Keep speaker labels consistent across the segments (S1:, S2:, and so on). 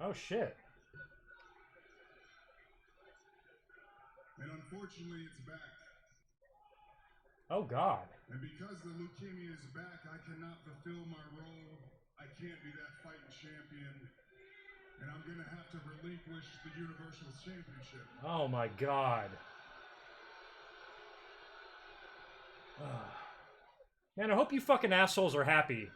S1: Oh, shit.
S2: And unfortunately, it's back.
S1: Oh, God.
S2: And because the leukemia is back, I cannot fulfill my role. I can't be that fighting champion. And I'm going to have to relinquish the Universal Championship.
S1: Oh, my God. Man, I hope you fucking assholes are happy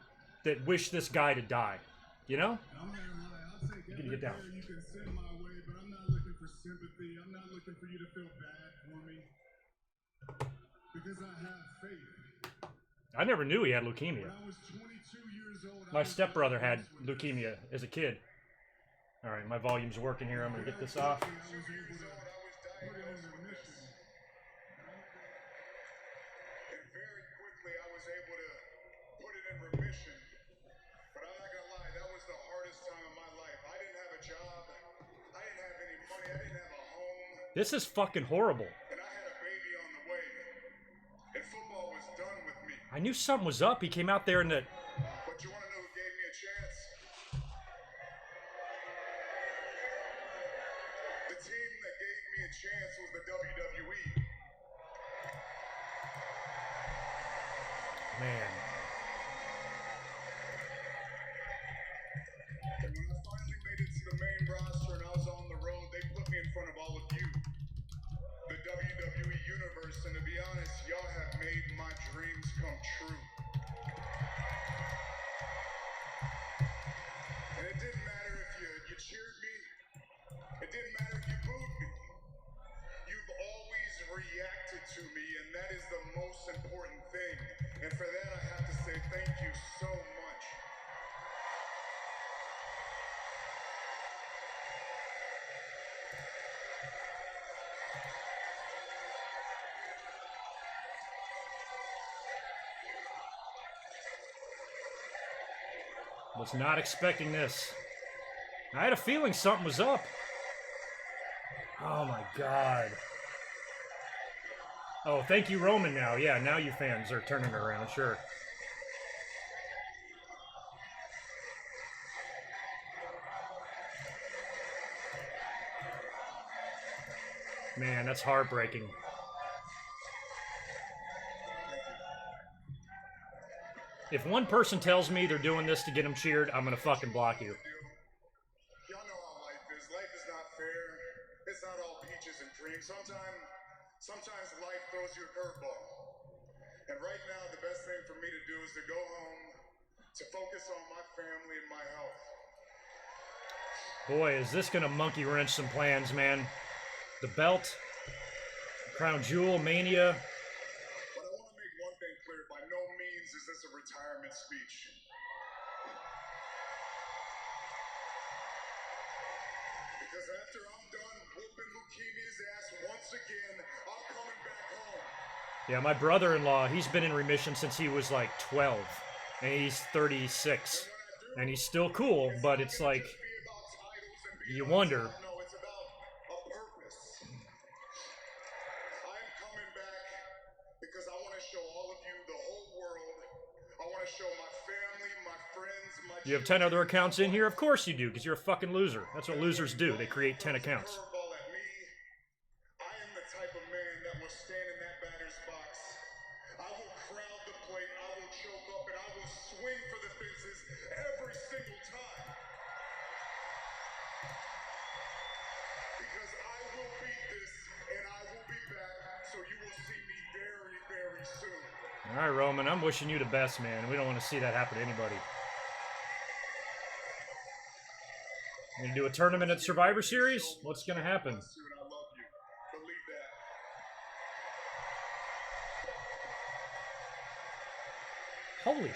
S1: that wish this guy to die. You know?
S2: I'm not gonna lie, I'll take every
S1: get down.
S2: prayer you can send my way, but I'm not looking for sympathy. I'm not looking for you to feel bad for me. Because I have faith.
S1: I never knew he had leukemia.
S2: When I was 22 years old,
S1: My stepbrother had leukemia as a kid. All right, my volume's working here. I'm gonna get this off.
S2: I was able to put it in remission. And very quickly, I was able to put it in remission. But I'm not gonna lie, that was the hardest time of my life. I didn't have a job. I didn't have any money. I didn't have a home.
S1: This is fucking horrible.
S2: And I had a baby on the way. And football was done with me.
S1: I knew something was up. He came out there in the...
S2: But you want to know who gave me a chance? The team that gave me a chance was the WWE.
S1: Man.
S2: And when I finally made it to the main roster and I was on the road, they put me in front of all of you. The WWE Universe, and to be honest, y'all have made my dreams come true. And it didn't matter if you cheered me. It didn't matter if you booed me. You've always reacted to me, and that is the most important thing. And for that, I have to say thank you so much.
S1: Was not expecting this. I had a feeling something was up. Oh my God. Oh, thank you, Roman, now. Yeah, now you fans are turning it around, sure. Man, that's heartbreaking. If one person tells me they're doing this to get them cheered, I'm gonna fucking block you.
S2: Y'all know how life is. Life is not fair. It's not all peaches and cream. Sometimes life throws you a curveball. And right now, the best thing for me to do is to go home, to focus on my family and my health.
S1: Boy, is this gonna monkey wrench some plans, man. The belt, Crown Jewel, Mania.
S2: But I want to make one thing clear. By no means is this a retirement speech. Because after I'm done whooping leukemia's ass once again, I'm coming back home.
S1: Yeah, my brother-in-law, he's been in remission since he was like 12, and he's 36, and he's still cool, but it's like, you wonder.
S2: No, it's about a purpose. I am coming back because I want to show all of you, the whole world. I want to show my family, my friends, my
S1: You have 10 other accounts in here? Of course you do, because you're a fucking loser. That's what losers do. They create 10 accounts.
S2: curveball at me. I am the type of man that will stand in that batter's box. I will crowd the plate, I will choke up, and I will swing for the fences every single time. Because I will beat this, and I will be back, so you will see me very, very soon.
S1: All right, Roman, I'm wishing you the best, man. We don't want to see that happen to anybody. You gonna do a tournament at Survivor Series? What's gonna happen?
S2: Bless you, and I love you. Believe that.
S1: Holy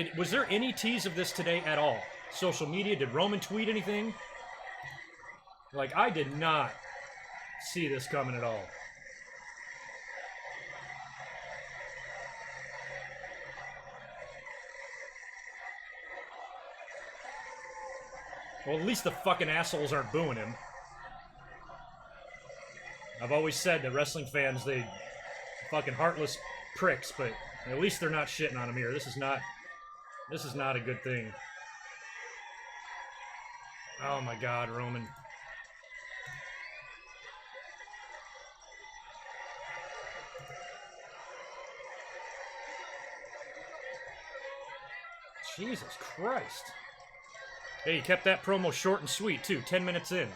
S1: shit. Was there any tease of this today at all? Social media? Did Roman tweet anything? Like, I did not see this coming at all. Well, at least the fucking assholes aren't booing him. I've always said that wrestling fans, they fucking heartless pricks, but at least they're not shitting on him here. This is not a good thing. Oh my God, Roman. Jesus Christ. Hey, he kept that promo short and sweet, too. 10 minutes in.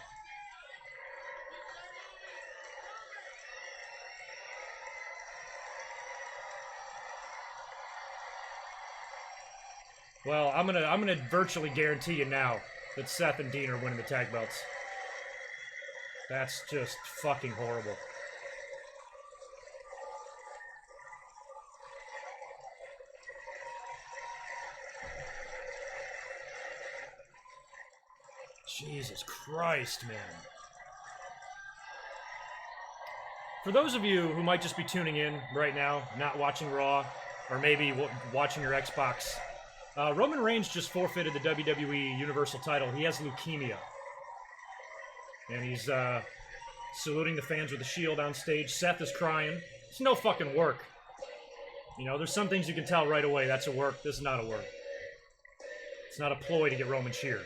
S1: Well, I'm gonna virtually guarantee you now that Seth and Dean are winning the tag belts. That's just fucking horrible. Jesus Christ, man. For those of you who might just be tuning in right now, not watching Raw, or maybe watching your Xbox, Roman Reigns just forfeited the WWE Universal title. He has leukemia. And he's saluting the fans with a shield on stage. Seth is crying. It's no fucking work. You know, there's some things you can tell right away. That's a work. This is not a work. It's not a ploy to get Roman cheered.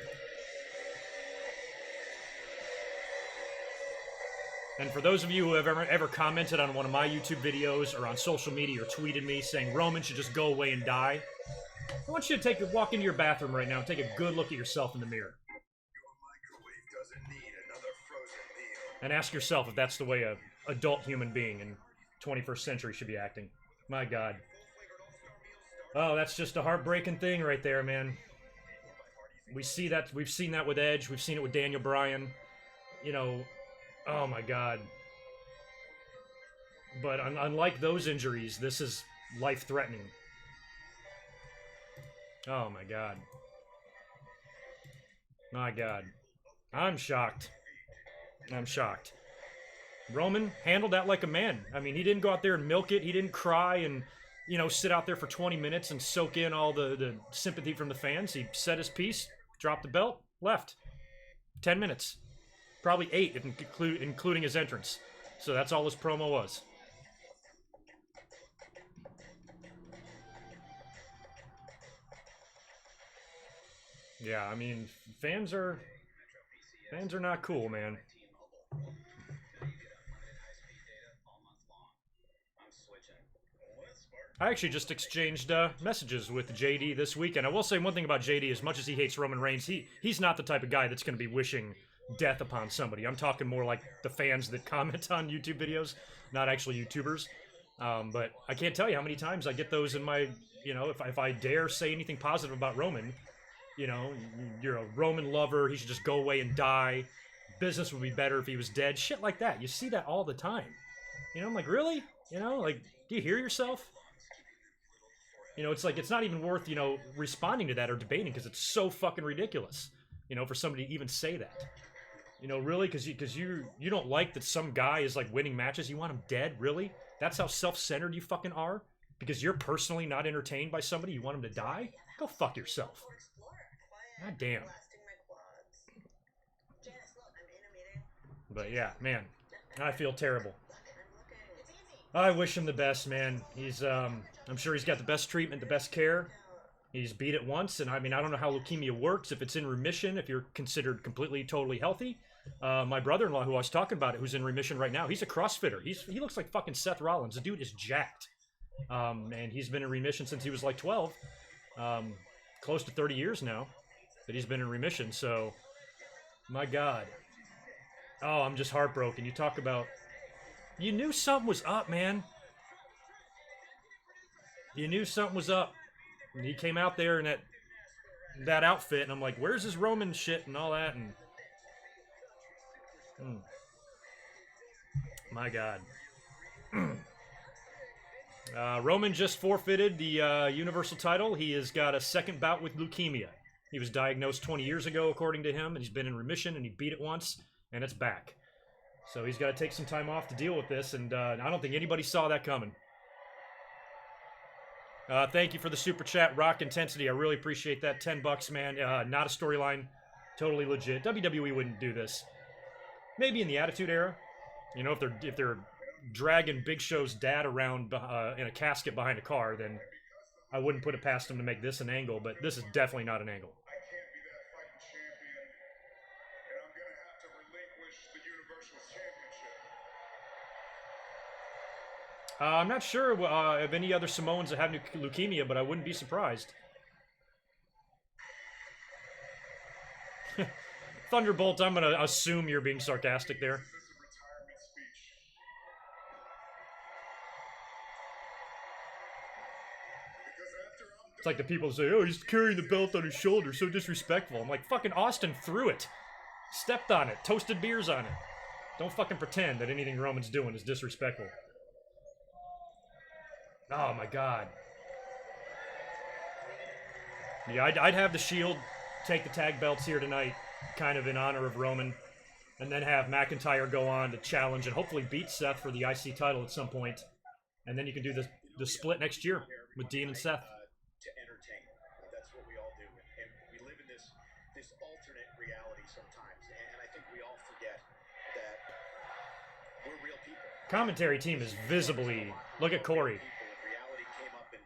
S1: And for those of you who have ever commented on one of my YouTube videos or on social media or tweeted me saying Roman should just go away and die, I want you to walk into your bathroom right now and take a good look at yourself in the mirror. And ask yourself if that's the way an adult human being in 21st century should be acting. My God. Oh, that's just a heartbreaking thing right there, man. We see that. We've seen that with Edge. We've seen it with Daniel Bryan. You know, oh my God. But unlike those injuries, this is life-threatening. Oh my God. My God. I'm shocked. I'm shocked. Roman handled that like a man. I mean, he didn't go out there and milk it. He didn't cry and, you know, sit out there for 20 minutes and soak in all the sympathy from the fans. He said his piece, dropped the belt, left. 10 minutes. Probably 8, including his entrance. So that's all his promo was. Yeah, I mean, fans are not cool, man. I actually just exchanged messages with JD this weekend. I will say one thing about JD: as much as he hates Roman Reigns, he's not the type of guy that's going to be wishing death upon somebody. I'm talking more like the fans that comment on YouTube videos, not actually YouTubers. But I can't tell you how many times I get those in my, you know, if I dare say anything positive about Roman, you know, you're a Roman lover, he should just go away and die. Business would be better if he was dead. Shit like that. You see that all the time. You know, I'm like, really? You know, like, do you hear yourself? You know, it's like, it's not even worth, you know, responding to that or debating because it's so fucking ridiculous, you know, for somebody to even say that. You know, really? Because you don't like that some guy is, like, winning matches? You want him dead? Really? That's how self-centered you fucking are? Because you're personally not entertained by somebody, you want him to die? Go fuck yourself. God damn. But yeah, man, I feel terrible. I wish him the best, man. He's, I'm sure he's got the best treatment, the best care. He's beat it once, and I mean, I don't know how leukemia works, if it's in remission, if you're considered completely, totally healthy. My brother-in-law, who I was talking about it, who's in remission right now, he's a CrossFitter. He looks like fucking Seth Rollins. The dude is jacked. And he's been in remission since he was like 12. Close to 30 years now that he's been in remission, so my God. Oh, I'm just heartbroken. You talk about... You knew something was up, man. You knew something was up. And he came out there in that outfit, and I'm like, where's his Roman shit and all that? And my God. Roman just forfeited the Universal title. He has got a second bout with leukemia. He was diagnosed 20 years ago, according to him, and he's been in remission, and he beat it once, and it's back. So he's got to take some time off to deal with this, and I don't think anybody saw that coming. Thank you for the super chat, Rock Intensity. I really appreciate that. $10, man. Not a storyline. Totally legit. WWE wouldn't do this. Maybe in the Attitude Era. You know, if they're dragging Big Show's dad around in a casket behind a car, then I wouldn't put it past them to make this an angle, but this is definitely not an angle. I'm not sure of any other Samoans that have leukemia, but I wouldn't be surprised. Thunderbolt, I'm gonna assume you're being sarcastic there. It's like the people say, oh, he's carrying the belt on his shoulder, so disrespectful. I'm like, fucking Austin threw it. Stepped on it, toasted beers on it. Don't fucking pretend that anything Roman's doing is disrespectful. Oh my god. Yeah, I'd have the Shield take the tag belts here tonight, kind of in honor of Roman, and then have McIntyre go on to challenge and hopefully beat Seth for the IC title at some point. And then you can do the split next year with Dean and Seth.
S3: To entertain. That's what we all do. And we live in this alternate reality sometimes. And I think we all forget that we're real people.
S1: Commentary team is visibly... Look at Corey.
S3: Reality came up and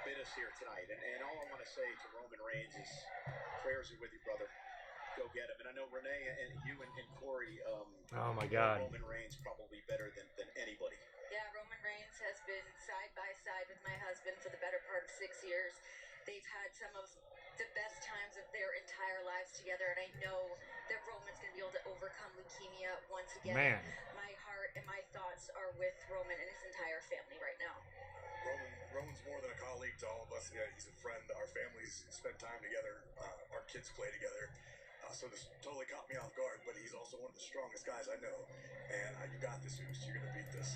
S3: bit us here tonight. And all I want to say to Roman Reigns is prayers are with you, brother. Go get him. And I know Renee and you and Corey...
S1: oh my god.
S3: Roman Reigns probably better than anybody.
S4: Yeah, Roman Reigns has been side by side with my husband for the better part of 6 years. They've had some of the best times of their entire lives together, and I know that Roman's going to be able to overcome leukemia once again.
S1: Man.
S4: My heart and my thoughts are with Roman and his entire family right now.
S2: Roman's more than a colleague to all of us. Yeah, he's a friend. Our families spend time together. Our kids play together. So this totally caught me off guard, but he's also one of the strongest guys I know. And you got this, Oos. You're going to beat this.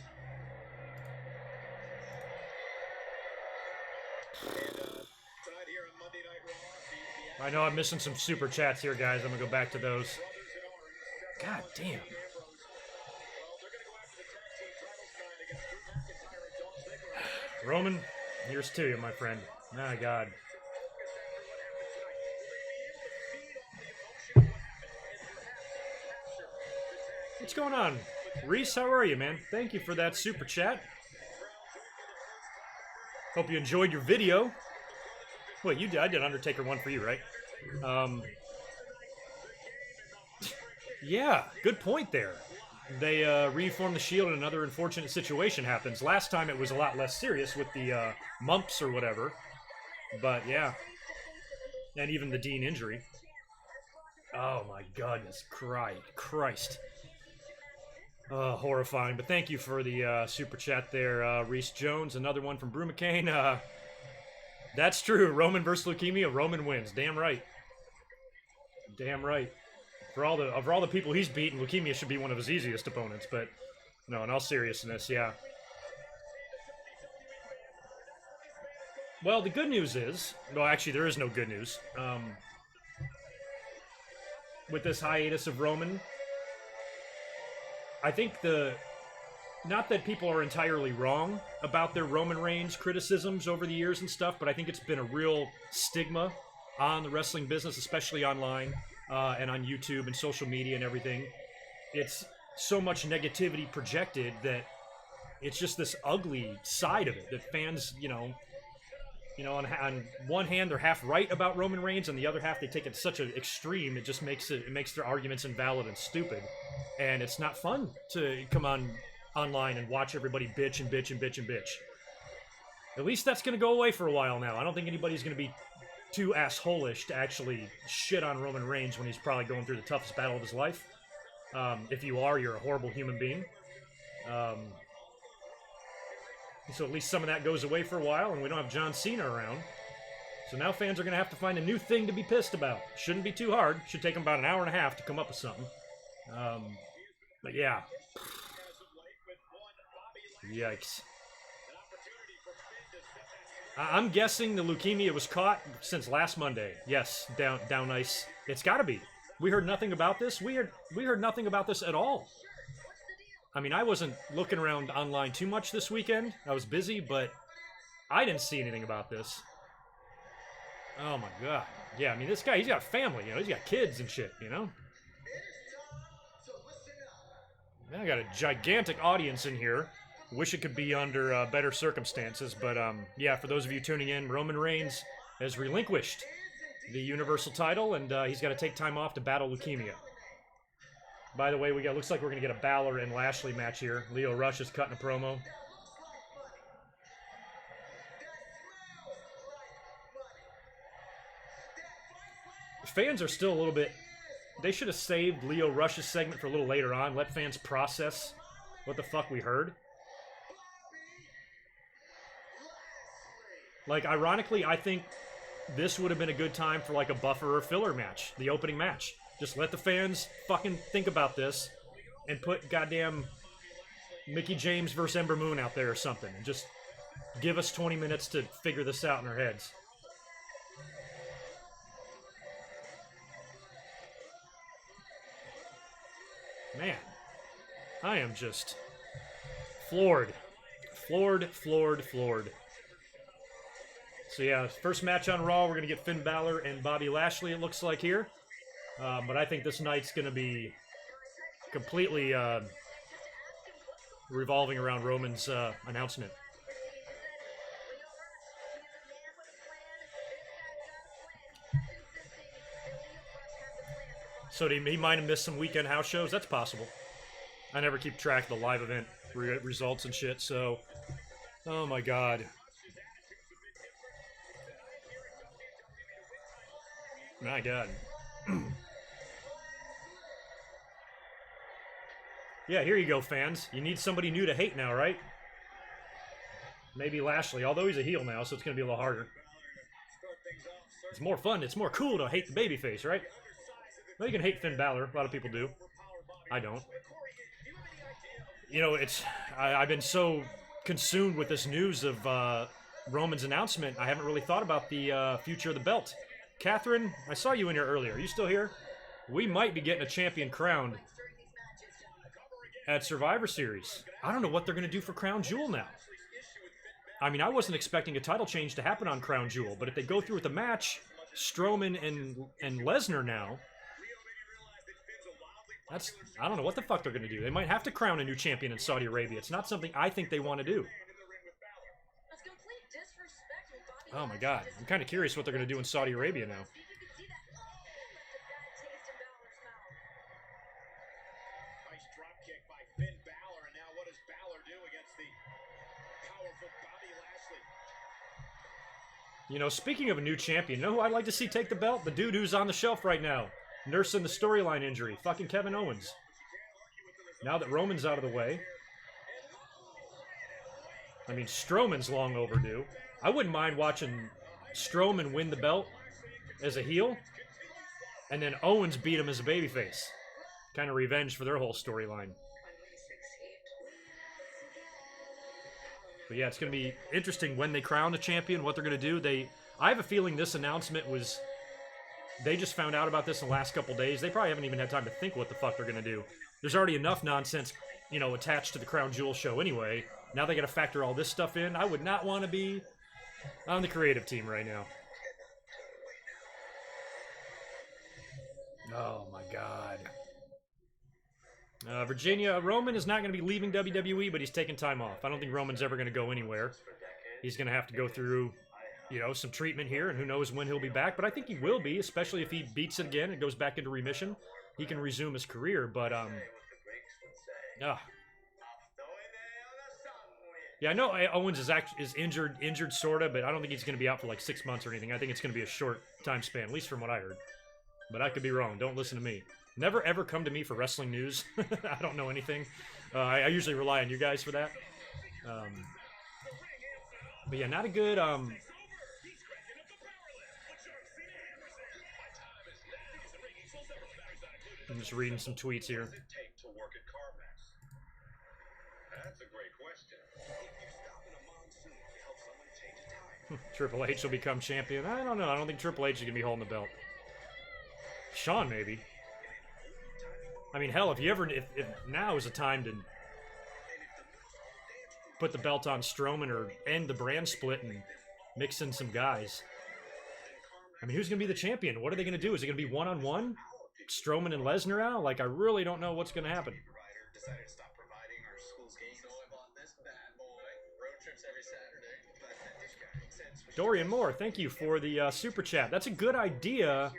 S3: Tonight here on Monday Night Raw,
S1: I know I'm missing some super chats here, guys. I'm gonna go back to those. God damn. Roman, here's to you, my friend. My God. What's going on? Reese, how are you, man? Thank you for that super chat. Hope you enjoyed your video. Wait, you did? I did Undertaker one for you, right? Yeah, good point there. They reformed the Shield and another unfortunate situation happens. Last time it was a lot less serious with the mumps or whatever. But yeah. And even the Dean injury. Oh my goodness, Christ. Horrifying. But thank you for the super chat there, Reese Jones. Another one from Brew McCain. That's true. Roman versus leukemia. Roman wins. Damn right. Damn right. For all the people he's beaten, leukemia should be one of his easiest opponents. But no, in all seriousness, yeah. Well, the good news is, well, actually, there is no good news. With this hiatus of Roman, I think not that people are entirely wrong about their Roman Reigns criticisms over the years and stuff, but I think it's been a real stigma on the wrestling business, especially online and on YouTube and social media and everything. It's so much negativity projected that it's just this ugly side of it that fans, on one hand they're half right about Roman Reigns, and the other half they take it to such an extreme it just makes their arguments invalid and stupid, and it's not fun to come online and watch everybody bitch and bitch and bitch and bitch. At least that's going to go away for a while now. I don't think anybody's going to be too assholish to actually shit on Roman Reigns when he's probably going through the toughest battle of his life. If you are, you're a horrible human being. So at least some of that goes away for a while, and we don't have John Cena around. So now fans are going to have to find a new thing to be pissed about. Shouldn't be too hard. Should take them about an hour and a half to come up with something. But yeah. Yikes. I'm guessing the leukemia was caught since last Monday. Yes, down ice. It's got to be. We heard nothing about this. We heard nothing about this at all. I mean, I wasn't looking around online too much this weekend. I was busy, but I didn't see anything about this. Oh my god. Yeah, I mean, this guy, he's got family, he's got kids and shit, Man, I got a gigantic audience in here. Wish it could be under better circumstances, but yeah, for those of you tuning in, Roman Reigns has relinquished the Universal title, and he's got to take time off to battle leukemia. By the way, looks like we're going to get a Balor and Lashley match here. Lio Rush is cutting a promo. fans are still a little bit... They should have saved Leo Rush's segment for a little later on. Let fans process what the fuck we heard. Like, ironically, I think this would have been a good time for, like, a buffer or filler match. The opening match. Just let the fans fucking think about this and put goddamn Mickey James versus Ember Moon out there or something. And just give us 20 minutes to figure this out in our heads. Man, I am just floored. Floored. So yeah, first match on Raw, we're going to get Finn Balor and Bobby Lashley, it looks like here. But I think this night's going to be completely revolving around Roman's announcement. So he might have missed some weekend house shows. That's possible. I never keep track of the live event results and shit, so... Oh my god. My god. Yeah, here you go, fans. You need somebody new to hate now, right? Maybe Lashley, although he's a heel now, so it's going to be a little harder. It's more fun. It's more cool to hate the babyface, right? Well, you can hate Finn Balor. A lot of people do. I don't. You know, I've been so consumed with this news of Roman's announcement, I haven't really thought about the future of the belt. Catherine, I saw you in here earlier. Are you still here? We might be getting a champion crowned at Survivor Series. I don't know what they're going to do for Crown Jewel now. I mean, I wasn't expecting a title change to happen on Crown Jewel, but if they go through with the match, Strowman and Lesnar now, I don't know what the fuck they're going to do. They might have to crown a new champion in Saudi Arabia. It's not something I think they want to do. Oh my god. I'm kind of curious what they're going to do in Saudi Arabia now.
S3: Nice drop kick by Finn Balor, and now what does Balor do against the powerful Bobby Lashley?
S1: You know, speaking of a new champion, you know who I'd like to see take the belt? The dude who's on the shelf right now. Nursing the storyline injury. Fucking Kevin Owens. Now that Roman's out of the way. I mean, Strowman's long overdue. I wouldn't mind watching Strowman win the belt as a heel, and then Owens beat him as a babyface. Kind of revenge for their whole storyline. But yeah, it's going to be interesting when they crown a champion, what they're going to do. I have a feeling this announcement was... They just found out about this in the last couple days. They probably haven't even had time to think what the fuck they're going to do. There's already enough nonsense, you know, attached to the Crown Jewel show anyway. Now they got to factor all this stuff in. I would not want to be on the creative team right now. Oh my god. Virginia, Roman is not going to be leaving WWE, but he's taking time off. I don't think Roman's ever going to go anywhere. He's going to have to go through... you know, some treatment here, and who knows when he'll be back, but I think he will be, especially if he beats it again and goes back into remission. He can resume his career, but, yeah, I know Owens is injured sorta, but I don't think he's going to be out for like 6 months or anything. I think it's going to be a short time span, at least from what I heard. But I could be wrong. Don't listen to me. Never ever come to me for wrestling news. I don't know anything. I usually rely on you guys for that. But yeah, not a good, I'm just reading some tweets here.
S3: That's a great question.
S1: Triple H will become champion. I don't know. I don't think Triple H is going to be holding the belt. Shawn, maybe. I mean, hell, if now is a time to put the belt on Strowman or end the brand split and mix in some guys. I mean, who's going to be the champion? What are they going to do? Is it going to be one-on-one? Strowman and Lesnar now? Like, I really don't know what's going to happen. Dorian Moore, thank you for the super chat. That's a good idea,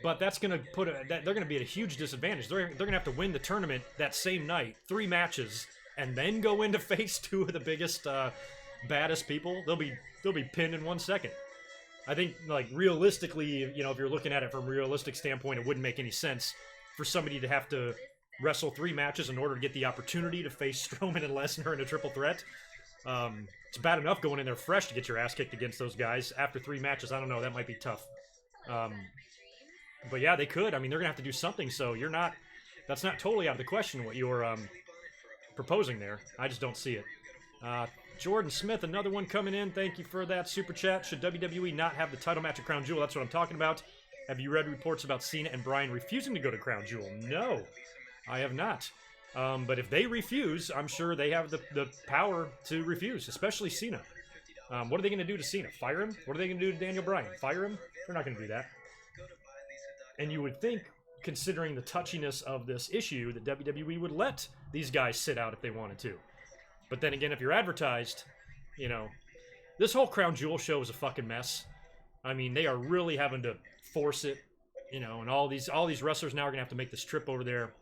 S1: but that's going to put they're going to be at a huge disadvantage. They're going to have to win the tournament that same night, 3 matches, and then go in to face 2 of the biggest, baddest people. They'll be pinned in 1 second. I think, like, realistically, you know, if you're looking at it from a realistic standpoint, it wouldn't make any sense for somebody to have to wrestle 3 matches in order to get the opportunity to face Strowman and Lesnar in a triple threat. It's bad enough going in there fresh to get your ass kicked against those guys. After 3 matches, I don't know, that might be tough. But yeah, they could. I mean, they're going to have to do something, so that's not totally out of the question what you're proposing there. I just don't see it. Jordan Smith, another one coming in. Thank you for that super chat. Should WWE not have the title match at Crown Jewel? That's what I'm talking about. Have you read reports about Cena and Bryan refusing to go to Crown Jewel? No, I have not. But if they refuse, I'm sure they have the power to refuse, especially Cena. What are they going to do to Cena? Fire him? What are they going to do to Daniel Bryan? Fire him? They're not going to do that. And you would think, considering the touchiness of this issue, that WWE would let these guys sit out if they wanted to. But then again, if you're advertised, you know, this whole Crown Jewel show is a fucking mess. I mean, they are really having to force it, you know, and all these wrestlers now are going to have to make this trip over there.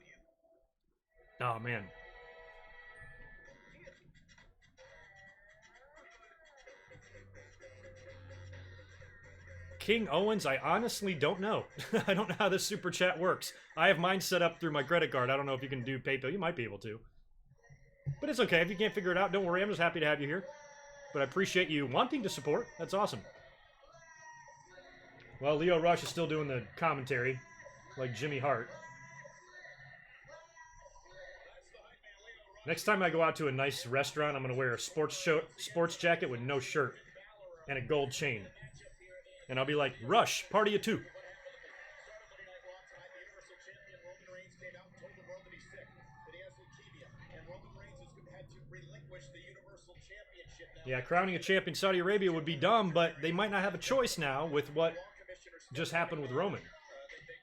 S1: Oh, man. King Owens, I honestly don't know. I don't know how this super chat works. I have mine set up through my credit card. I don't know if you can do PayPal. You might be able to. But it's okay. If you can't figure it out, don't worry. I'm just happy to have you here. But I appreciate you wanting to support. That's awesome. Well, Leo Rush is still doing the commentary, like Jimmy Hart. Next time I go out to a nice restaurant, I'm going to wear a sports jacket with no shirt and a gold chain. And I'll be like, Rush, party of 2. Yeah, crowning a champion in Saudi Arabia would be dumb, but they might not have a choice now with what just happened with Roman.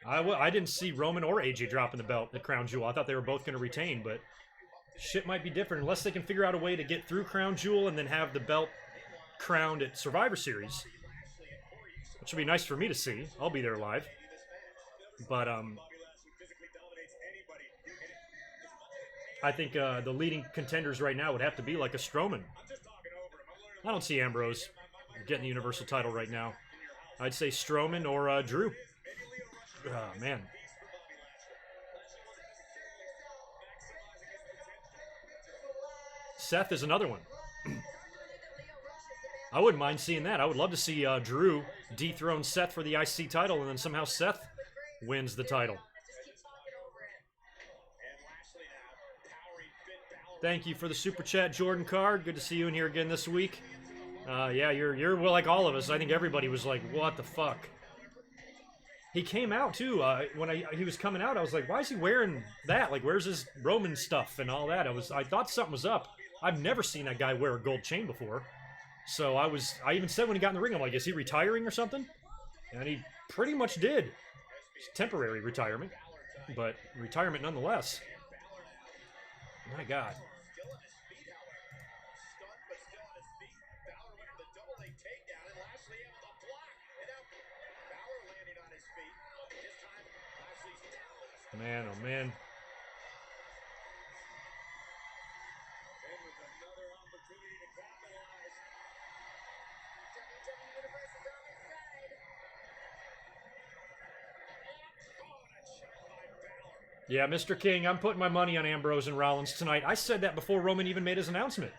S1: I didn't see Roman or AJ dropping the belt at Crown Jewel. I thought they were both going to retain, but shit might be different unless they can figure out a way to get through Crown Jewel and then have the belt crowned at Survivor Series. Which would be nice for me to see. I'll be there live. But, I think the leading contenders right now would have to be like a Strowman. I don't see Ambrose getting the Universal title right now. I'd say Strowman or Drew. Oh, man. Seth is another one. I wouldn't mind seeing that. I would love to see Drew dethrone Seth for the IC title, and then somehow Seth wins the title. Thank you for the super chat, Jordan Card. Good to see you in here again this week. Yeah, you're like all of us. I think everybody was like, what the fuck? He came out, too. When he was coming out, I was like, why is he wearing that? Like, where's his Roman stuff and all that? I thought something was up. I've never seen that guy wear a gold chain before. So I even said when he got in the ring, I'm like, is he retiring or something? And he pretty much did. It's temporary retirement, but retirement nonetheless. My God. Man, oh man. Yeah, Mr. King, I'm putting my money on Ambrose and Rollins tonight. I said that before Roman even made his announcement.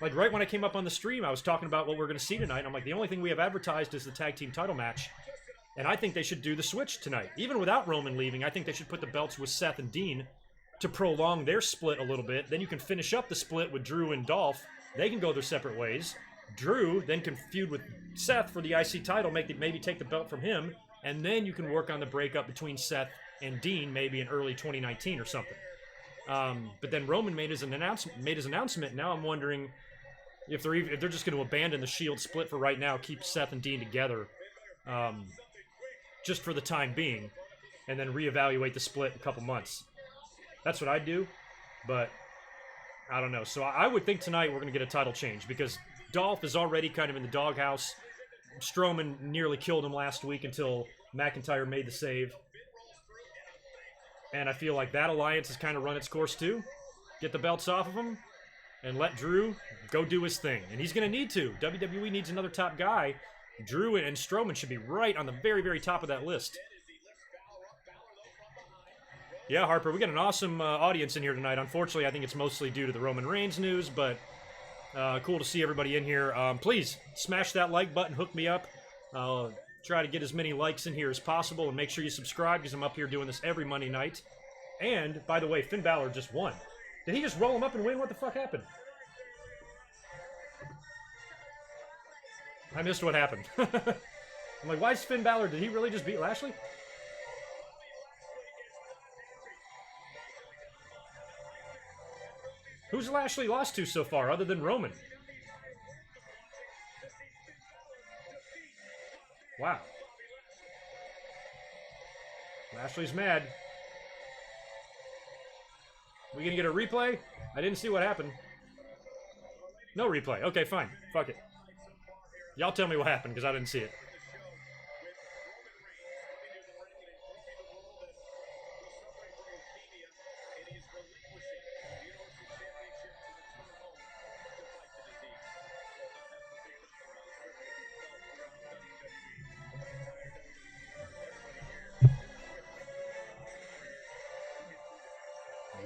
S1: Like, right when I came up on the stream, I was talking about what we're going to see tonight. I'm like, the only thing we have advertised is the tag team title match. And I think they should do the switch tonight. Even without Roman leaving, I think they should put the belts with Seth and Dean to prolong their split a little bit. Then you can finish up the split with Drew and Dolph. They can go their separate ways. Drew then can feud with Seth for the IC title, maybe take the belt from him, and then you can work on the breakup between Seth and Dean maybe in early 2019 or something. But then Roman made his announcement. Now I'm wondering if they're just going to abandon the Shield split for right now, keep Seth and Dean together, just for the time being, and then reevaluate the split in a couple months. That's what I'd do, but I don't know. So I would think tonight we're going to get a title change because Dolph is already kind of in the doghouse. Strowman nearly killed him last week until McIntyre made the save. And I feel like that alliance has kind of run its course too. Get the belts off of him and let Drew go do his thing. And he's going to need to. WWE needs another top guy. Drew and Strowman should be right on the very, very top of that list. Yeah, Harper, we got an awesome audience in here tonight. Unfortunately, I think it's mostly due to the Roman Reigns news, but cool to see everybody in here. Please smash that like button, hook me up. I'll try to get as many likes in here as possible, and make sure you subscribe because I'm up here doing this every Monday night. And, by the way, Finn Balor just won. Did he just roll him up and win? What the fuck happened? I missed what happened. I'm like, why is Finn Balor? Did he really just beat Lashley? Who's Lashley lost to so far, other than Roman? Wow. Lashley's mad. We gonna get a replay? I didn't see what happened. No replay. Okay, fine. Fuck it. Y'all tell me what happened, because I didn't see it.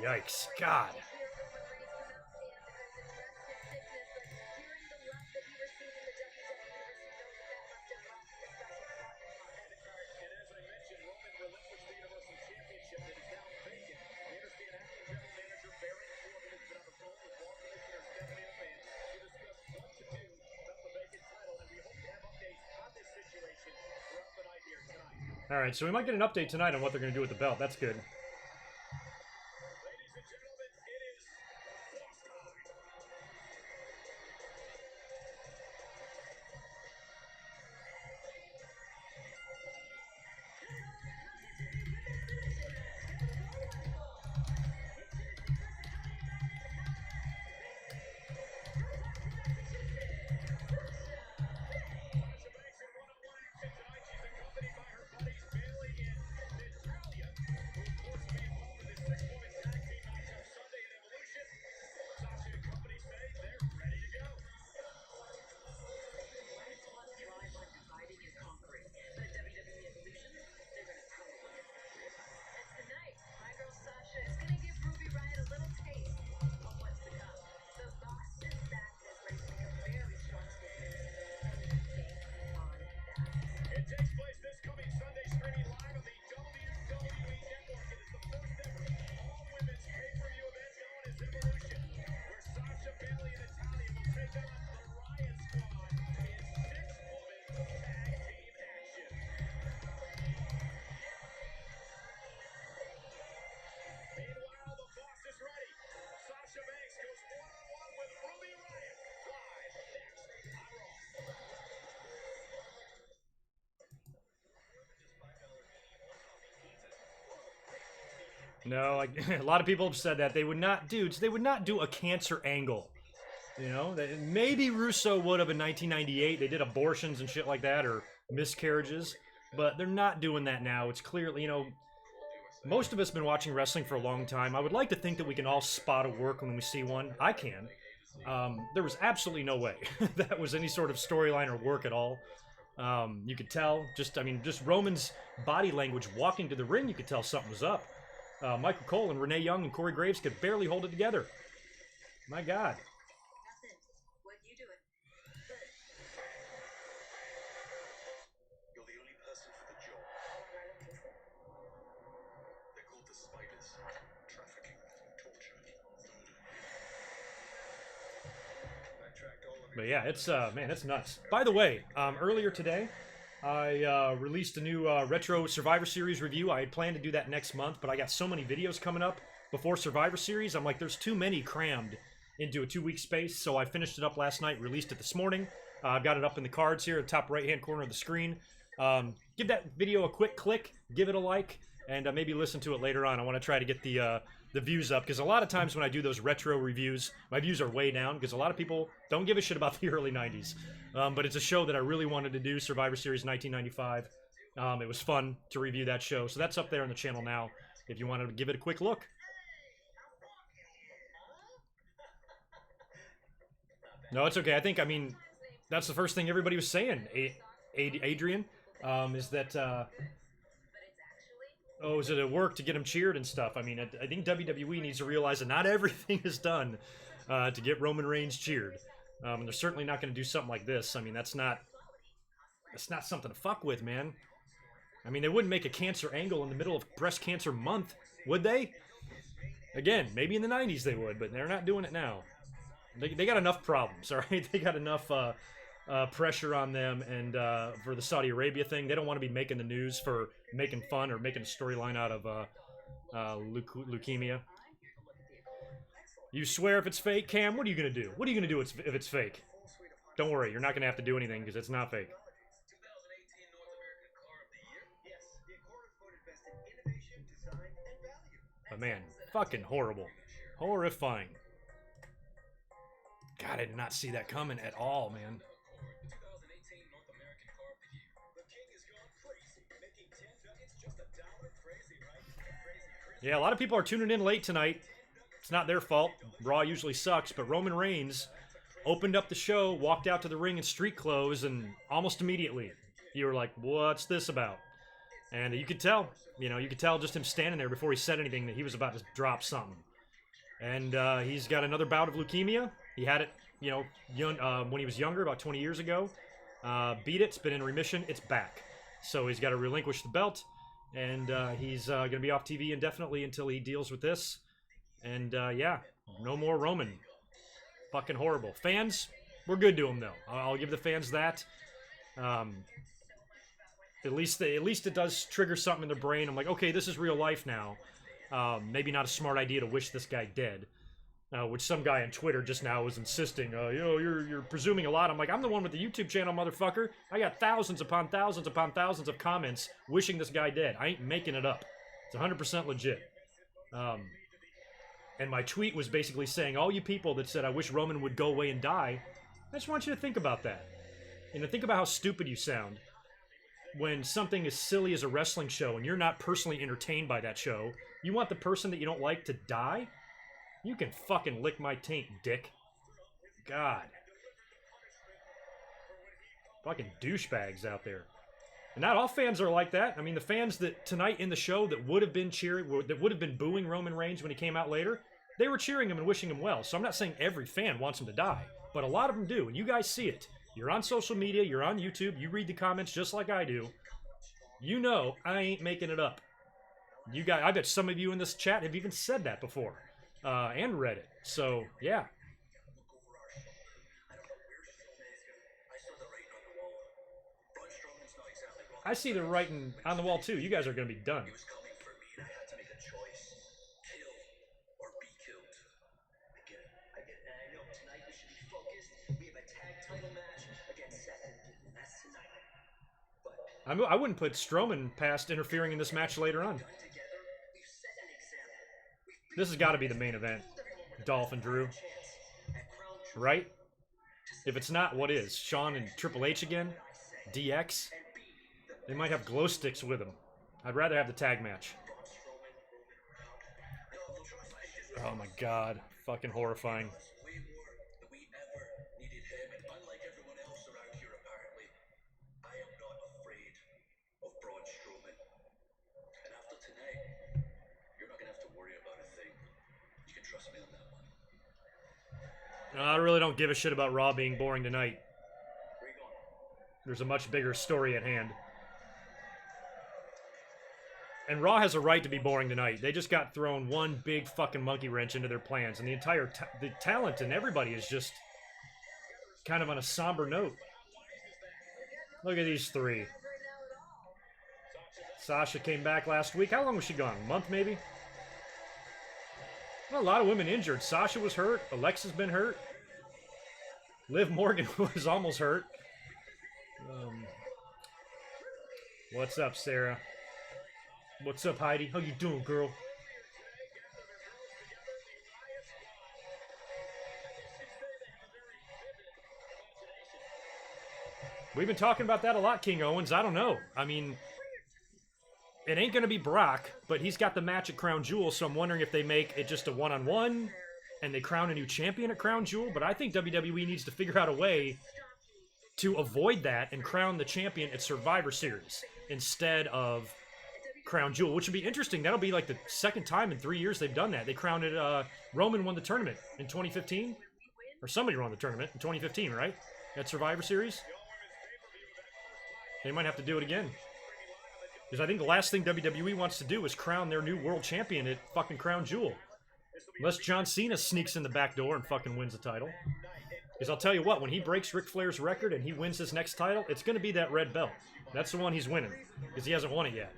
S1: Yikes. God. All right, so we might get an update tonight on what they're going to do with the belt. That's good. No, like a lot of people have said that they would not, dudes. They would not do a cancer angle. You know, maybe Russo would have in 1998. They did abortions and shit like that, or miscarriages, but they're not doing that now. It's clearly, you know, most of us have been watching wrestling for a long time. I would like to think that we can all spot a work when we see one. I can. There was absolutely no way that was any sort of storyline or work at all. You could tell, just Roman's body language walking to the ring, you could tell something was up. Michael Cole and Renee Young and Corey Graves could barely hold it together. My God.
S4: Nothing. What you doing?
S3: You're the only person for the job. They're called the Spiders. Trafficking, torture, murder.
S1: But yeah, it's man, it's nuts. By the way, earlier today, I released a new Retro Survivor Series review. I had planned to do that next month, but I got so many videos coming up before Survivor Series. I'm like, there's too many crammed into a 2-week space, so I finished it up last night, released it this morning. I've got it up in the cards here at the top right-hand corner of the screen. Give that video a quick click, give it a like, and maybe listen to it later on. I want to try to get the views up, because a lot of times when I do those retro reviews, my views are way down, because a lot of people don't give a shit about the early 90s. But it's a show that I really wanted to do, Survivor Series 1995. It was fun to review that show, so that's up there on the channel now, if you wanted to give it a quick look. No, it's okay. I mean, that's the first thing everybody was saying. Adrian, is that is it a work to get him cheered and stuff? I mean, I think WWE needs to realize that not everything is done to get Roman Reigns cheered. And they're certainly not going to do something like this. I mean, that's not something to fuck with, man. I mean, they wouldn't make a cancer angle in the middle of Breast Cancer Month, would they? Again, maybe in the 90s they would, but they're not doing it now. They got enough problems, all right? They got enough pressure on them, and for the Saudi Arabia thing, they don't want to be making the news for making fun or making a storyline out of leukemia. You swear if it's fake, Cam? What are you going to do? What are you going to do if it's fake? Don't worry, you're not going to have to do anything because it's not fake. But man, fucking horrible. Horrifying. God, I did not see that coming at all, man. Yeah, a lot of people are tuning in late tonight. It's not their fault. Raw usually sucks, but Roman Reigns opened up the show, walked out to the ring in street clothes, and almost immediately you were like, what's this about? And you could tell, you could tell just him standing there before he said anything that he was about to drop something. And he's got another bout of leukemia. He had it, young, when he was younger, about 20 years ago. Beat it. It's been in remission. It's back. So he's got to relinquish the belt. And he's going to be off TV indefinitely until he deals with this. And, yeah, no more Roman. Fucking horrible. Fans, we're good to him, though. I'll give the fans that. At least it does trigger something in their brain. I'm like, okay, this is real life now. Maybe not a smart idea to wish this guy dead. Which some guy on Twitter just now was insisting, you're presuming a lot. I'm like, I'm the one with the YouTube channel, motherfucker. I got thousands upon thousands upon thousands of comments wishing this guy dead. I ain't making it up. It's 100% legit. And my tweet was basically saying, all you people that said I wish Roman would go away and die, I just want you to think about that. Think about how stupid you sound when something as silly as a wrestling show and you're not personally entertained by that show. You want the person that you don't like to die? You can fucking lick my taint, dick. God. Fucking douchebags out there. And not all fans are like that. I mean, the fans that tonight in the show that would have been cheering, that would have been booing Roman Reigns when he came out later, they were cheering him and wishing him well. So I'm not saying every fan wants him to die, but a lot of them do, and you guys see it. You're on social media, you're on YouTube, you read the comments just like I do. You know I ain't making it up. You guys, I bet some of you in this chat have even said that before, and read it. So, yeah. I see the writing on the wall too. You guys are going to be done.
S3: He was coming for me, and I had to make a choice: kill or be killed. I get it. And I know tonight we should be focused. We have a tag title match against Seth, and that's tonight. But
S1: I wouldn't put Strowman past interfering in this match later on. This has got to be the main event. Dolph and Drew. Right? If it's not, what is? Shawn and Triple H again? DX? They might have glow sticks with them. I'd rather have the tag match. Oh my god. Fucking horrifying. I really don't give a shit about Raw being boring tonight. There's a much bigger story at hand. And Raw has a right to be boring tonight. They just got thrown one big fucking monkey wrench into their plans, and the entire the talent and everybody is just kind of on a somber note. Look at these three. Sasha came back last week. How long was she gone? A month, maybe? Well, a lot of women injured. Sasha was hurt. Alexa's been hurt. Liv Morgan was almost hurt. What's up, Sarah? What's up, Heidi? How you doing, girl? We've been talking about that a lot, King Owens. I don't know. I mean, it ain't going to be Brock, but he's got the match at Crown Jewel, so I'm wondering if they make it just a one-on-one and they crown a new champion at Crown Jewel. But I think WWE needs to figure out a way to avoid that and crown the champion at Survivor Series instead of Crown Jewel, which would be interesting. That'll be like the second time in 3 years they've done that. They crowned it. Roman won the tournament in 2015, or somebody won the tournament in 2015, right? At Survivor Series. They might have to do it again. Because I think the last thing WWE wants to do is crown their new world champion at fucking Crown Jewel. Unless John Cena sneaks in the back door and fucking wins the title. Because I'll tell you what, when he breaks Ric Flair's record and he wins his next title, it's going to be that red belt. That's the one he's winning. Because he hasn't won it yet.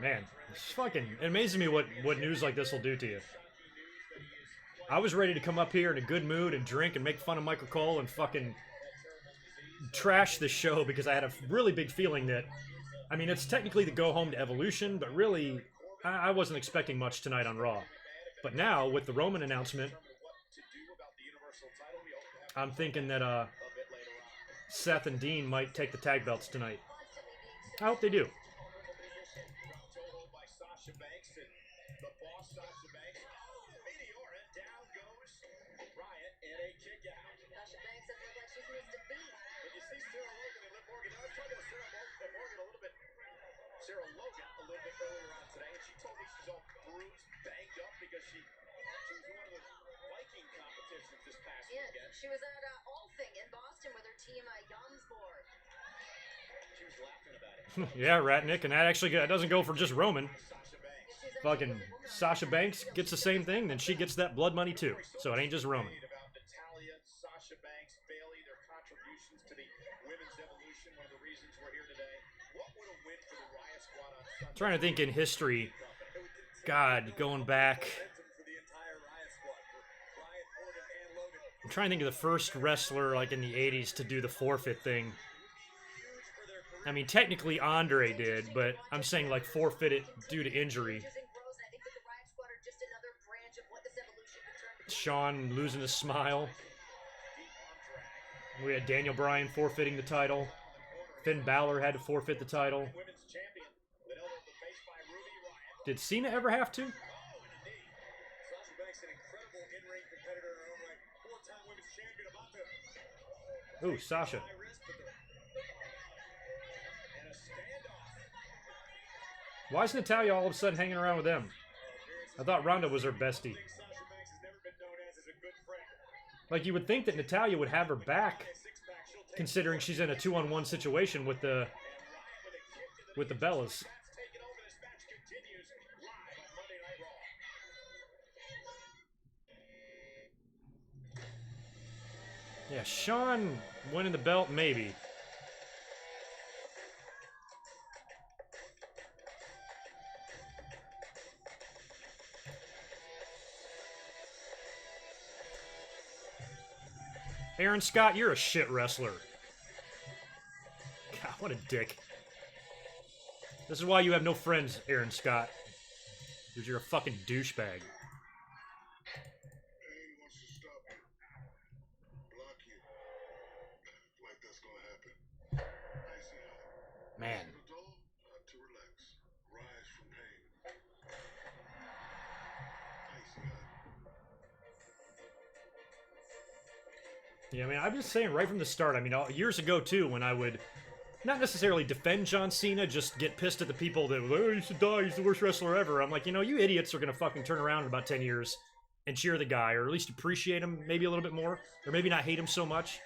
S1: Man, it's fucking, it amazes me what news like this will do to you. I was ready to come up here in a good mood and drink and make fun of Michael Cole and fucking trash this show because I had a really big feeling that, I mean, it's technically the go home to Evolution, but really, I wasn't expecting much tonight on Raw. But now, with the Roman announcement, I'm thinking that Seth and Dean might take the tag belts tonight. I hope they do.
S4: She was at All Thing in Boston with her team, Yamsborg. She was laughing about it.
S1: Yeah, Ratnick, and that actually doesn't go for just Roman. Fucking Sasha Banks gets the same thing, then she gets that blood money too. So it ain't just Roman. I'm trying to think in history. God, going back. I'm trying to think of the first wrestler like in the 80s to do the forfeit thing. I mean, technically Andre did, but I'm saying like forfeited due to injury. Shawn losing his smile. We had Daniel Bryan forfeiting the title. Finn Balor had to forfeit the title. Did Cena ever have to? Ooh, Sasha. Why is Natalya all of a sudden hanging around with them? I thought Ronda was her bestie. Like, you would think that Natalya would have her back, considering she's in a 2-on-1 situation with the Bellas. Yeah, Shawn winning the belt, maybe. Aaron Scott, you're a shit wrestler. God, what a dick. This is why you have no friends, Aaron Scott. Because you're a fucking douchebag. Man. Yeah, I mean, I'm just saying right from the start, I mean, years ago, too, when I would not necessarily defend John Cena, just get pissed at the people that, oh, he should die, he's the worst wrestler ever. I'm like, you know, you idiots are going to fucking turn around in about 10 years and cheer the guy, or at least appreciate him maybe a little bit more, or maybe not hate him so much.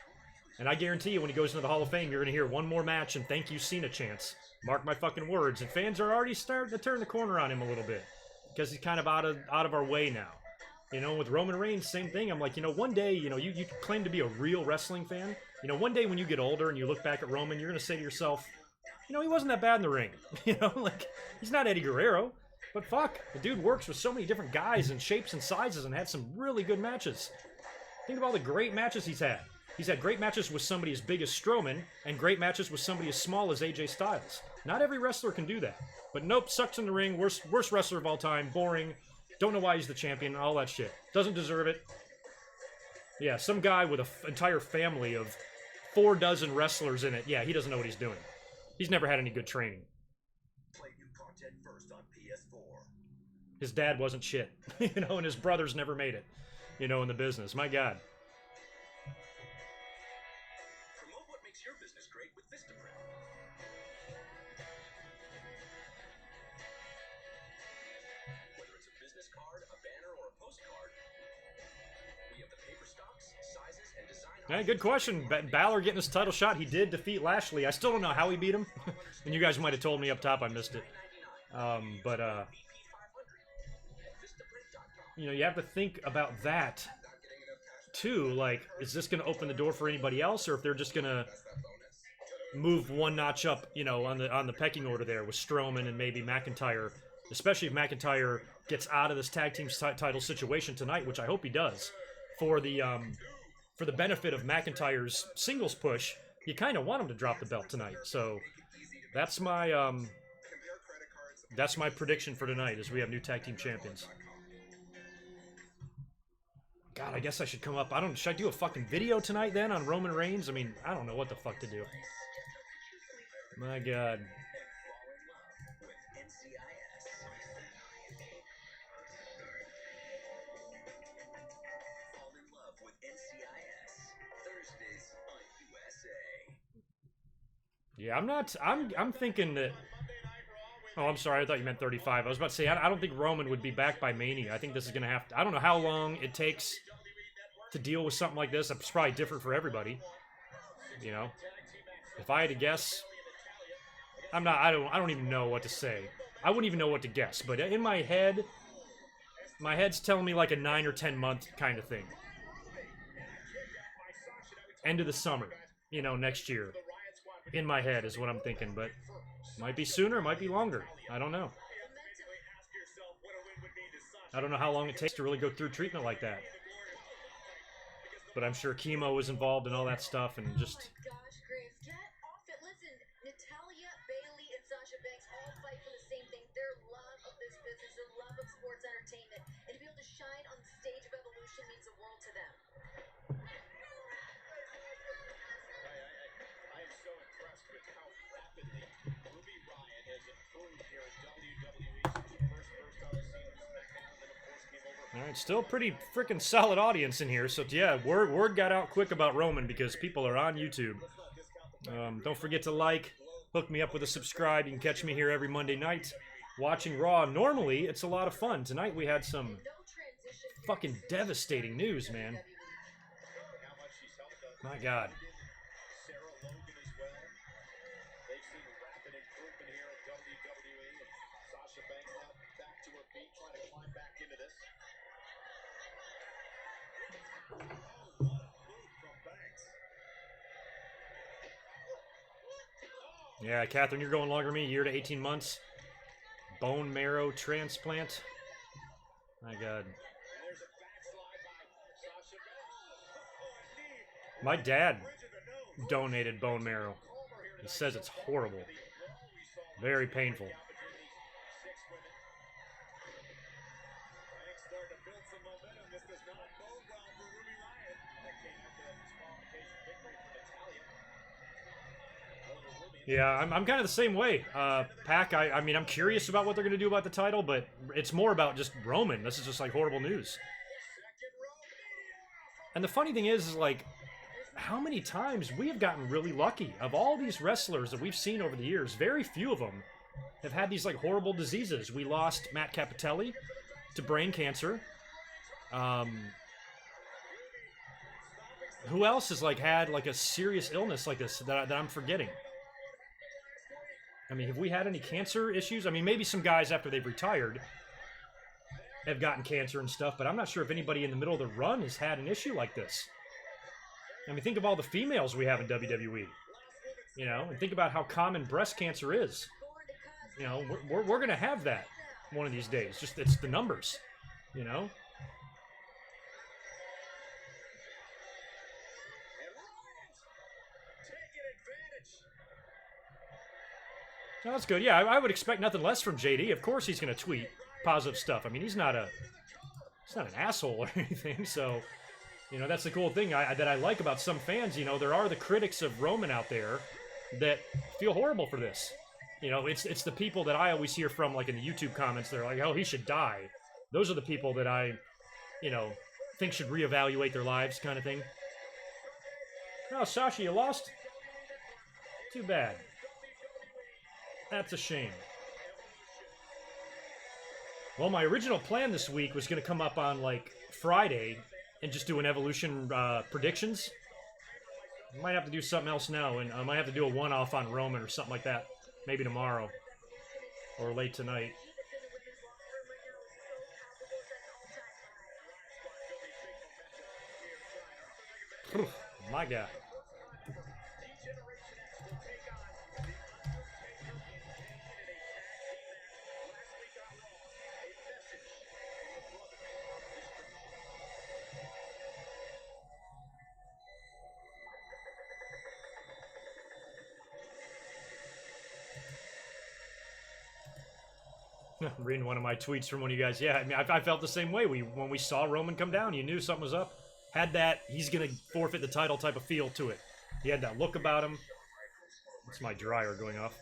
S1: And I guarantee you, when he goes into the Hall of Fame, you're going to hear one more match and thank you Cena chants. Mark my fucking words. And fans are already starting to turn the corner on him a little bit, because he's kind of out of our way now. You know, with Roman Reigns, same thing. I'm like, you know, one day, you know, you claim to be a real wrestling fan. You know, one day when you get older and you look back at Roman, you're going to say to yourself, you know, he wasn't that bad in the ring. You know, like, he's not Eddie Guerrero. But fuck, the dude works with so many different guys and shapes and sizes and had some really good matches. Think of all the great matches he's had. He's had great matches with somebody as big as Strowman and great matches with somebody as small as AJ Styles. Not every wrestler can do that. But nope, sucks in the ring, worst wrestler of all time, boring, don't know why he's the champion, all that shit. Doesn't deserve it. Yeah, some guy with an entire family of 4 dozen wrestlers in it, yeah, he doesn't know what he's doing. He's never had any good training.
S3: Play new content first on PS4.
S1: His dad wasn't shit, you know, and his brothers never made it, you know, in the business. My God.
S3: Promote what makes your business great with Vistaprint. Whether it's a business card, a banner, or a postcard, we have the paper stocks, sizes, and design.
S1: Hey, good question. Balor getting his title shot. He did defeat Lashley. I still don't know how he beat him. And you guys might have told me up top. I missed it. You know, you have to think about that too. Like, is this going to open the door for anybody else, or if they're just going to move one notch up, you know, on the pecking order there with Strowman and maybe McIntyre, especially if McIntyre gets out of this tag team title situation tonight, which I hope he does, for the benefit of McIntyre's singles push. You kind of want him to drop the belt tonight, so that's my prediction for tonight. Is we have new tag team champions. God, I guess I should come up. Should I do a fucking video tonight then on Roman Reigns? I mean, I don't know what the fuck to do. My God. Yeah, I'm thinking that... Oh, I'm sorry. I thought you meant 35. I was about to say, I don't think Roman would be back by Mania. I think this is going to have to... I don't know how long it takes to deal with something like this. It's probably different for everybody. You know? If I had to guess... I don't even know what to say. I wouldn't even know what to guess. But in my head's telling me like a 9 or 10 month kind of thing. End of the summer. You know, next year. In my head is what I'm thinking, but might be sooner, might be longer. I don't know. I don't know how long it takes to really go through treatment like that. But I'm sure chemo is involved and all that stuff, and just...
S4: Oh my gosh, Graves, get off it. Listen, Natalya, Bayley, and Sasha Banks all fight for the same thing. Their love of this business, their love of sports entertainment, and to be able to shine on the stage of Evolution means the world to them.
S5: I am so impressed with how rapidly Ruby Riott has improved here at WWE since she first burst on the scene with SmackDown, and then of course came over.
S1: All right, still pretty freaking solid audience in here. So yeah, word got out quick about Roman because people are on YouTube. Don't forget to like, hook me up with a subscribe. You can catch me here every Monday night watching Raw. Normally, it's a lot of fun. Tonight we had some fucking devastating news, man. My God.
S5: Sarah Logan as well. They've seen rapid improvement here at WWE, and Sasha Banks now back to her feet, trying to climb back into this. Oh, what a move from Banks.
S1: Yeah, Catherine, you're going longer than me. Year to 18 months. Bone marrow transplant. My God.
S5: And there's a backslide by Sasha Banks. Oh, a knee.
S1: My dad
S5: Bridge of the nose.
S1: donated bone marrow. He says it's horrible. Very painful.
S5: Between these 6 women. Banks starting to build some momentum. This does not bode well for Ruby Riott. That came after that disqualification victory for Natalya.
S1: Yeah, I'm kind of the same way. Pac, I mean, I'm curious about what they're going to do about the title, but it's more about just Roman. This is just like horrible news. And the funny thing is like, how many times we have gotten really lucky. Of all these wrestlers that we've seen over the years, very few of them have had these like horrible diseases. We lost Matt Cappotelli to brain cancer. Who else has like had like a serious illness like this that I'm forgetting? I mean, have we had any cancer issues? I mean, maybe some guys after they've retired have gotten cancer and stuff, but I'm not sure if anybody in the middle of the run has had an issue like this. I mean, think of all the females we have in WWE, you know, and think about how common breast cancer is. You know, we're going to have that one of these days. Just, it's the numbers, you know. Oh, that's good. Yeah, I would expect nothing less from JD. Of course he's going to tweet positive stuff. I mean, he's not an asshole or anything. So, you know, that's the cool thing that I like about some fans. You know, there are the critics of Roman out there that feel horrible for this. You know, it's the people that I always hear from, like in the YouTube comments. They're like, oh, he should die. Those are the people that I, you know, think should reevaluate their lives, kind of thing. Oh, Sasha, you lost? Too bad. That's a shame. Well, my original plan this week was going to come up on, like, Friday and just do an Evolution predictions. I might have to do something else now, and I might have to do a one-off on Roman or something like that. Maybe tomorrow. Or late tonight. My God. I'm reading one of my tweets from one of you guys. Yeah, I mean, I felt the same way. When we saw Roman come down, you knew something was up. Had that he's gonna forfeit the title type of feel to it. He had that look about him. It's my dryer going off.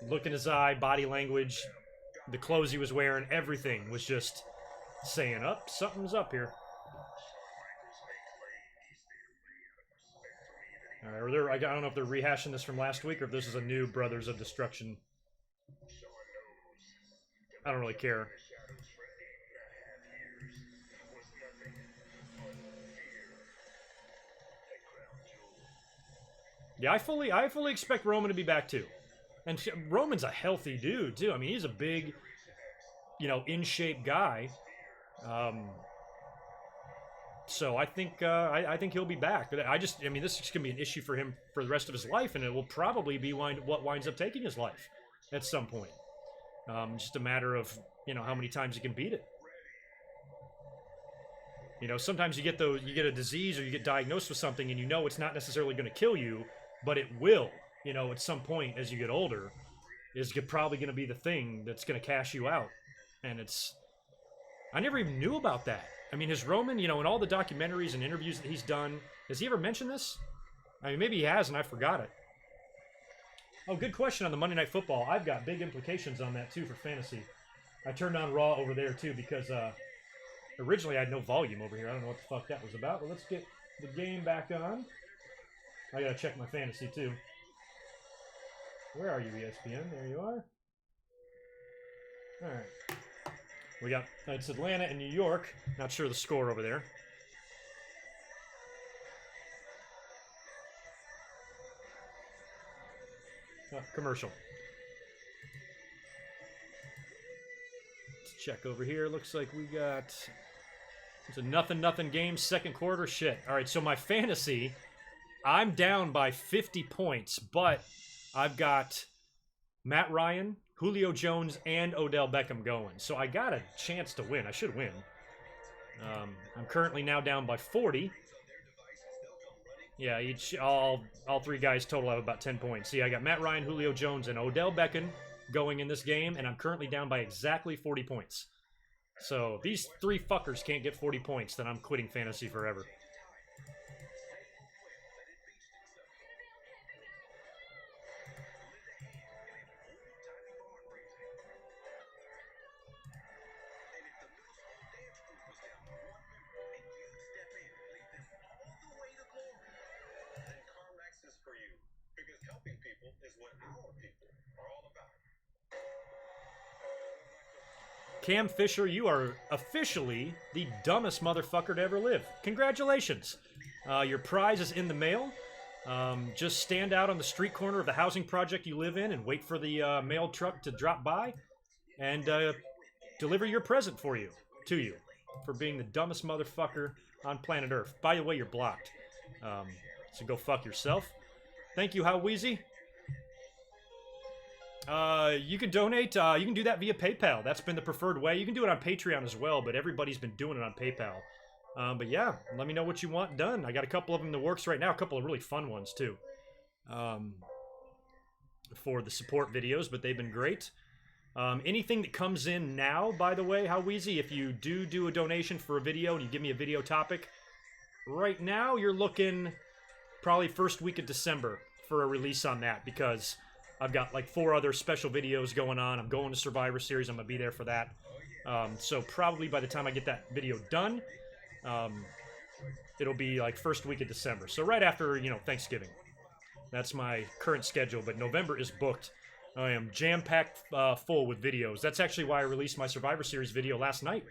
S1: Look in his eye, body language, the clothes he was wearing, everything was just saying, up, something's up here. All right, I don't know if they're rehashing this from last week or if this is a new Brothers of Destruction. I don't really care. Yeah, I fully expect Roman to be back too. And Roman's a healthy dude too. I mean, he's a big, you know, in shape guy. So I think he'll be back. But I mean, this is gonna be an issue for him for the rest of his life, and it will probably be what winds up taking his life at some point. Just a matter of, you know, how many times you can beat it. You know, sometimes you get a disease or you get diagnosed with something and you know it's not necessarily going to kill you, but it will, you know, at some point as you get older, is probably going to be the thing that's going to cash you out. And I never even knew about that. I mean, has Roman, you know, in all the documentaries and interviews that he's done, has he ever mentioned this? I mean, maybe he has and I forgot it. Oh, good question on the Monday Night Football. I've got big implications on that, too, for fantasy. I turned on Raw over there, too, because originally I had no volume over here. I don't know what the fuck that was about, but let's get the game back on. I gotta check my fantasy, too. Where are you, ESPN? There you are. All right. We got, it's Atlanta and New York. Not sure the score over there. Commercial. Let's check over here. Looks like we got... It's a nothing game, second quarter. Shit. All right, so my fantasy, I'm down by 50 points, but I've got Matt Ryan, Julio Jones, and Odell Beckham going. So I got a chance to win. I should win. I'm currently now down by 40. Yeah, all three guys total have about 10 points. See, I got Matt Ryan, Julio Jones, and Odell Beckham going in this game, and I'm currently down by exactly 40 points. So if these three fuckers can't get 40 points, then I'm quitting fantasy forever. Cam Fisher, you are officially the dumbest motherfucker to ever live. Congratulations. Your prize is in the mail. Just stand out on the street corner of the housing project you live in and wait for the mail truck to drop by and deliver your present to you for being the dumbest motherfucker on planet Earth. By the way, you're blocked. So go fuck yourself. Thank you, How Wheezy. You can donate. You can do that via PayPal. That's been the preferred way. You can do it on Patreon as well, but everybody's been doing it on PayPal. But yeah, let me know what you want done. I got a couple of them in the works right now. A couple of really fun ones, too. for the support videos, but they've been great. Anything that comes in now, by the way, how Wheezy, if you do a donation for a video and you give me a video topic, right now you're looking probably first week of December for a release on that, because I've got like 4 other special videos going on. I'm going to Survivor Series. I'm going to be there for that. So probably by the time I get that video done, it'll be like first week of December. So right after, you know, Thanksgiving. That's my current schedule, but November is booked. I am jam-packed full with videos. That's actually why I released my Survivor Series video last night,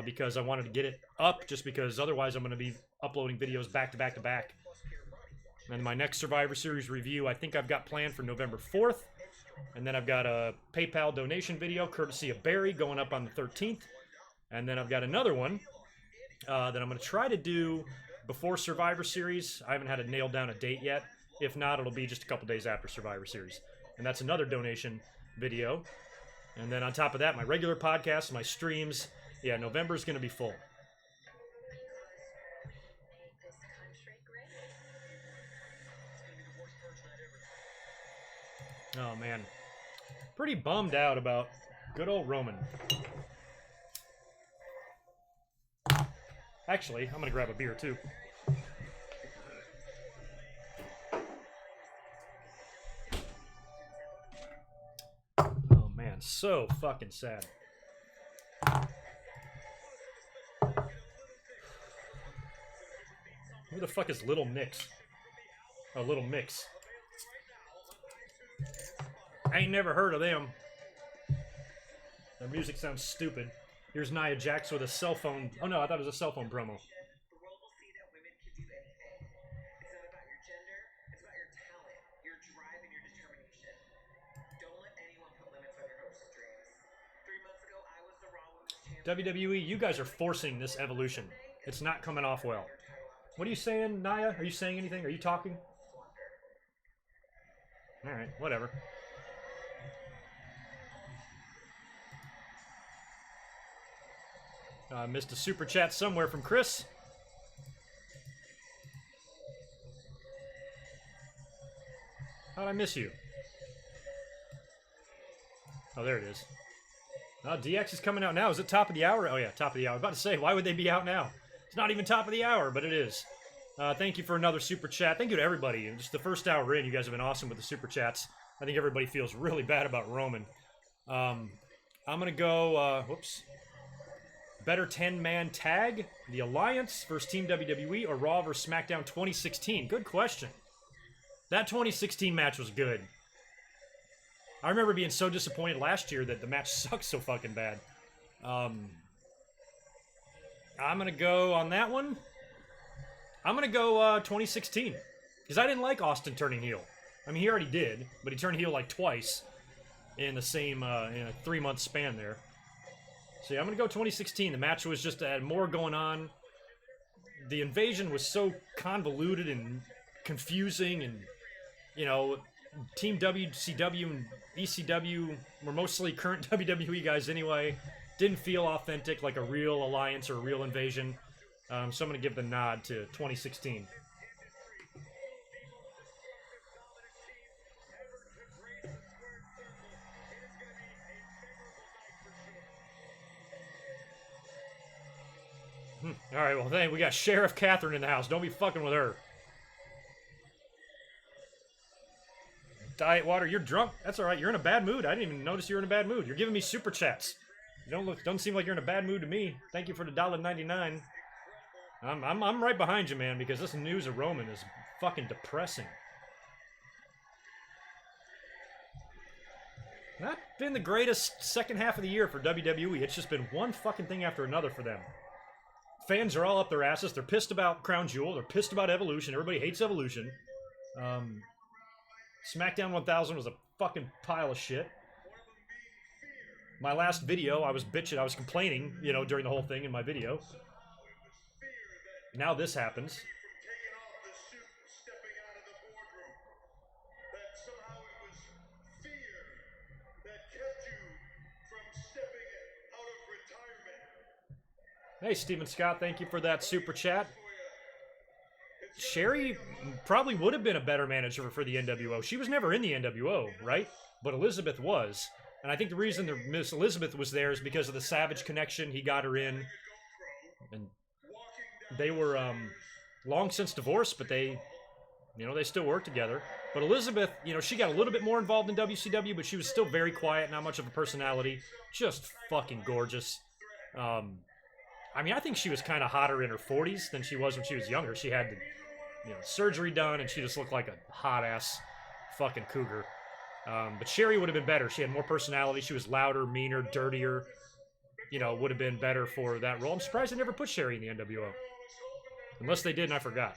S1: because I wanted to get it up, just because otherwise I'm going to be uploading videos back to back to back. And my next Survivor Series review, I think I've got planned for November 4th. And then I've got a PayPal donation video, courtesy of Barry, going up on the 13th. And then I've got another one that I'm going to try to do before Survivor Series. I haven't had to nail down a date yet. If not, it'll be just a couple days after Survivor Series. And that's another donation video. And then on top of that, my regular podcast, my streams. Yeah, November's going to be full. Oh, man. Pretty bummed out about good old Roman. Actually, I'm going to grab a beer, too. Oh, man. So fucking sad. Who the fuck is Little Mix? Oh, Little Mix. I ain't never heard of them. Their music sounds stupid. Here's Nia Jax with a cell phone. Oh no, I thought it was a cell phone promo.
S3: The world will see that women can do anything. It's not about your gender, it's about your talent, your drive, and your determination. Don't let anyone put limits on your hopes and dreams. 3 months ago, I was the Raw Women's Champion.
S1: WWE, you guys are forcing this evolution. It's not coming off well. What are you saying, Nia? Are you saying anything? Are you talking? Alright, whatever. I missed a super chat somewhere from Chris. How'd I miss you? Oh, there it is. Oh, DX is coming out now. Is it top of the hour? Oh, yeah, top of the hour. I was about to say, why would they be out now? It's not even top of the hour, but it is. Thank you for another super chat. Thank you to everybody. Just the first hour in, you guys have been awesome with the super chats. I think everybody feels really bad about Roman. I'm going to go, whoops. Better 10-man tag, the Alliance versus Team WWE, or Raw versus SmackDown 2016? Good question. That 2016 match was good. I remember being so disappointed last year that the match sucked so fucking bad. I'm going to go on that one. I'm going to go 2016. Because I didn't like Austin turning heel. I mean, he already did, but he turned heel like twice in the same in a 3-month span there. So yeah, I'm going to go 2016. The match was just had more going on. The invasion was so convoluted and confusing, and, you know, Team WCW and ECW were mostly current WWE guys anyway. Didn't feel authentic, like a real alliance or a real invasion. So I'm going to give the nod to 2016. All right, well, then we got Sheriff Catherine in the house. Don't be fucking with her. Diet water, you're drunk. That's all right. You're in a bad mood. I didn't even notice you were in a bad mood. You're giving me super chats. You don't seem like you're in a bad mood to me. Thank you for the $1.99. I'm right behind you, man, because this news of Roman is fucking depressing. Not been the greatest second half of the year for WWE. It's just been one fucking thing after another for them. Fans are all up their asses. They're pissed about Crown Jewel. They're pissed about Evolution. Everybody hates Evolution. SmackDown 1000 was a fucking pile of shit. My last video, I was bitching. I was complaining, you know, during the whole thing in my video. Now this happens. Hey, Stephen Scott, thank you for that super chat. Sherry probably would have been a better manager for the NWO. She was never in the NWO, right? But Elizabeth was. And I think the reason Miss Elizabeth was there is because of the Savage connection. He got her in. And they were long since divorced, but they still work together. But Elizabeth, she got a little bit more involved in WCW, but she was still very quiet, not much of a personality. Just fucking gorgeous. I think she was kind of hotter in her 40s than she was when she was younger. She had surgery done, and she just looked like a hot-ass fucking cougar. But Sherry would have been better. She had more personality. She was louder, meaner, dirtier. Would have been better for that role. I'm surprised they never put Sherry in the NWO. Unless they did and I forgot.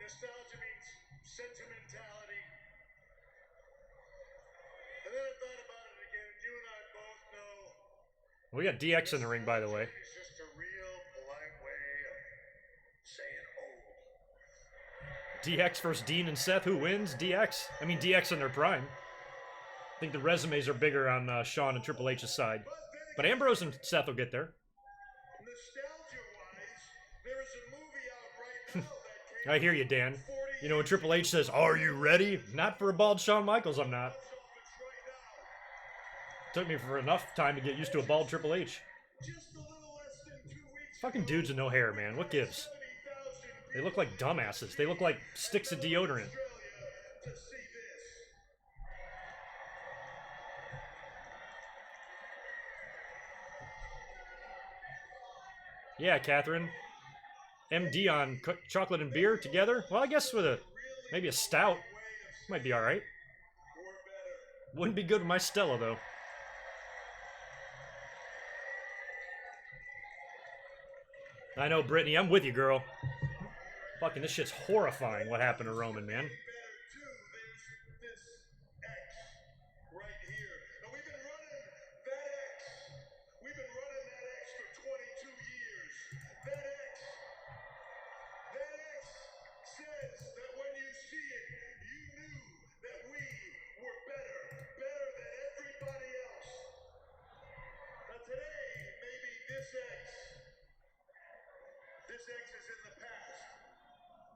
S2: Nostalgia means sentimentality. And then I thought about it again, and you and I both know.
S1: We got DX in the ring, by the way.
S2: It's just a real polite way of saying old.
S1: DX versus Dean and Seth. Who wins? DX. DX in their prime. I think the resumes are bigger on Shawn and Triple H's side. But Ambrose and Seth will get there.
S2: Nostalgia-wise, there is a movie out right now that came
S1: I hear you, Dan. When Triple H says, "Are you ready?" Not for a bald Shawn Michaels, I'm not. Took me for enough time to get used to a bald Triple H. Fucking dudes with no hair, man. What gives? They look like dumbasses. They look like sticks of deodorant. Yeah, Catherine. MD on chocolate and beer together? Well, I guess with maybe a stout. Might be alright. Wouldn't be good with my Stella, though. I know, Brittany. I'm with you, girl. Fucking this shit's horrifying what happened to Roman, man.
S2: This X is in the past,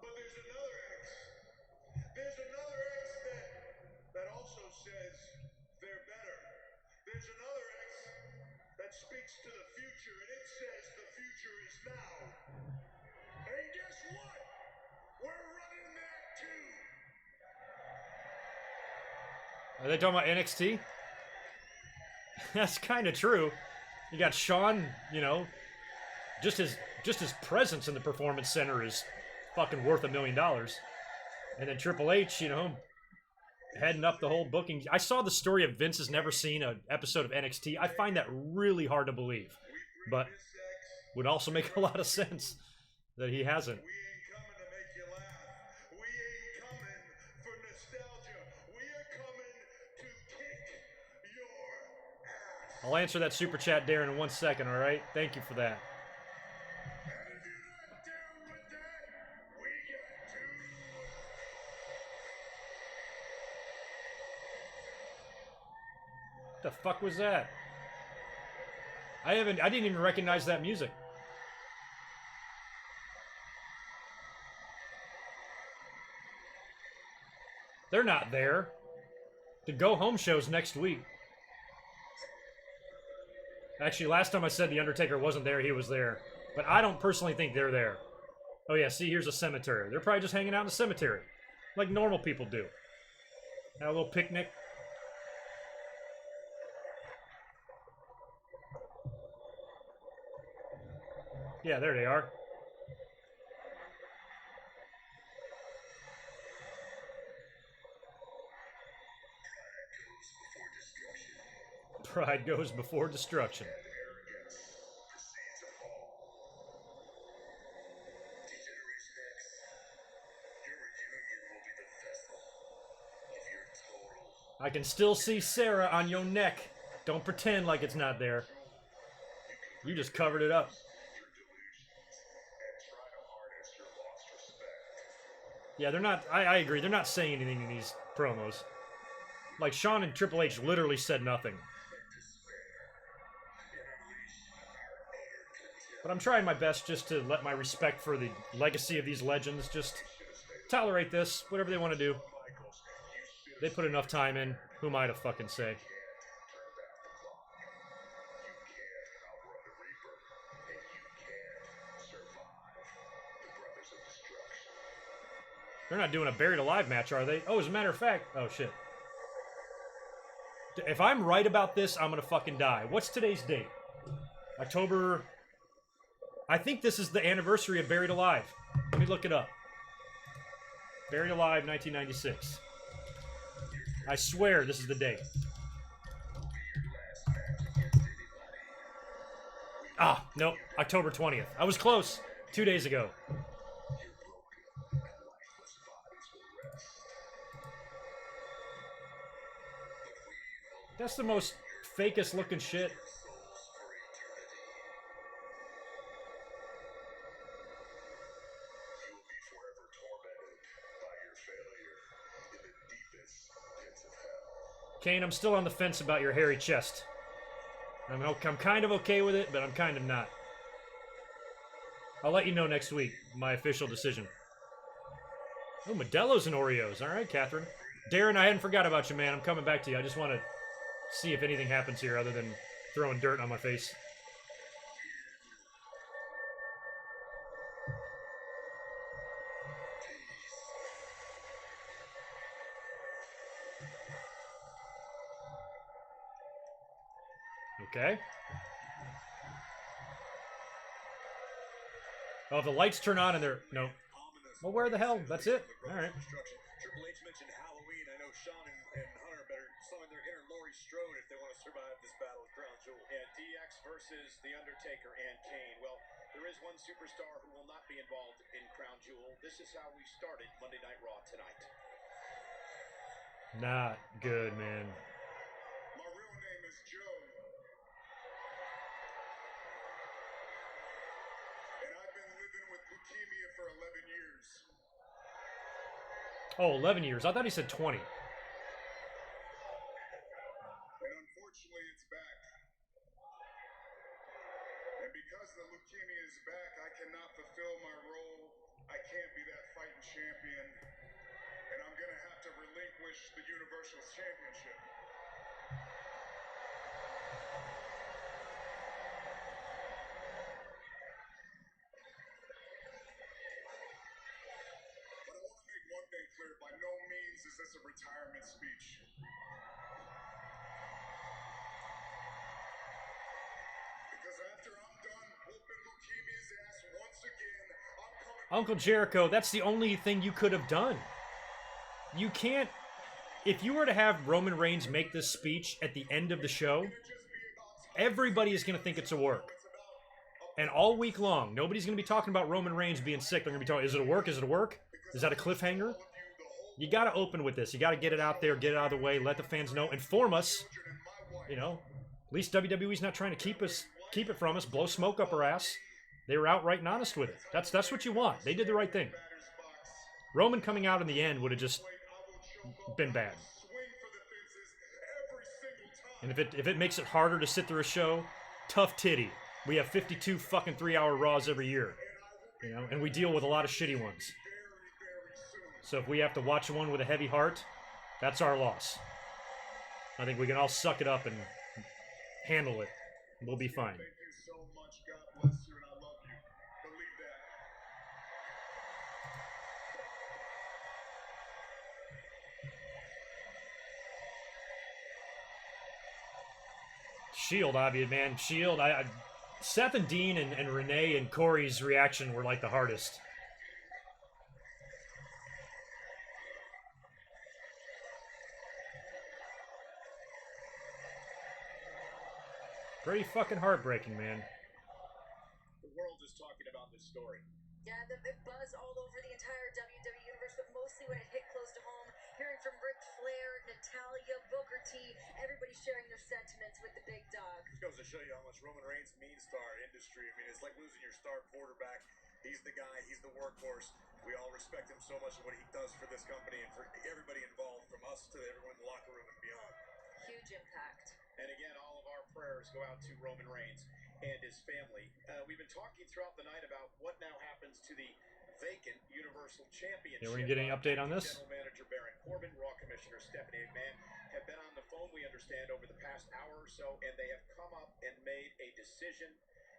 S2: but there's another X. There's another X that also says they're better. There's another X that speaks to the future, and it says the future is now. And guess what? We're running that too.
S1: Are they talking about NXT? That's kind of true. You got Shawn, just his presence in the Performance Center is fucking worth $1 million. And then Triple H, heading up the whole booking. I saw the story of Vince has never seen an episode of NXT. I find that really hard to believe. But would also make a lot of sense that he hasn't.
S2: We ain't coming to make you laugh. We ain't coming for nostalgia. We are coming to kick your ass.
S1: I'll answer that super chat, Darren, in 1 second, alright? Thank you for that. The fuck was that? I didn't even recognize that music. They're not there. The Go Home show's next week. Actually, last time I said The Undertaker wasn't there, he was there. But I don't personally think they're there. Oh yeah, see, here's a cemetery. They're probably just hanging out in the cemetery. Like normal people do. Have a little picnic. Yeah, there they are. Pride goes before destruction. I can still see Sarah on your neck. Don't pretend like it's not there. You just covered it up. Yeah, they're not. I agree. They're not saying anything in these promos. Like, Shawn and Triple H literally said nothing. But I'm trying my best just to let my respect for the legacy of these legends just tolerate this, whatever they want to do. They put enough time in. Who am I to fucking say? They're not doing a Buried Alive match, are they? Oh, as a matter of fact... Oh, shit. If I'm right about this, I'm gonna fucking die. What's today's date? October... I think this is the anniversary of Buried Alive. Let me look it up. Buried Alive, 1996. I swear this is the date. Ah, nope. October 20th. I was close. 2 days ago. That's the most fakest looking shit. Kane, I'm still on the fence about your hairy chest. I'm kind of okay with it, but I'm kind of not. I'll let you know next week, my official decision. Oh, Modelo's and Oreos. All right, Catherine. Darren, I hadn't forgot about you, man. I'm coming back to you. I just want to see if anything happens here other than throwing dirt on my face. Okay. Oh, the lights turn on and they're... No. Well, where the hell? That's it? All right.
S5: Triple H mentioned Halloween. I know Sean and Hunter better summon their inner Laurie Strode if they want to survive this battle of Crown Jewel. Yeah, DX versus The Undertaker and Kane. Well, there is one superstar who will not be involved in Crown Jewel. This is how we started Monday Night Raw tonight.
S1: Not good, man.
S2: My real name is Joe. And I've been living with leukemia for 11 years.
S1: Oh, 11 years. I thought he said 20.
S2: And unfortunately, it's back. And because the leukemia is back, I cannot fulfill my role. I can't be that fighting champion. And I'm going to have to relinquish the Universal Championship. But I want to make one thing clear. By no means is this a retirement speech. Because after I'm done whooping leukemia's ass once again, I'm coming...
S1: Uncle Jericho, that's the only thing you could have done. You can't... If you were to have Roman Reigns make this speech at the end of the show, everybody is going to think it's a work. And all week long, nobody's going to be talking about Roman Reigns being sick. They're going to be talking, is it a work? Is it a work? Is that a cliffhanger? You got to open with this. You got to get it out there, get it out of the way, let the fans know, inform us. You know, at least WWE's not trying to keep it from us, blow smoke up our ass. They were outright and honest with it. That's what you want. They did the right thing. Roman coming out in the end would have just been bad. And if it makes it harder to sit through a show, tough titty. We have 52 fucking 3-hour Raws every year, you know, and we deal with a lot of shitty ones. So if we have to watch one with a heavy heart, that's our loss. I think we can all suck it up and handle it. We'll be fine.
S2: Thank you so much. God bless you, and I love you. Believe that.
S1: Shield, obvious, man. Shield. Seth and Dean and Renee and Corey's reaction were like the hardest. Pretty fucking heartbreaking, man.
S5: The world is talking about this story.
S4: Yeah, the buzz all over the entire WWE universe, but mostly when it hit close to home, hearing from Ric Flair, Natalya, Booker T, everybody sharing their sentiments with the big dog.
S5: It goes to show you how much Roman Reigns means to our industry. I mean, it's like losing your star quarterback. He's the guy. He's the workhorse. We all respect him so much for what he does for this company and for everybody involved, from us to everyone in the locker room and beyond.
S4: Huge impact.
S5: And again, all of our prayers go out to Roman Reigns. and his family. We've been talking throughout the night about what now happens to the vacant Universal Championship.
S1: Yeah, we're gonna get any update on this?
S5: General Manager Baron Corbin, Raw Commissioner Stephanie McMahon have been on the phone, we understand, over the past hour or so, and they have come up and made a decision.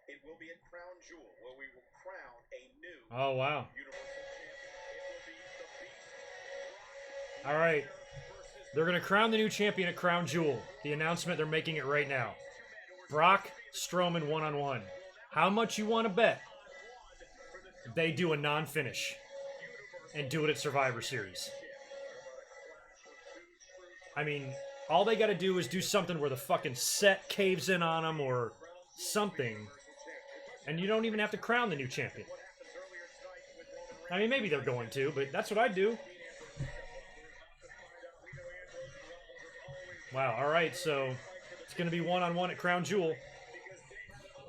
S5: It will be at Crown Jewel, where we will crown a new
S1: Oh, wow.
S5: Universal Champion. It will be the Beast.
S1: All right. They're going to crown the new champion at Crown Jewel. The announcement, they're making it right now. Brock Strowman one-on-one. How much you want to bet they do a non-finish and do it at Survivor Series? I mean, all they got to do is do something where the fucking set caves in on them or something, and you don't even have to crown the new champion. I mean, maybe they're going to, but that's what I'd do. Wow, all right, so it's going to be one-on-one at Crown Jewel.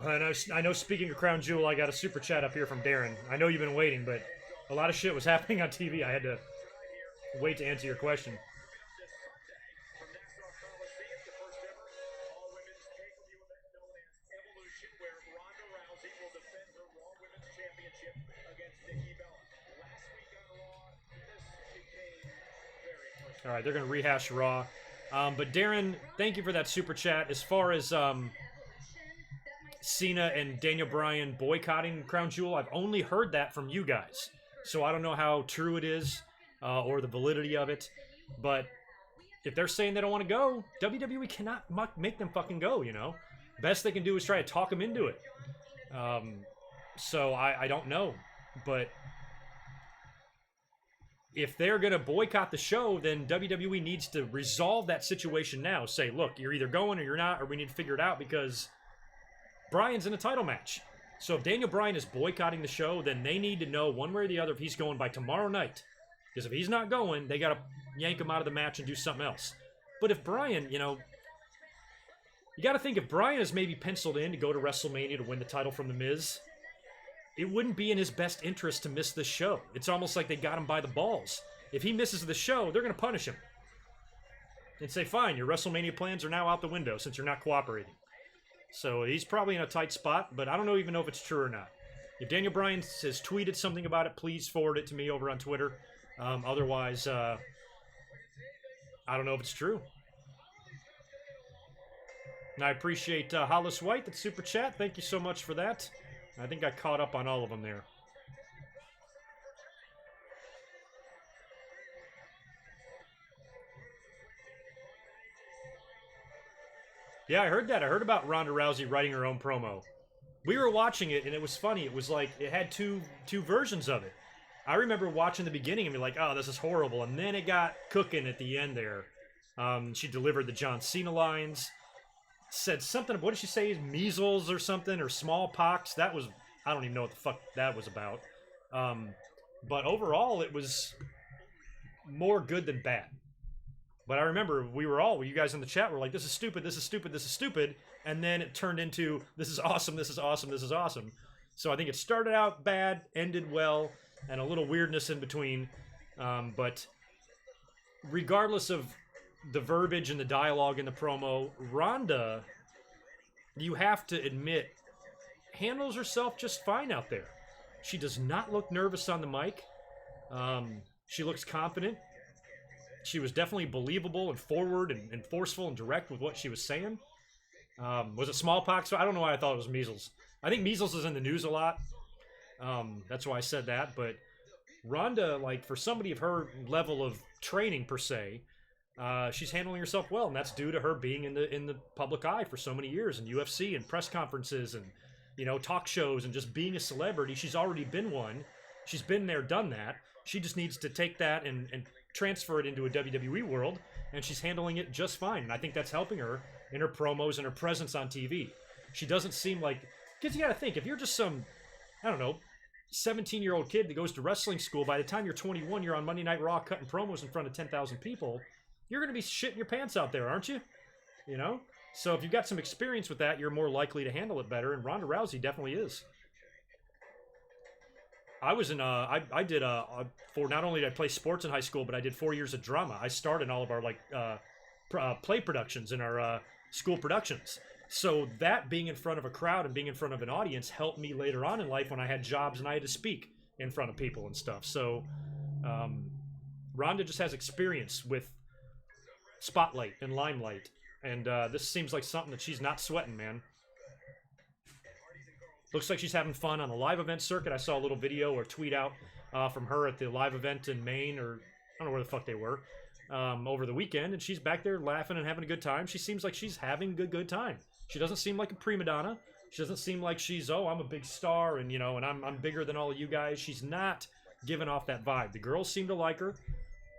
S1: I know, speaking of Crown Jewel, I got a super chat up here from Darren. I know you've been waiting, but a lot of shit was happening on TV. I had to wait to answer your question. All right, they're going to rehash Raw. But Darren, thank you for that super chat. As far as Cena and Daniel Bryan boycotting Crown Jewel, I've only heard that from you guys. So I don't know how true it is or the validity of it. But if they're saying they don't want to go, WWE cannot make them fucking go, you know? Best they can do is try to talk them into it. So I don't know. But if they're going to boycott the show, then WWE needs to resolve that situation now. Say, look, you're either going or you're not, or we need to figure it out because Bryan's in a title match. So if Daniel Bryan is boycotting the show, then they need to know one way or the other if he's going by tomorrow night. Because if he's not going, they got to yank him out of the match and do something else. But if Bryan, you know, you got to think if Bryan is maybe penciled in to go to WrestleMania to win the title from The Miz, it wouldn't be in his best interest to miss this show. It's almost like they got him by the balls. If he misses the show, they're going to punish him. And say, fine, your WrestleMania plans are now out the window since you're not cooperating. So he's probably in a tight spot, but I don't even know if it's true or not. If Daniel Bryan has tweeted something about it, please forward it to me over on Twitter. Otherwise, I don't know if it's true. And I appreciate Hollis White, that super chat. Thank you so much for that. I think I caught up on all of them there. Yeah, I heard that. I heard about Ronda Rousey writing her own promo. We were watching it, and it was funny. It was like, it had two versions of it. I remember watching the beginning and be like, oh, this is horrible. And then it got cooking at the end there. She delivered the John Cena lines. Said something, what did she say, measles or something, or smallpox? That was, I don't even know what the fuck that was about. But overall, it was more good than bad. But I remember you guys in the chat were like, this is stupid, this is stupid, this is stupid. And then it turned into, this is awesome, this is awesome, this is awesome. So I think it started out bad, ended well, and a little weirdness in between. But regardless of the verbiage and the dialogue in the promo, Ronda, you have to admit, handles herself just fine out there. She does not look nervous on the mic. She looks confident. She was definitely believable and forward and forceful and direct with what she was saying. Was it smallpox? I don't know why I thought it was measles. I think measles is in the news a lot. That's why I said that. But Ronda, like, for somebody of her level of training per se, she's handling herself well, and that's due to her being in the public eye for so many years in UFC and press conferences and, you know, talk shows and just being a celebrity. She's already been one. She's been there, done that. She just needs to take that and transfer it into a WWE world, and she's handling it just fine. And I think that's helping her in her promos and her presence on TV. She doesn't seem like, because you got to think, if you're just some, I don't know, 17-year-old kid that goes to wrestling school, by the time you're 21, you're on Monday Night Raw cutting promos in front of 10,000 people. You're going to be shitting your pants out there, aren't you? You know? So if you've got some experience with that, you're more likely to handle it better, and Ronda Rousey definitely is. I was in, I did, for not only did I play sports in high school, but I did 4 years of drama. I starred in all of our, like, play productions in our school productions. So that being in front of a crowd and being in front of an audience helped me later on in life when I had jobs and I had to speak in front of people and stuff. So Ronda just has experience with spotlight and limelight, and this seems like something that she's not sweating, man. Looks like she's having fun on the live event circuit. I saw a little video or tweet out from her at the live event in Maine, or I don't know where the fuck they were, over the weekend, and she's back there laughing and having a good time. She seems like she's having a good time. She doesn't seem like a prima donna. She doesn't seem like she's, oh, I'm a big star and, you know, and I'm bigger than all of you guys. She's not giving off that vibe. The girls seem to like her.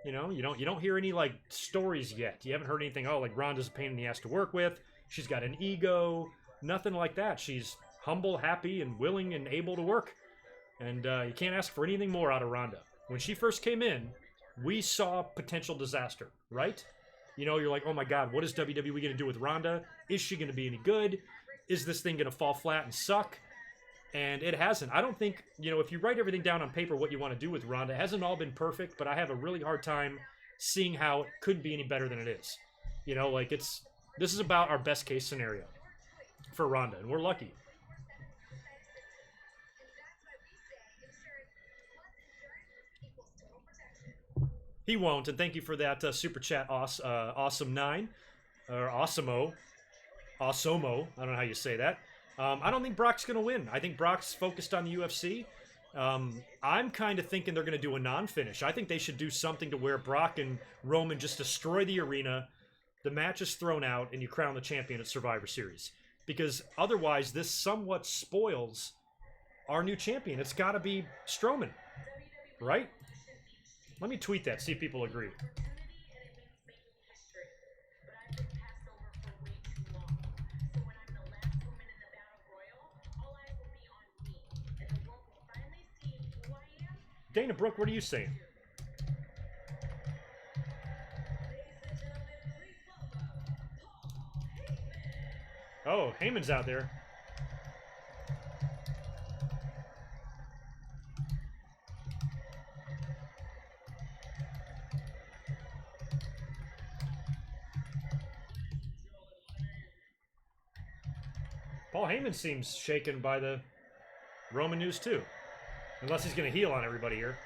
S1: You know, you don't hear any like stories yet. You haven't heard anything, oh, like Ronda's a pain in the ass to work with. She's got an ego. Nothing like that. She's humble, happy, and willing and able to work. And you can't ask for anything more out of Ronda. When she first came in, we saw potential disaster, right? You know, you're like, oh my God, what is WWE going to do with Ronda? Is she going to be any good? Is this thing going to fall flat and suck? And it hasn't. I don't think, you know, if you write everything down on paper, what you want to do with Ronda, it hasn't all been perfect, but I have a really hard time seeing how it could be any better than it is. You know, like this is about our best case scenario for Ronda, and we're lucky. He won't, and thank you for that super chat, Awesome9, or Awesomo. Awesomo, I don't know how you say that. I don't think Brock's going to win. I think Brock's focused on the UFC. I'm kind of thinking they're going to do a non-finish. I think they should do something to where Brock and Roman just destroy the arena, the match is thrown out, and you crown the champion at Survivor Series. Because otherwise, this somewhat spoils our new champion. It's got to be Strowman, right? Let me tweet that, see if people agree. Dana Brooke, what are you saying? Oh, Heyman's out there. Paul Heyman seems shaken by the Roman news too. Unless he's going to heel on everybody here.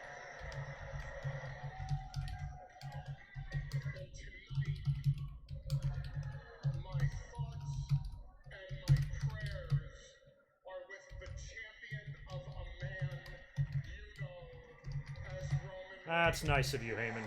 S1: That's nice of you, Heyman.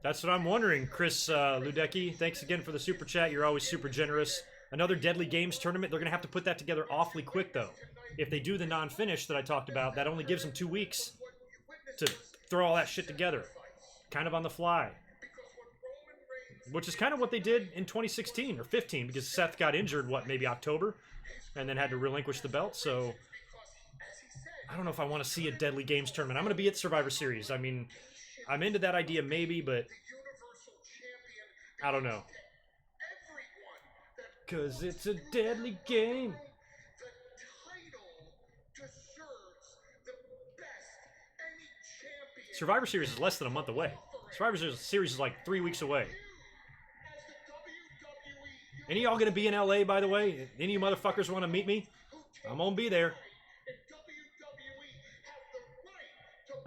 S1: That's what I'm wondering, Chris Ludecki. Thanks again for the super chat. You're always super generous. Another Deadly Games tournament. They're going to have to put that together awfully quick, though. If they do the non-finish that I talked about, that only gives them 2 weeks to throw all that shit together. Kind of on the fly. Which is kind of what they did in 2016 or 15, because Seth got injured, what, maybe October? And then had to relinquish the belt, so... I don't know if I want to see a Deadly Games tournament. I'm going to be at Survivor Series. I mean... I'm into that idea maybe, but I don't know. Cause it's a deadly game. Survivor Series is less than a month away. Survivor Series is like 3 weeks away. Any of y'all gonna be in LA, by the way? Any of you motherfuckers want to meet me? I'm gonna be there.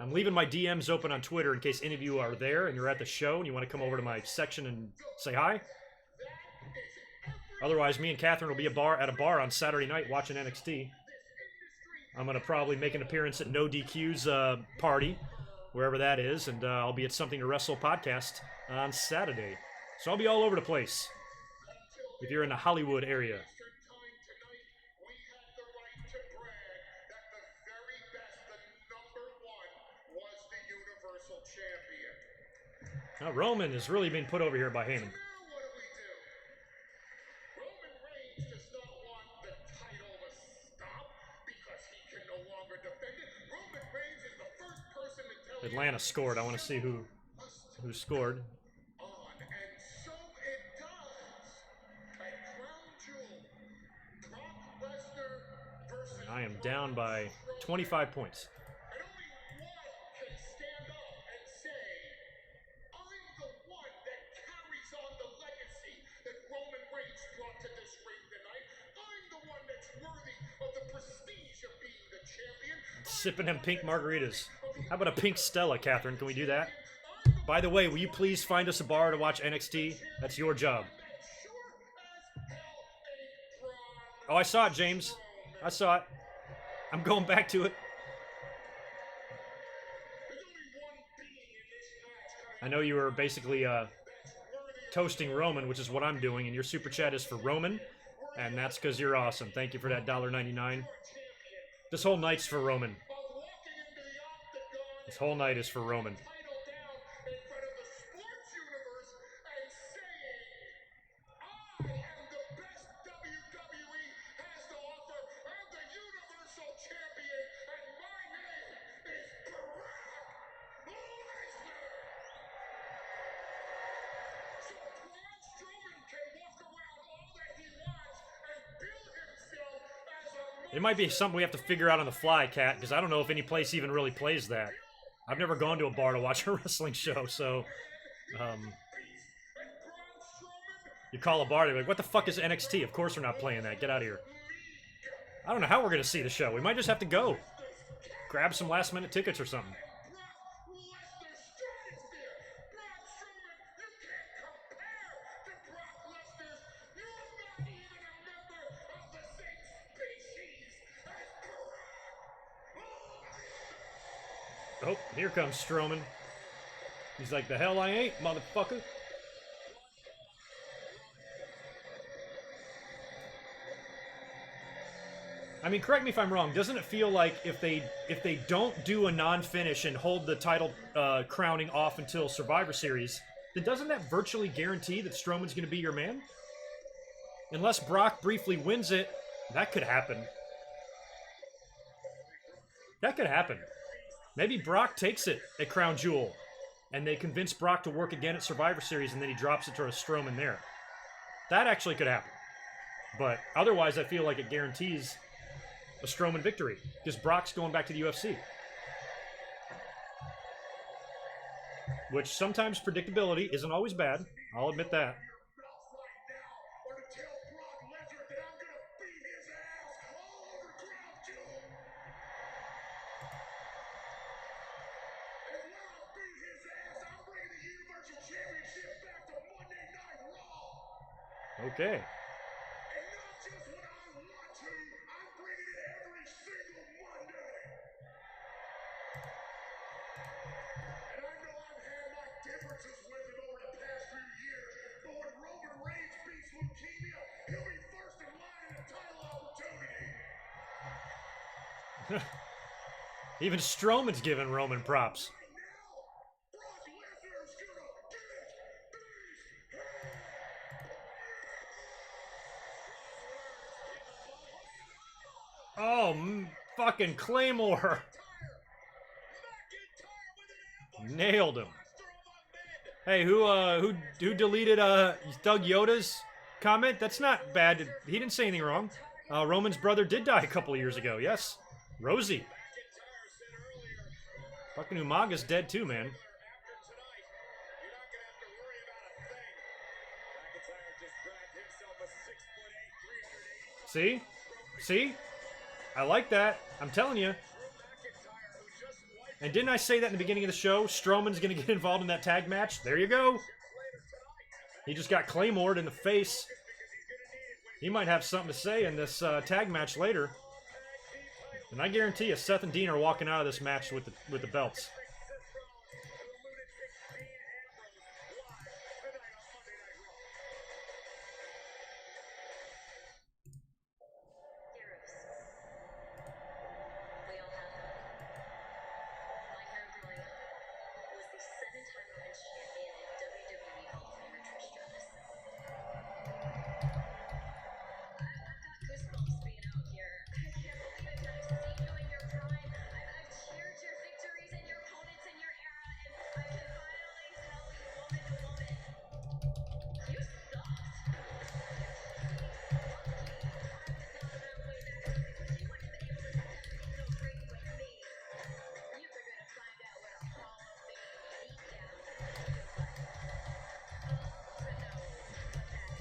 S1: I'm leaving my DMs open on Twitter in case any of you are there and you're at the show and you want to come over to my section and say hi. Otherwise, me and Catherine will be at a bar on Saturday night watching NXT. I'm going to probably make an appearance at No DQ's party, wherever that is, and I'll be at Something to Wrestle podcast on Saturday. So I'll be all over the place if you're in the Hollywood area. Now Roman is really being put over here by Heyman.
S2: Now what do we do? Roman Reigns does not want the title to stop because he can no longer defend it. Roman Reigns is the first person to tell
S1: Atlanta scored. I want to see who scored.
S2: on, and so it does. At Crown Jewel, Brock Lesnar versus
S1: I am down by 25 points.
S2: And only one can stand up and say, I'm the one that carries on the legacy that Roman Reigns brought to this ring tonight. I'm the one that's worthy of the prestige of being the champion.
S1: Sipping them pink margaritas. How about a pink Stella, Catherine? Can we do that? By the way, will you please find us a bar to watch NXT? That's your job. Oh, I saw it, James. I saw it. I'm going back to it. I know you were basically toasting Roman, which is what I'm doing, and your super chat is for Roman, and that's because you're awesome. Thank you for that $1.99. This whole night's for Roman. This whole night is for Roman. It might be something we have to figure out on the fly, Kat, because I don't know if any place even really plays that. I've never gone to a bar to watch a wrestling show, so... you call a bar, they're like, what the fuck is NXT? Of course we're not playing that. Get out of here. I don't know how we're going to see the show. We might just have to go. Grab some last-minute tickets or something. Oh, here comes Strowman. He's like, the hell I ain't, motherfucker. I mean, correct me if I'm wrong. Doesn't it feel like if they don't do a non-finish and hold the title crowning off until Survivor Series, then doesn't that virtually guarantee that Strowman's going to be your man? Unless Brock briefly wins it, that could happen. That could happen. Maybe Brock takes it at Crown Jewel, and they convince Brock to work again at Survivor Series, and then he drops it to a Strowman there. That actually could happen. But otherwise, I feel like it guarantees a Strowman victory, because Brock's going back to the UFC. Which sometimes predictability isn't always bad. I'll admit that. Okay.
S2: And not just when I want to, I'm bringing it every single Monday. And I know I've had my differences with him over the past few years, but when Roman Reigns beats leukemia, he'll be first in line in a title opportunity.
S1: Even Strowman's giving Roman props. Oh, fucking Claymore. Nailed him. Hey, who deleted Doug Yoda's comment? That's not bad. He didn't say anything wrong. Roman's brother did die a couple of years ago. Yes. Rosie. Fucking Umaga's dead too, man. See? See? I like that. I'm telling you. And didn't I say that in the beginning of the show? Strowman's going to get involved in that tag match. There you go. He just got Claymored in the face. He might have something to say in this tag match later. And I guarantee you, Seth and Dean are walking out of this match with the belts.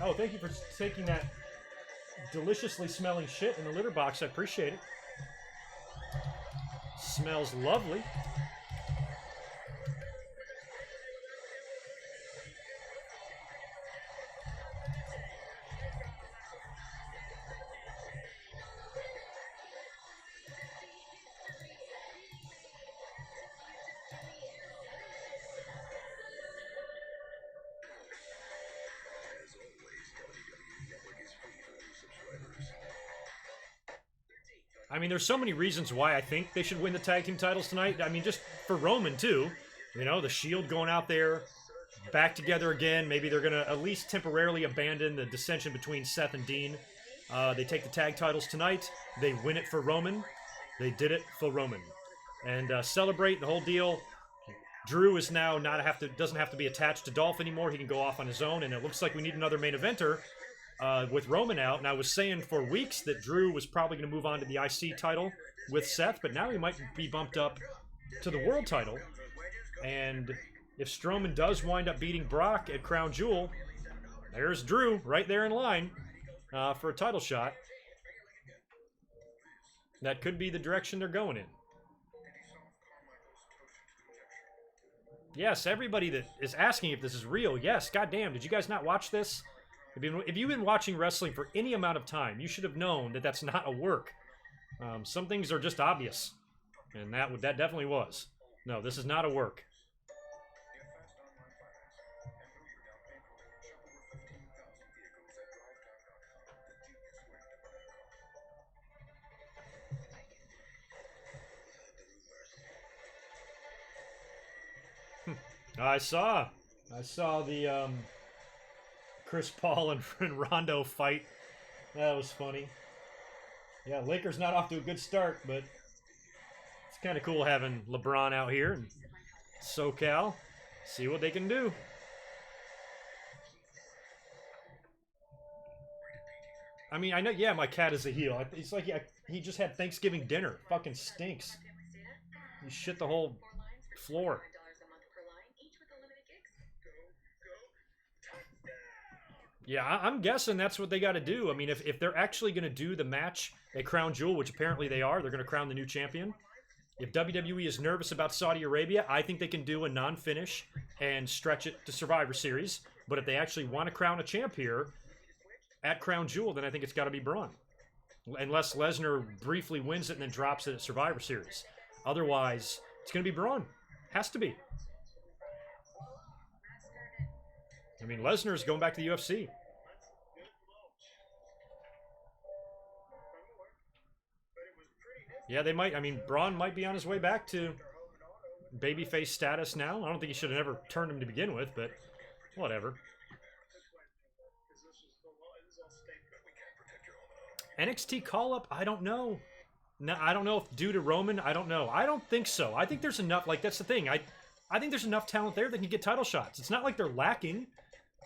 S1: Oh, thank you for taking that deliciously smelling shit in the litter box. I appreciate it. Smells lovely. I mean, there's so many reasons why I think they should win the tag team titles tonight. I mean, just for Roman, too. You know, the Shield going out there, back together again. Maybe they're going to at least temporarily abandon the dissension between Seth and Dean. They take the tag titles tonight. They win it for Roman. They did it for Roman. And celebrate the whole deal. Drew is now doesn't have to be attached to Dolph anymore. He can go off on his own. And it looks like we need another main eventer. With Roman out, and I was saying for weeks that Drew was probably going to move on to the IC title with Seth, but now he might be bumped up to the world title. And if Strowman does wind up beating Brock at Crown Jewel, there's Drew right there in line for a title shot. That could be the direction they're going in. Yes, everybody that is asking if this is real, yes, goddamn, did you guys not watch this? If you've been watching wrestling for any amount of time, you should have known that that's not a work. Some things are just obvious, and that definitely was. No, this is not a work. I saw the Chris Paul and Rondo fight. That was funny. Yeah, Lakers not off to a good start, but it's kind of cool having LeBron out here in SoCal. See what they can do. I mean, I know, yeah, my cat is a heel. It's like he just had Thanksgiving dinner. Fucking stinks. He shit the whole floor. Yeah, I'm guessing that's what they got to do. I mean, if they're actually going to do the match at Crown Jewel, which apparently they are, they're going to crown the new champion. If WWE is nervous about Saudi Arabia, I think they can do a non-finish and stretch it to Survivor Series. But if they actually want to crown a champ here at Crown Jewel, then I think it's got to be Braun. Unless Lesnar briefly wins it and then drops it at Survivor Series. Otherwise, it's going to be Braun. Has to be. I mean, Lesnar's going back to the UFC. Yeah, they might. I mean, Braun might be on his way back to babyface status now. I don't think he should have never turned him to begin with, but whatever. NXT call-up? I don't know. No, I don't know if due to Roman. I don't know. I don't think so. I think there's enough. Like, that's the thing. I think there's enough talent there that can get title shots. It's not like they're lacking.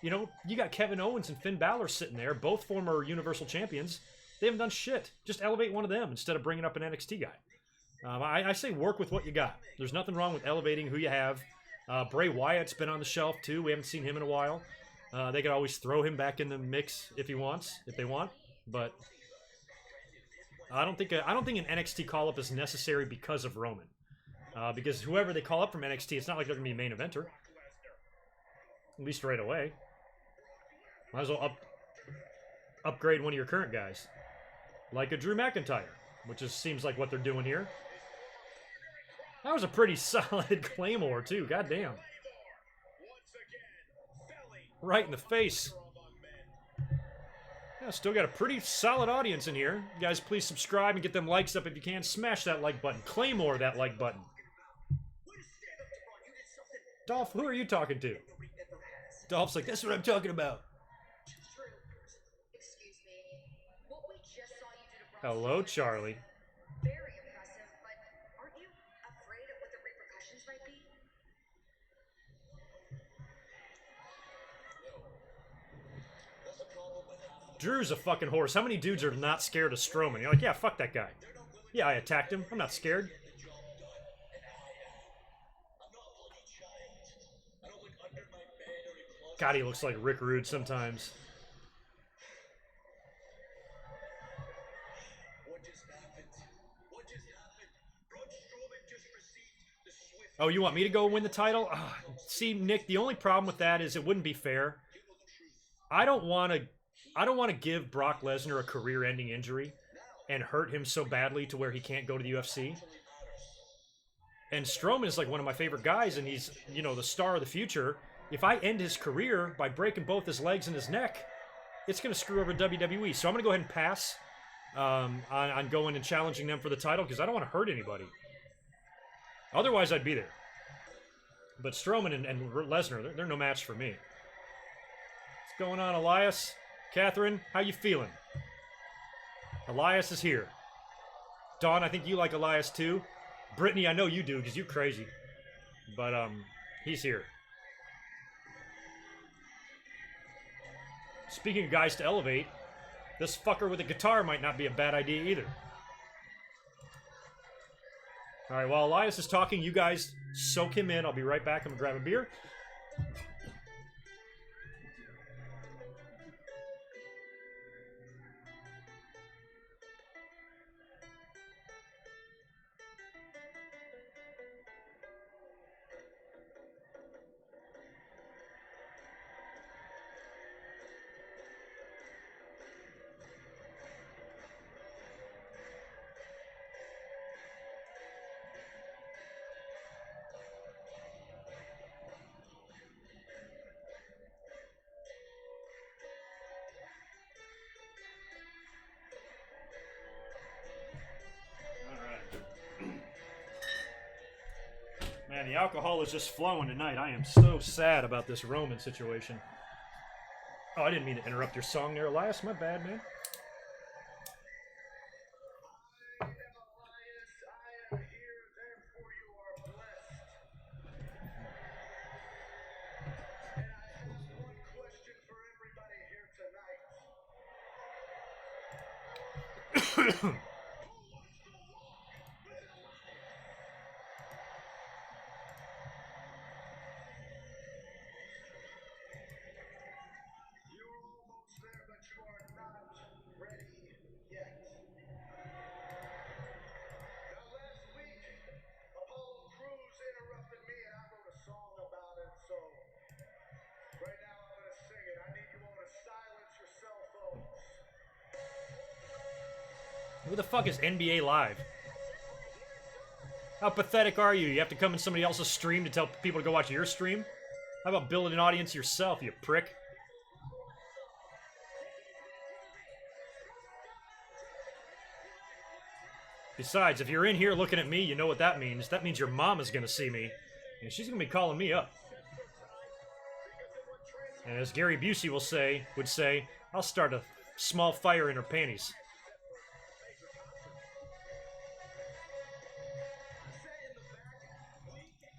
S1: You know, you got Kevin Owens and Finn Balor sitting there, both former Universal Champions. They haven't done shit. Just elevate one of them instead of bringing up an NXT guy. I say work with what you got. There's nothing wrong with elevating who you have. Bray Wyatt's been on the shelf too. We haven't seen him in a while. They could always throw him back in the mix if they want. But I don't think an NXT call-up is necessary because of Roman. Because whoever they call up from NXT, it's not like they're going to be a main eventer. At least right away. Might as well upgrade one of your current guys. Like a Drew McIntyre, which seems like what they're doing here. That was a pretty solid Claymore, too. Goddamn. Right in the face. Yeah, still got a pretty solid audience in here. You guys, please subscribe and get them likes up if you can. Smash that like button. Claymore that like button. Dolph, who are you talking to? Dolph's like, that's what I'm talking about. Hello, Charlie.
S4: Very impressive, but aren't you afraid of what the repercussions might be?
S1: Drew's a fucking horse. How many dudes are not scared of Strowman? You're like, yeah, fuck that guy. Yeah, I attacked him. I'm not scared. God, he looks like Rick Rude sometimes. Oh, you want me to go win the title? See, Nick, the only problem with that is it wouldn't be fair. I don't want to give Brock Lesnar a career-ending injury and hurt him so badly to where he can't go to the UFC. And Strowman is like one of my favorite guys, and he's, you know, the star of the future. If I end his career by breaking both his legs and his neck, it's going to screw over WWE. So I'm going to go ahead and pass on going and challenging them for the title because I don't want to hurt anybody. Otherwise, I'd be there. But Strowman and Lesnar, they're no match for me. What's going on, Elias? Catherine, how you feeling? Elias is here. Dawn, I think you like Elias too. Brittany, I know you do because you're crazy. But he's here. Speaking of guys to elevate, this fucker with a guitar might not be a bad idea either. Alright, while Elias is talking, you guys soak him in. I'll be right back. I'm gonna grab a beer. Man, the alcohol is just flowing tonight. I am so sad about this Roman situation. Oh, I didn't mean to interrupt your song there, Elias. My bad, man. Who the fuck is NBA Live? How pathetic are you? You have to come in somebody else's stream to tell people to go watch your stream? How about building an audience yourself, you prick? Besides, if you're in here looking at me, you know what that means. That means your mom is going to see me, and she's going to be calling me up. And as Gary Busey would say, I'll start a small fire in her panties.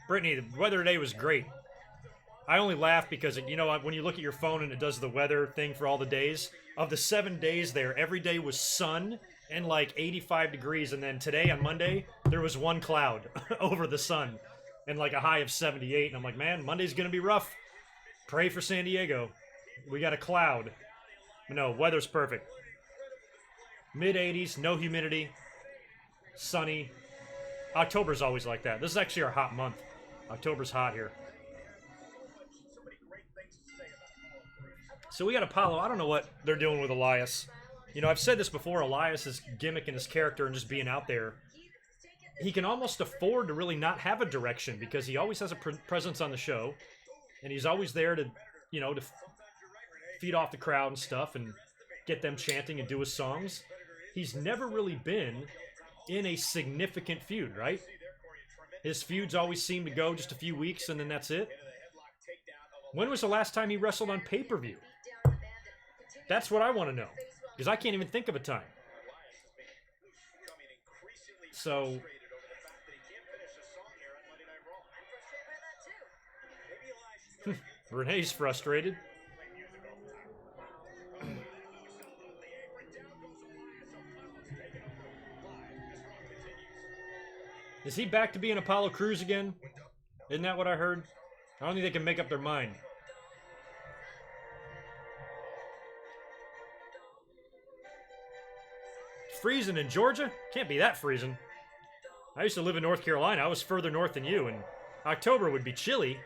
S1: Brittany, the weather today was great. I only laugh because, you know, when you look at your phone and it does the weather thing for all the days, of the 7 days there, every day was sun and like 85 degrees, and then today on Monday, there was one cloud over the sun and like a high of 78, and I'm like, man, Monday's gonna be rough. Pray for San Diego. We got a cloud. But no, weather's perfect. Mid-80s, no humidity, sunny. October's always like that. This is actually our hot month. October's hot here. So we got Apollo. I don't know what they're doing with Elias. You know, I've said this before, Elias's gimmick and his character and just being out there, he can almost afford to really not have a direction because he always has a presence on the show, and he's always there to, you know, to feed off the crowd and stuff and get them chanting and do his songs. He's never really been in a significant feud, right? His feuds always seem to go just a few weeks and then that's it. When was the last time he wrestled on pay-per-view? That's what I want to know, because I can't even think of a time. So, Renee's frustrated. Is he back to being Apollo Crews again? Isn't that what I heard? I don't think they can make up their mind. Freezing in Georgia? Can't be that freezing. I used to live in North Carolina. I was further north than you, and October would be chilly,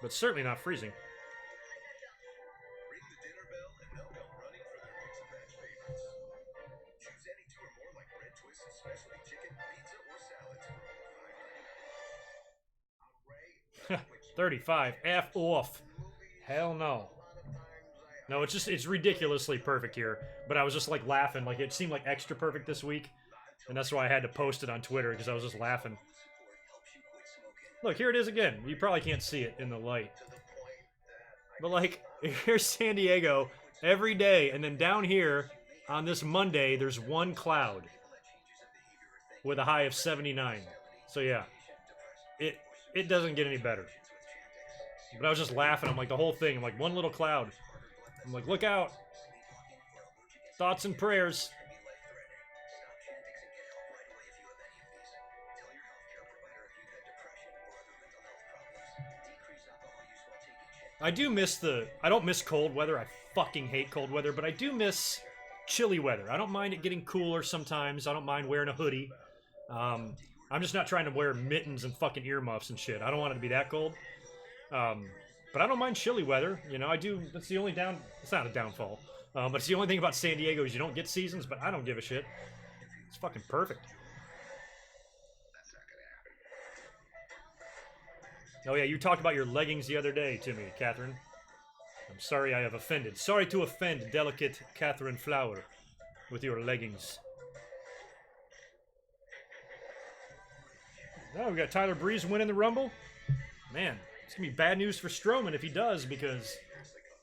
S1: but certainly not freezing.
S5: Ring the dinner bell and they'll come running for their mix of batch favorites. Choose any two or more like bread twists, specialty chicken, pizza, or salads for only $5.99.
S1: 35. F off. Hell no. No, it's ridiculously perfect here. But I was just like laughing. Like it seemed like extra perfect this week. And that's why I had to post it on Twitter because I was just laughing. Look, here it is again. You probably can't see it in the light. But like, here's San Diego every day. And then down here on this Monday, there's one cloud with a high of 79. So yeah, it doesn't get any better. But I was just laughing. I'm like, the whole thing. I'm like, one little cloud. I'm like, look out. Thoughts and prayers. I do miss I don't miss cold weather. I fucking hate cold weather, but I do miss chilly weather. I don't mind it getting cooler sometimes. I don't mind wearing a hoodie. I'm just not trying to wear mittens and fucking earmuffs and shit. I don't want it to be that cold. But I don't mind chilly weather. You know, I do. That's the only it's not a downfall. But it's the only thing about San Diego is you don't get seasons, but I don't give a shit. It's fucking perfect. Oh yeah, you talked about your leggings the other day to me, Catherine. I'm sorry I have offended. Sorry to offend delicate Catherine Flower with your leggings. Oh, we got Tyler Breeze winning the Rumble. Man, it's going to be bad news for Strowman if he does, because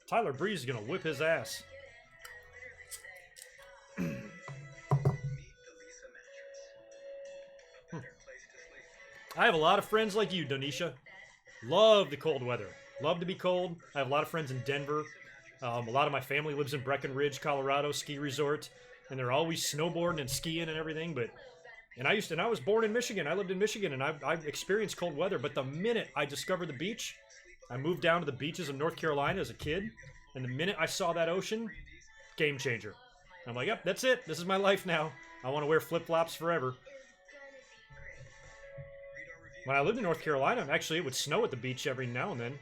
S1: Tyler Breeze is going to whip his ass. I have a lot of friends like you, Donisha. Love the cold weather. Love to be cold. I have a lot of friends in Denver. A lot of my family lives in Breckenridge, Colorado, ski resort, and they're always snowboarding and skiing and everything. And I was born in Michigan. I lived in Michigan, and I've experienced cold weather. But the minute I discovered the beach, I moved down to the beaches of North Carolina as a kid, and the minute I saw that ocean, game changer. I'm like, yep, that's it. This is my life now. I want to wear flip-flops forever. When I lived in North Carolina, actually, it would snow at the beach every now and then.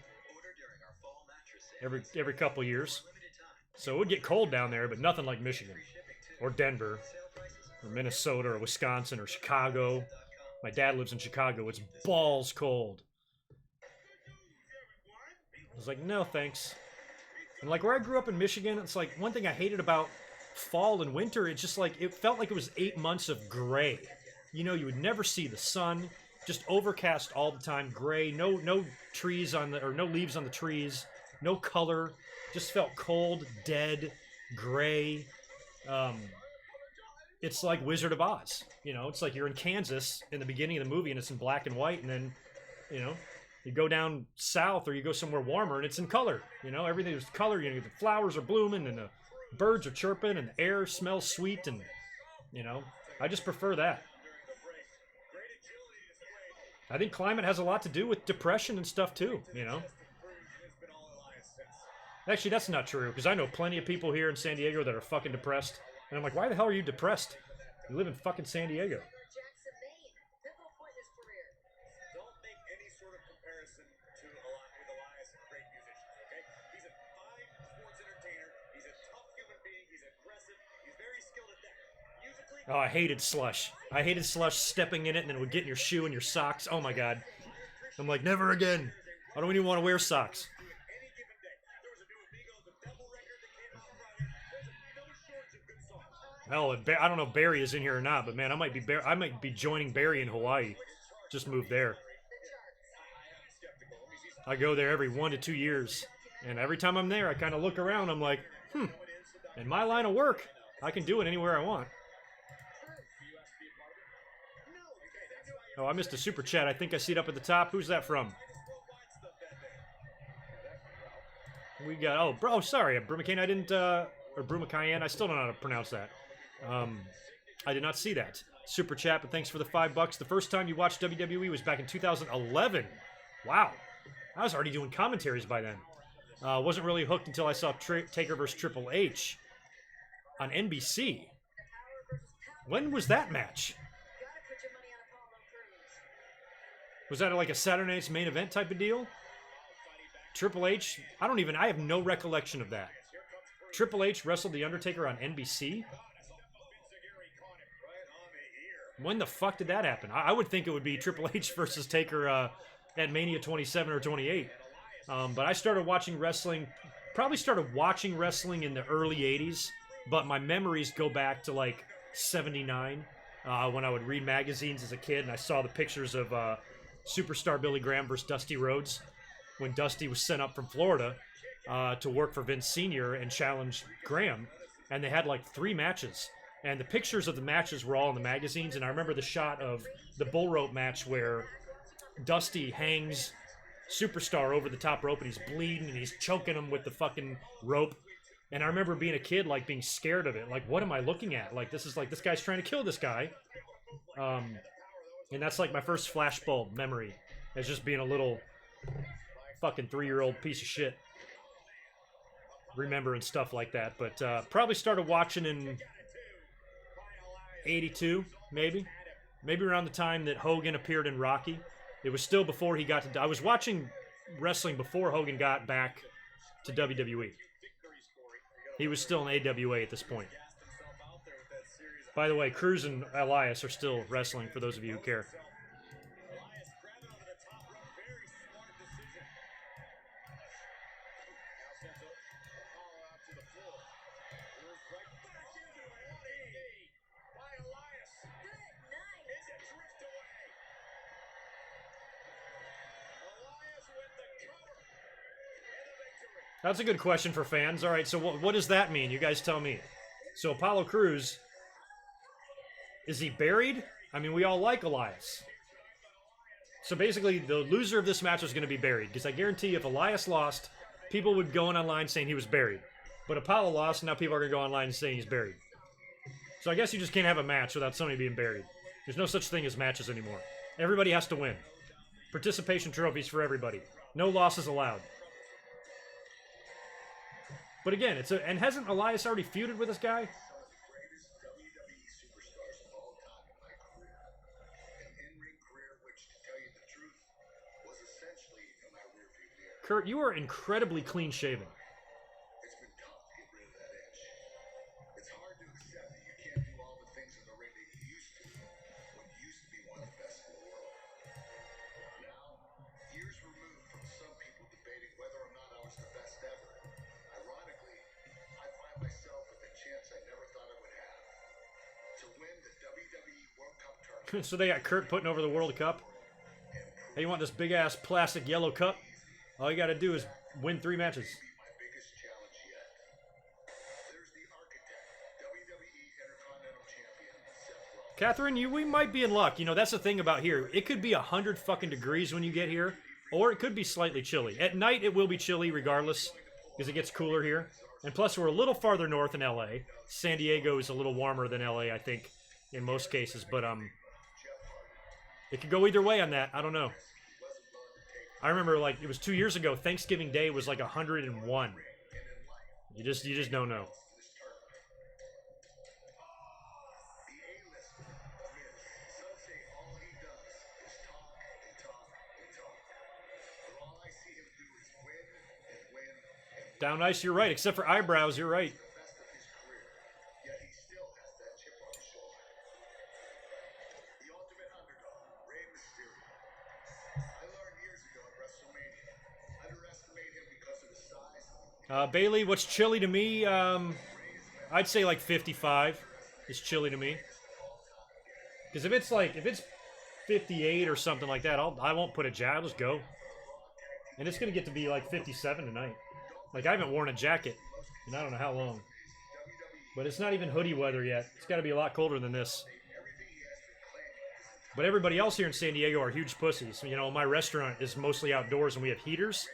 S1: Every couple years. So it would get cold down there, but nothing like Michigan. Or Denver. Or Minnesota, or Wisconsin, or Chicago. My dad lives in Chicago. It's balls cold. I was like, no, thanks. And like where I grew up in Michigan, it's like one thing I hated about fall and winter, it's just like, it felt like it was 8 months of gray. You know, you would never see the sun. Just overcast all the time, gray, no trees or no leaves on the trees, no color, just felt cold, dead, gray. It's like Wizard of Oz, you know, it's like you're in Kansas in the beginning of the movie and it's in black and white, and then, you know, you go down south or you go somewhere warmer and it's in color, you know, everything is color, you know, the flowers are blooming and the birds are chirping and the air smells sweet, and, you know, I just prefer that. I think climate has a lot to do with depression and stuff too, you know. Actually, that's not true, because I know plenty of people here in San Diego that are fucking depressed. And I'm like, why the hell are you depressed? You live in fucking San Diego.
S5: Don't make any sort of comparison with Elias, a great musician, okay? He's a fine sports entertainer. He's a tough human being. He's aggressive. He's very skilled at that. Musically...
S1: Oh, I hated slush. I hated slush stepping in it and then it would get in your shoe and your socks. Oh my god. I'm like, never again. I don't even want to wear socks. Hell, I don't know if Barry is in here or not, but man, I might be joining Barry in Hawaii. Just moved there. I go there every 1 to 2 years, and every time I'm there, I kind of look around. I'm like, in my line of work, I can do it anywhere I want. Oh, I missed a super chat. I think I see it up at the top. Who's that from? We got, oh, bro, sorry, Brumacane, or Brumacayenne, I still don't know how to pronounce that. I did not see that. Super chat, but thanks for the $5. The first time you watched WWE was back in 2011. Wow. I was already doing commentaries by then. Wasn't really hooked until I saw Taker vs. Triple H on NBC. When was that match? Was that like a Saturday Night's Main Event type of deal? Triple H? I have no recollection of that. Triple H wrestled The Undertaker on NBC? When the fuck did that happen? I would think it would be Triple H versus Taker at Mania 27 or 28. But I started watching wrestling, probably started watching wrestling in the early 80s, but my memories go back to like 79 when I would read magazines as a kid and I saw the pictures of Superstar Billy Graham versus Dusty Rhodes when Dusty was sent up from Florida to work for Vince Sr. and challenge Graham. And they had like 3 matches. And the pictures of the matches were all in the magazines. And I remember the shot of the bull rope match where Dusty hangs Superstar over the top rope and he's bleeding and he's choking him with the fucking rope. And I remember being a kid, like, being scared of it. Like, what am I looking at? Like, this guy's trying to kill this guy. And that's like my first flashbulb memory as just being a little fucking 3-year-old piece of shit. Remembering stuff like that. But probably started watching in 82, maybe around the time that Hogan appeared in Rocky. It was still before he got to... I was watching wrestling before Hogan got back to WWE. He was still in AWA at this point. By the way, Cruz and Elias are still wrestling, for those of you who care. That's a good question for fans. All right, so what does that mean? You guys tell me. So Apollo Crews, is he buried? I mean, we all like Elias. So basically, the loser of this match was going to be buried. Because I guarantee if Elias lost, people would go online saying he was buried. But Apollo lost, and now people are going to go online saying he's buried. So I guess you just can't have a match without somebody being buried. There's no such thing as matches anymore. Everybody has to win. Participation trophies for everybody. No losses allowed. But again, and hasn't Elias already feuded with this guy? Kurt, you are incredibly clean shaven.
S2: It's been tough to get rid of that edge. It's hard to accept that you can't do all the things in the ring that you used to when you used to be one of the best in the world. Now, years removed from some people debating whether or not I was the best ever, ironically, I find myself with a chance I never thought I would have. To win the WWE World Cup tournament.
S1: So they got Kurt putting over the World Cup. Hey, you want this big-ass plastic yellow cup? All you got to do is win 3 matches.
S2: My biggest challenge yet. There's the architect, WWE Intercontinental Champion, Seth Rollins.
S1: Catherine, we might be in luck. You know, that's the thing about here. It could be 100 fucking degrees when you get here, or it could be slightly chilly. At night, it will be chilly regardless, because it gets cooler here. And plus, we're a little farther north in LA. San Diego is a little warmer than LA, I think, in most cases. But it could go either way on that. I don't know. I remember, like, it was 2 years ago. Thanksgiving Day was like 101. You just don't know. Down ice, you're right. Except for eyebrows, you're right. Bailey, what's chilly to me? I'd say like 55 is chilly to me. Because if it's 58 or something like that, I won't put a jacket. I'll just go. And it's gonna get to be like 57 tonight. Like, I haven't worn a jacket in I don't know how long. But it's not even hoodie weather yet. It's got to be a lot colder than this. But everybody else here in San Diego are huge pussies. You know, my restaurant is mostly outdoors and we have heaters.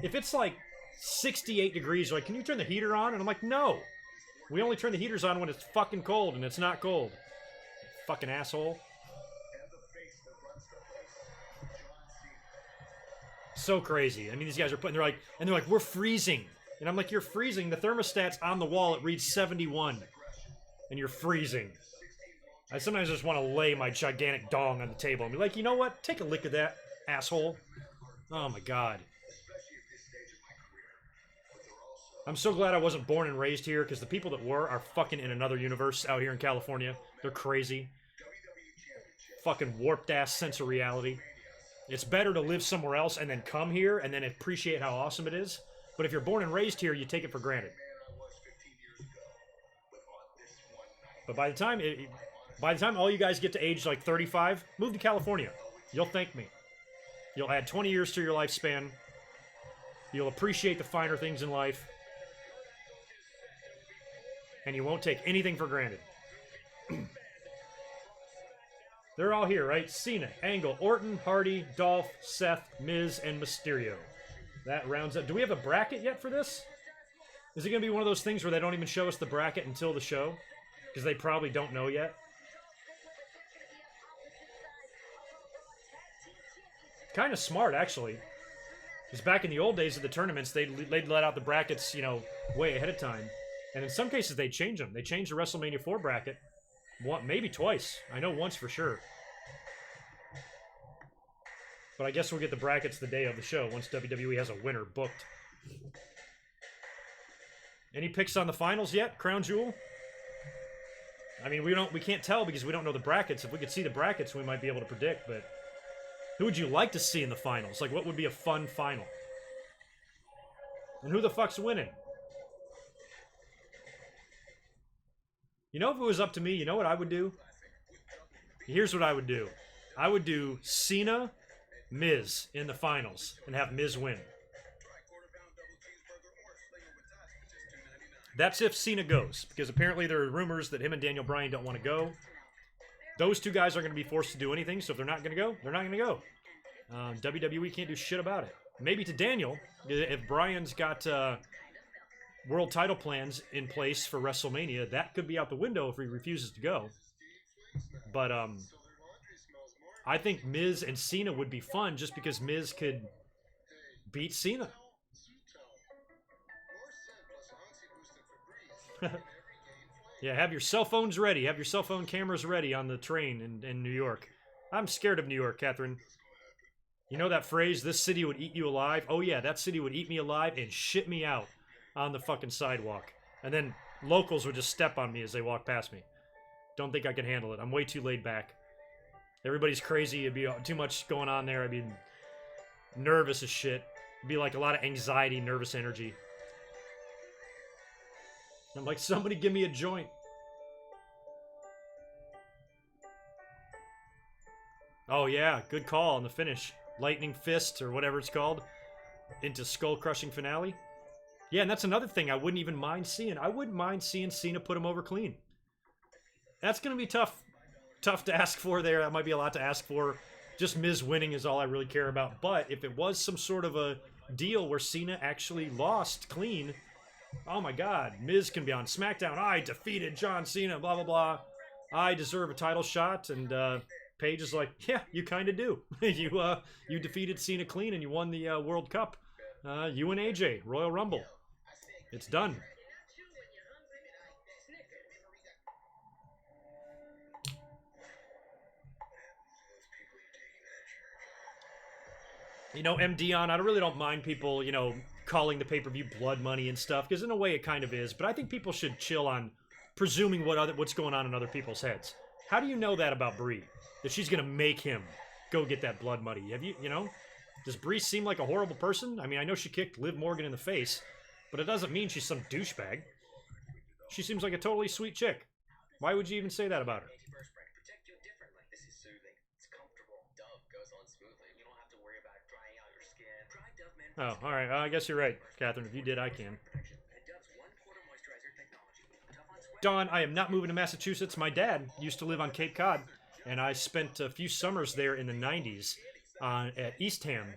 S1: If it's like 68 degrees, you're like, can you turn the heater on? And I'm like, no. We only turn the heaters on when it's fucking cold, and it's not cold. Fucking asshole. So crazy. I mean, these guys are they're like, we're freezing. And I'm like, you're freezing. The thermostat's on the wall. It reads 71. And you're freezing. I sometimes just want to lay my gigantic dong on the table and be like, you know what? Take a lick of that, asshole. Oh my god. I'm so glad I wasn't born and raised here, because the people that were are fucking in another universe out here in California. They're crazy. Fucking warped ass sense of reality. It's better to live somewhere else and then come here and then appreciate how awesome it is. But if you're born and raised here, you take it for granted. But by the time all you guys get to age like 35, move to California. You'll thank me. You'll add 20 years to your lifespan. You'll appreciate the finer things in life. And you won't take anything for granted. They're all here, right? Cena, Angle, Orton, Hardy, Dolph, Seth, Miz, and Mysterio. That rounds up. Do we have a bracket yet for this? Is it going to be one of those things where they don't even show us the bracket until the show? Because they probably don't know yet. Kind of smart, actually. Because back in the old days of the tournaments, they'd let out the brackets, you know, way ahead of time. And in some cases, they'd change them. They changed the WrestleMania 4 bracket. Maybe twice. I know once for sure. But I guess we'll get the brackets the day of the show once WWE has a winner booked. Any picks on the finals yet, Crown Jewel? I mean, we can't tell because we don't know the brackets. If we could see the brackets, we might be able to predict, but who would you like to see in the finals? Like, what would be a fun final? And who the fuck's winning? You know, if it was up to me, you know what I would do? Here's what I would do. I would do Cena, Miz in the finals and have Miz win. That's if Cena goes, because apparently there are rumors that him and Daniel Bryan don't want to go. Those two guys aren't going to be forced to do anything, so if they're not going to go, they're not going to go. WWE can't do shit about it. Maybe to Daniel, if Bryan's got world title plans in place for WrestleMania, that could be out the window if he refuses to go. But I think Miz and Cena would be fun just because Miz could beat Cena. Yeah, have your cell phones ready. Have your cell phone cameras ready on the train in New York. I'm scared of New York, Catherine. You know that phrase, this city would eat you alive? Oh yeah, that city would eat me alive and shit me out on the fucking sidewalk. And then locals would just step on me as they walk past me. Don't think I can handle it. I'm way too laid back. Everybody's crazy. It'd be too much going on there. I'd be nervous as shit. It'd be like a lot of anxiety, nervous energy. I'm like, somebody give me a joint. Oh yeah, good call on the finish. Lightning Fist, or whatever it's called, into Skull Crushing Finale. Yeah, and that's another thing I wouldn't even mind seeing. I wouldn't mind seeing Cena put him over clean. That's going to be tough to ask for there. That might be a lot to ask for. Just Miz winning is all I really care about. But if it was some sort of a deal where Cena actually lost clean, oh my god, Miz can be on SmackDown. I defeated John Cena, blah, blah, blah. I deserve a title shot. And Paige is like, yeah, you kind of do. You defeated Cena clean and you won the World Cup. You and AJ, Royal Rumble. It's done. You know, M. Dion, I really don't mind people, you know, calling the pay-per-view blood money and stuff, because in a way it kind of is, but I think people should chill on presuming what's going on in other people's heads. How do you know that about Brie? That she's going to make him go get that blood money? Have you know? Does Brie seem like a horrible person? I mean, I know she kicked Liv Morgan in the face, but it doesn't mean she's some douchebag. She seems like a totally sweet chick. Why would you even say that about her? Oh, alright. I guess you're right, Catherine. If you did, I can. Dawn, I am not moving to Massachusetts. My dad used to live on Cape Cod, and I spent a few summers there in the 90s at Eastham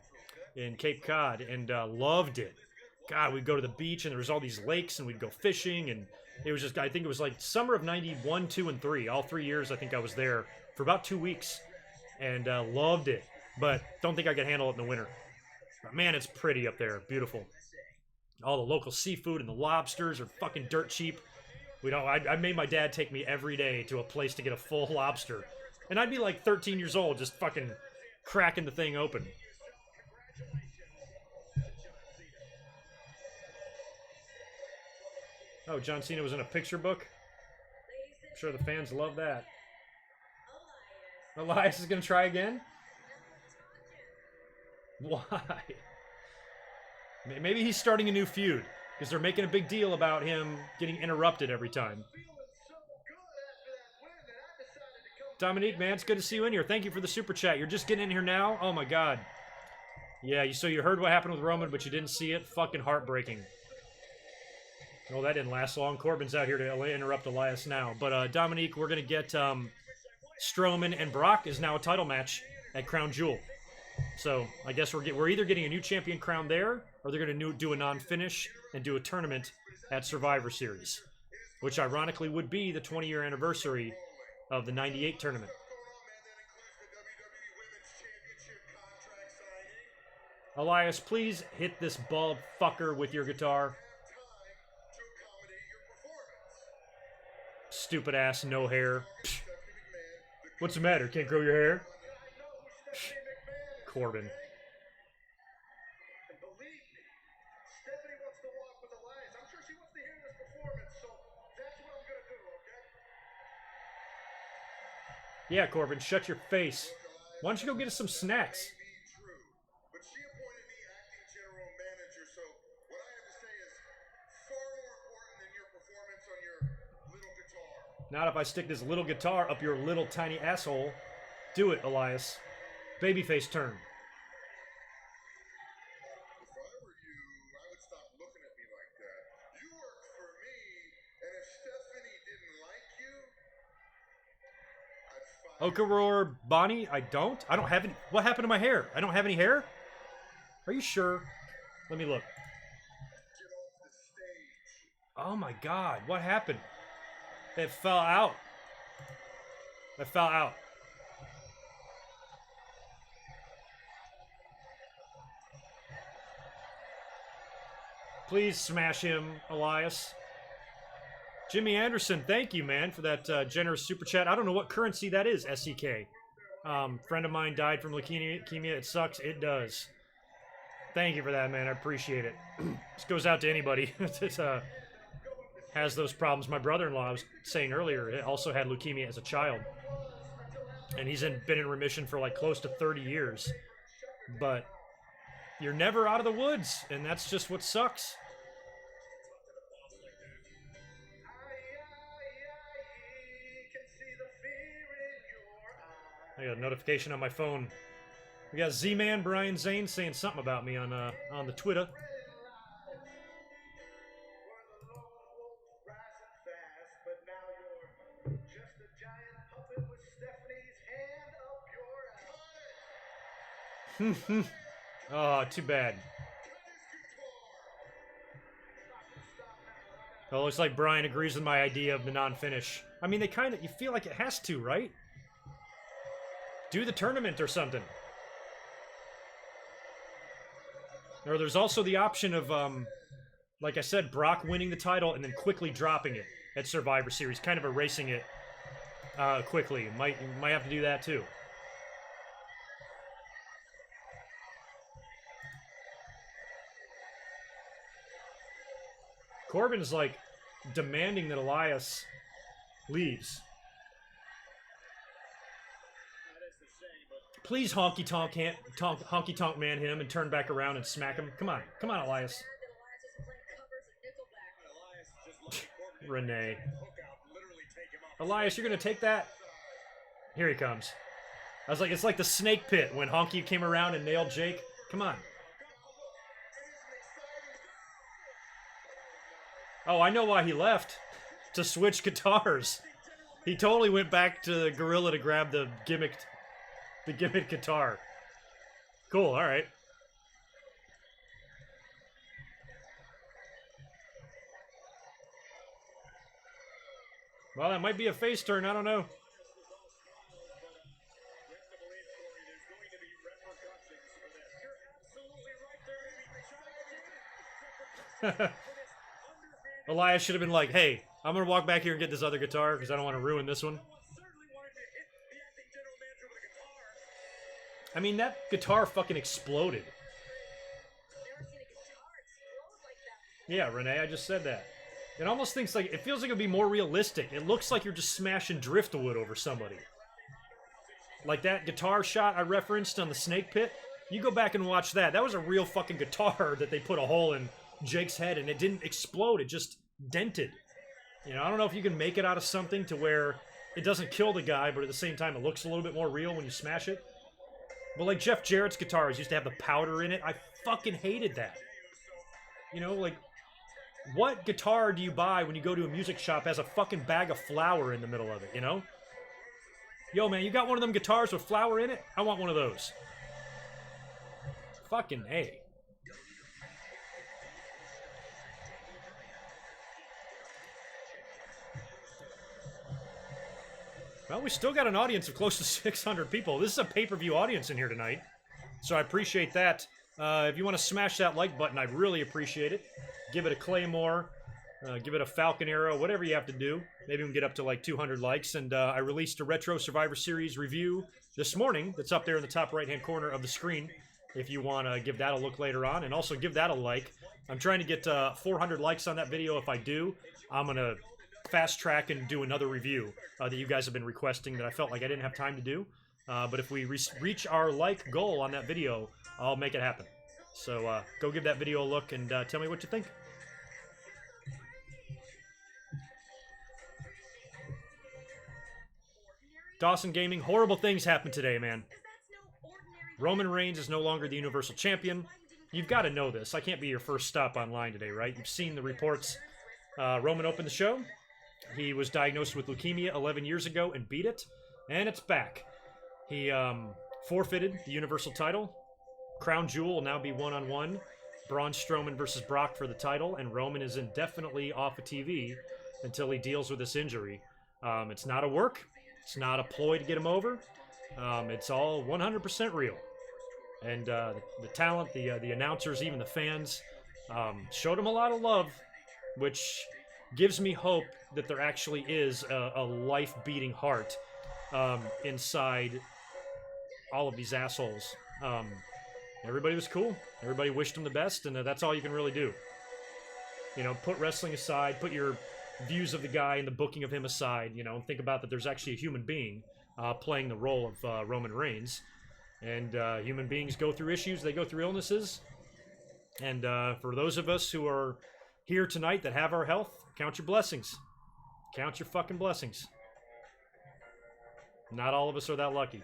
S1: in Cape Cod, and loved it. God, we'd go to the beach, and there was all these lakes, and we'd go fishing, and it was just, I think it was like summer of 91, 2, and 3. All 3 years, I think I was there for about 2 weeks, and loved it. But don't think I could handle it in the winter. But man, it's pretty up there. Beautiful. All the local seafood and the lobsters are fucking dirt cheap. We don't. I made my dad take me every day to a place to get a full lobster, and I'd be like 13 years old, just fucking cracking the thing open. Oh, John Cena was in a picture book. I'm sure the fans love that. Elias is gonna try again. Why? Maybe he's starting a new feud because they're making a big deal about him getting interrupted every time. Dominique, man, it's good to see you in here. Thank you for the super chat. You're just getting in here now? Oh my god. Yeah, so you heard what happened with Roman, but you didn't see it? Fucking heartbreaking. Well, that didn't last long. Corbin's out here to interrupt Elias now. But Dominique, we're going to get Strowman and Brock is now a title match at Crown Jewel. So I guess we're either getting a new champion crown there, or they're going to do a non-finish and do a tournament at Survivor Series, which ironically would be the 20-year anniversary of the '98 tournament. Elias, please hit this bald fucker with your guitar. Stupid ass, no hair. Psh. What's the matter? Can't grow your hair? Psh. Corbin. Yeah, Corbin, shut your face. Why don't you go get us some snacks? Not if I stick this little guitar up your little tiny asshole. Do it, Elias. Babyface turn.
S2: If I were you, I would stop looking at me like that. You work for me, and if Stephanie didn't like you, I'd fire
S1: Okaror Bonnie, I don't have any. What happened to my hair? I don't have any hair? Are you sure? Let me look.
S2: Get off the stage.
S1: Oh my god, what happened? It fell out. It fell out. Please smash him, Elias. Jimmy Anderson, thank you, man, for that generous super chat. I don't know what currency that is, SEK. Friend of mine died from leukemia. It sucks. It does. Thank you for that, man. I appreciate it. This goes out to anybody that has those problems. My brother-in-law, I was saying earlier, also had leukemia as a child. And he's been in remission for like close to 30 years. But you're never out of the woods, and that's just what sucks. I got a notification on my phone. We got Z-Man Brian Zane saying something about me on the Twitter. Oh, too bad. Well, it looks like Brian agrees with my idea of the non-finish. I mean, you feel like it has to, right? Do the tournament or something. Or there's also the option of, like I said, Brock winning the title and then quickly dropping it at Survivor Series, kind of erasing it quickly. Might have to do that too. Corbin's like demanding that Elias leaves. Please honky tonk man him and turn back around and smack him. Come on, Elias. Renee. Elias, you're gonna take that? Here he comes. I was like, it's like the snake pit when Honky came around and nailed Jake. Come on. Oh, I know why he left. To switch guitars. He totally went back to the gorilla to grab the gimmick guitar. Cool, alright. Well, that might be a face turn, I don't know. Elias should have been like, hey, I'm gonna walk back here and get this other guitar because I don't want to ruin this one.
S5: Certainly wanted to hit the acting general manager with a guitar.
S1: I mean, that guitar fucking exploded.
S4: Never seen a guitar explode like that.
S1: Yeah, Renee, I just said that. It almost thinks like, it feels like it would be more realistic. It looks like you're just smashing driftwood over somebody. Like that guitar shot I referenced on the snake pit. You go back and watch that. That was a real fucking guitar that they put a hole in Jake's head, and it didn't explode. It just dented. You know, I don't know if you can make it out of something to where it doesn't kill the guy, but at the same time it looks a little bit more real when you smash it. But like Jeff Jarrett's guitars used to have the powder in it. I fucking hated that. You know, like, what guitar do you buy when you go to a music shop has a fucking bag of flour in the middle of it, you know? Yo, man, you got one of them guitars with flour in it? I want one of those. Fucking A. Well, we still got an audience of close to 600 people. This is a pay-per-view audience in here tonight, so I appreciate that. If you want to smash that like button, I'd really appreciate it. Give it a Claymore, give it a Falcon Arrow, whatever you have to do. Maybe we can get up to like 200 likes. And I released a Retro Survivor Series review this morning that's up there in the top right-hand corner of the screen if you want to give that a look later on. And also give that a like. I'm trying to get 400 likes on that video. If I do, I'm going to fast track and do another review that you guys have been requesting that I felt like I didn't have time to do. But if we reach our like goal on that video, I'll make it happen. So go give that video a look and tell me what you think. Dawson Gaming, horrible things happened today, man. Roman Reigns is no longer the Universal Champion. You've got to know this. I can't be your first stop online today, right? You've seen the reports. Roman opened the show. He was diagnosed with leukemia 11 years ago and beat it. And it's back. He forfeited the Universal title. Crown Jewel will now be one-on-one. Braun Strowman versus Brock for the title. And Roman is indefinitely off of TV until he deals with this injury. It's not a work. It's not a ploy to get him over. It's all 100% real. And the talent, the announcers, even the fans, showed him a lot of love, which gives me hope that there actually is a life-beating heart inside all of these assholes. Everybody was cool. Everybody wished him the best, and that's all you can really do. You know, put wrestling aside, put your views of the guy and the booking of him aside, you know, and think about that there's actually a human being playing the role of Roman Reigns. And human beings go through issues, they go through illnesses. And for those of us who are here tonight that have our health, count your blessings. Count your fucking blessings. Not all of us are that lucky.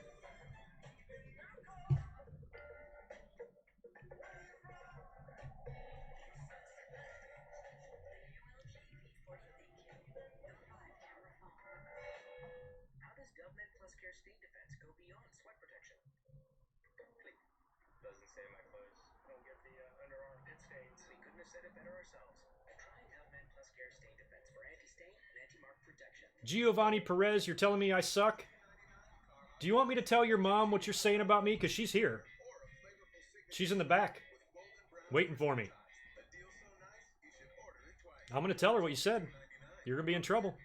S1: Giovanni Perez, you're telling me I suck? Do you want me to tell your mom what you're saying about me? Because she's here. She's in the back, waiting for me. I'm going to tell her what you said. You're going to be in trouble.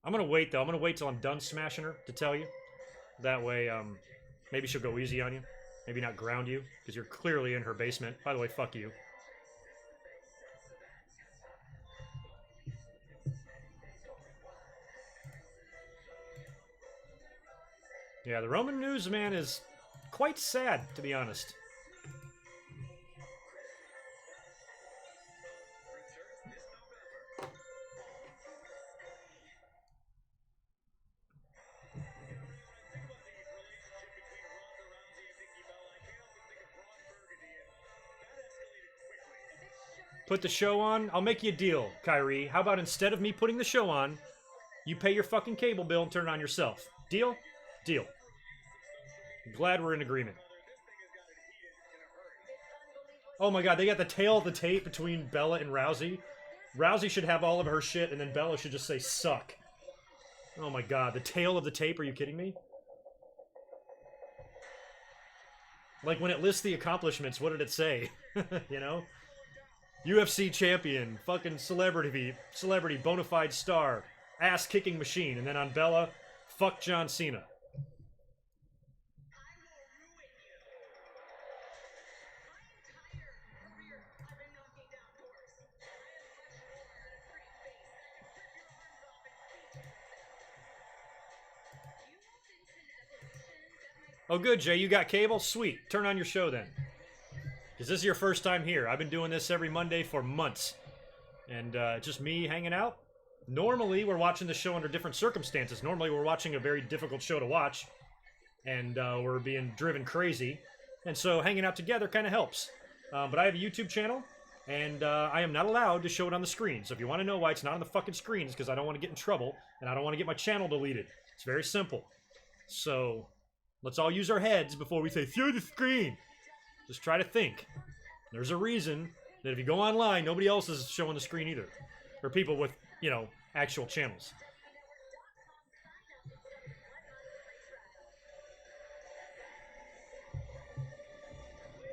S1: I'm going to wait, though. I'm going to wait till I'm done smashing her to tell you. That way, maybe she'll go easy on you. Maybe not ground you, because you're clearly in her basement. By the way, fuck you. Yeah, the Roman news, man, is quite sad, to be honest. Put the show on? I'll make you a deal, Kyrie. How about instead of me putting the show on, you pay your fucking cable bill and turn it on yourself? Deal? Deal. Glad we're in agreement. Oh my god, they got the tail of the tape between Bella and Rousey. Rousey should have all of her shit, and then Bella should just say, suck. Oh my god, the tail of the tape? Are you kidding me? Like, when it lists the accomplishments, what did it say? You know? UFC champion, fucking celebrity, bona fide star, ass kicking machine, and then on Bella, fuck John Cena. Oh, good, Jay. You got cable? Sweet. Turn on your show then. Because this is your first time here. I've been doing this every Monday for months. And just me hanging out. Normally, we're watching the show under different circumstances. Normally, we're watching a very difficult show to watch. And we're being driven crazy. And so hanging out together kind of helps. But I have a YouTube channel. And I am not allowed to show it on the screen. So if you want to know why it's not on the fucking screen, it's because I don't want to get in trouble. And I don't want to get my channel deleted. It's very simple. So... let's all use our heads before we say, through the screen. Just try to think. There's a reason that if you go online, nobody else is showing the screen either. Or people with, you know, actual channels.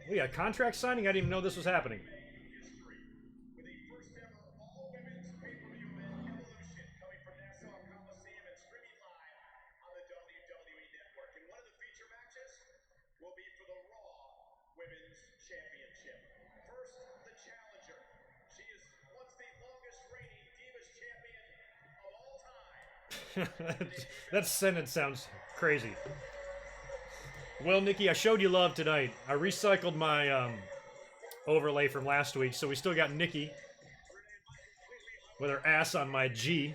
S1: We got contract signing? I didn't even know this was happening. That sentence sounds crazy. Well, Nikki, I showed you love tonight. I recycled my overlay from last week, so we still got Nikki with her ass on my G.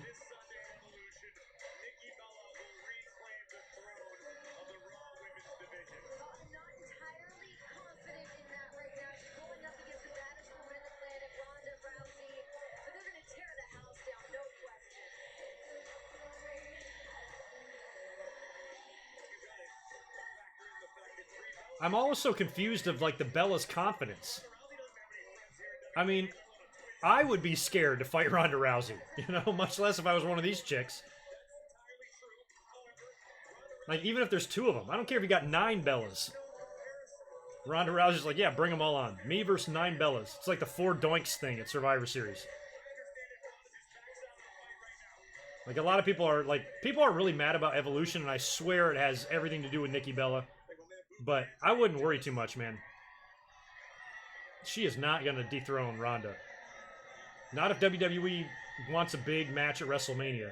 S1: I'm always so confused of, like, the Bella's confidence. I mean, I would be scared to fight Ronda Rousey, you know, much less if I was one of these chicks. Like, even if there's two of them. I don't care if you got 9 Bellas. Ronda Rousey's like, yeah, bring them all on. Me versus 9 Bellas. It's like the 4 Doinks thing at Survivor Series. Like, a lot of people are, like, people are really mad about Evolution, and I swear it has everything to do with Nikki Bella. But I wouldn't worry too much, man. She is not going to dethrone Ronda. Not if WWE wants a big match at WrestleMania.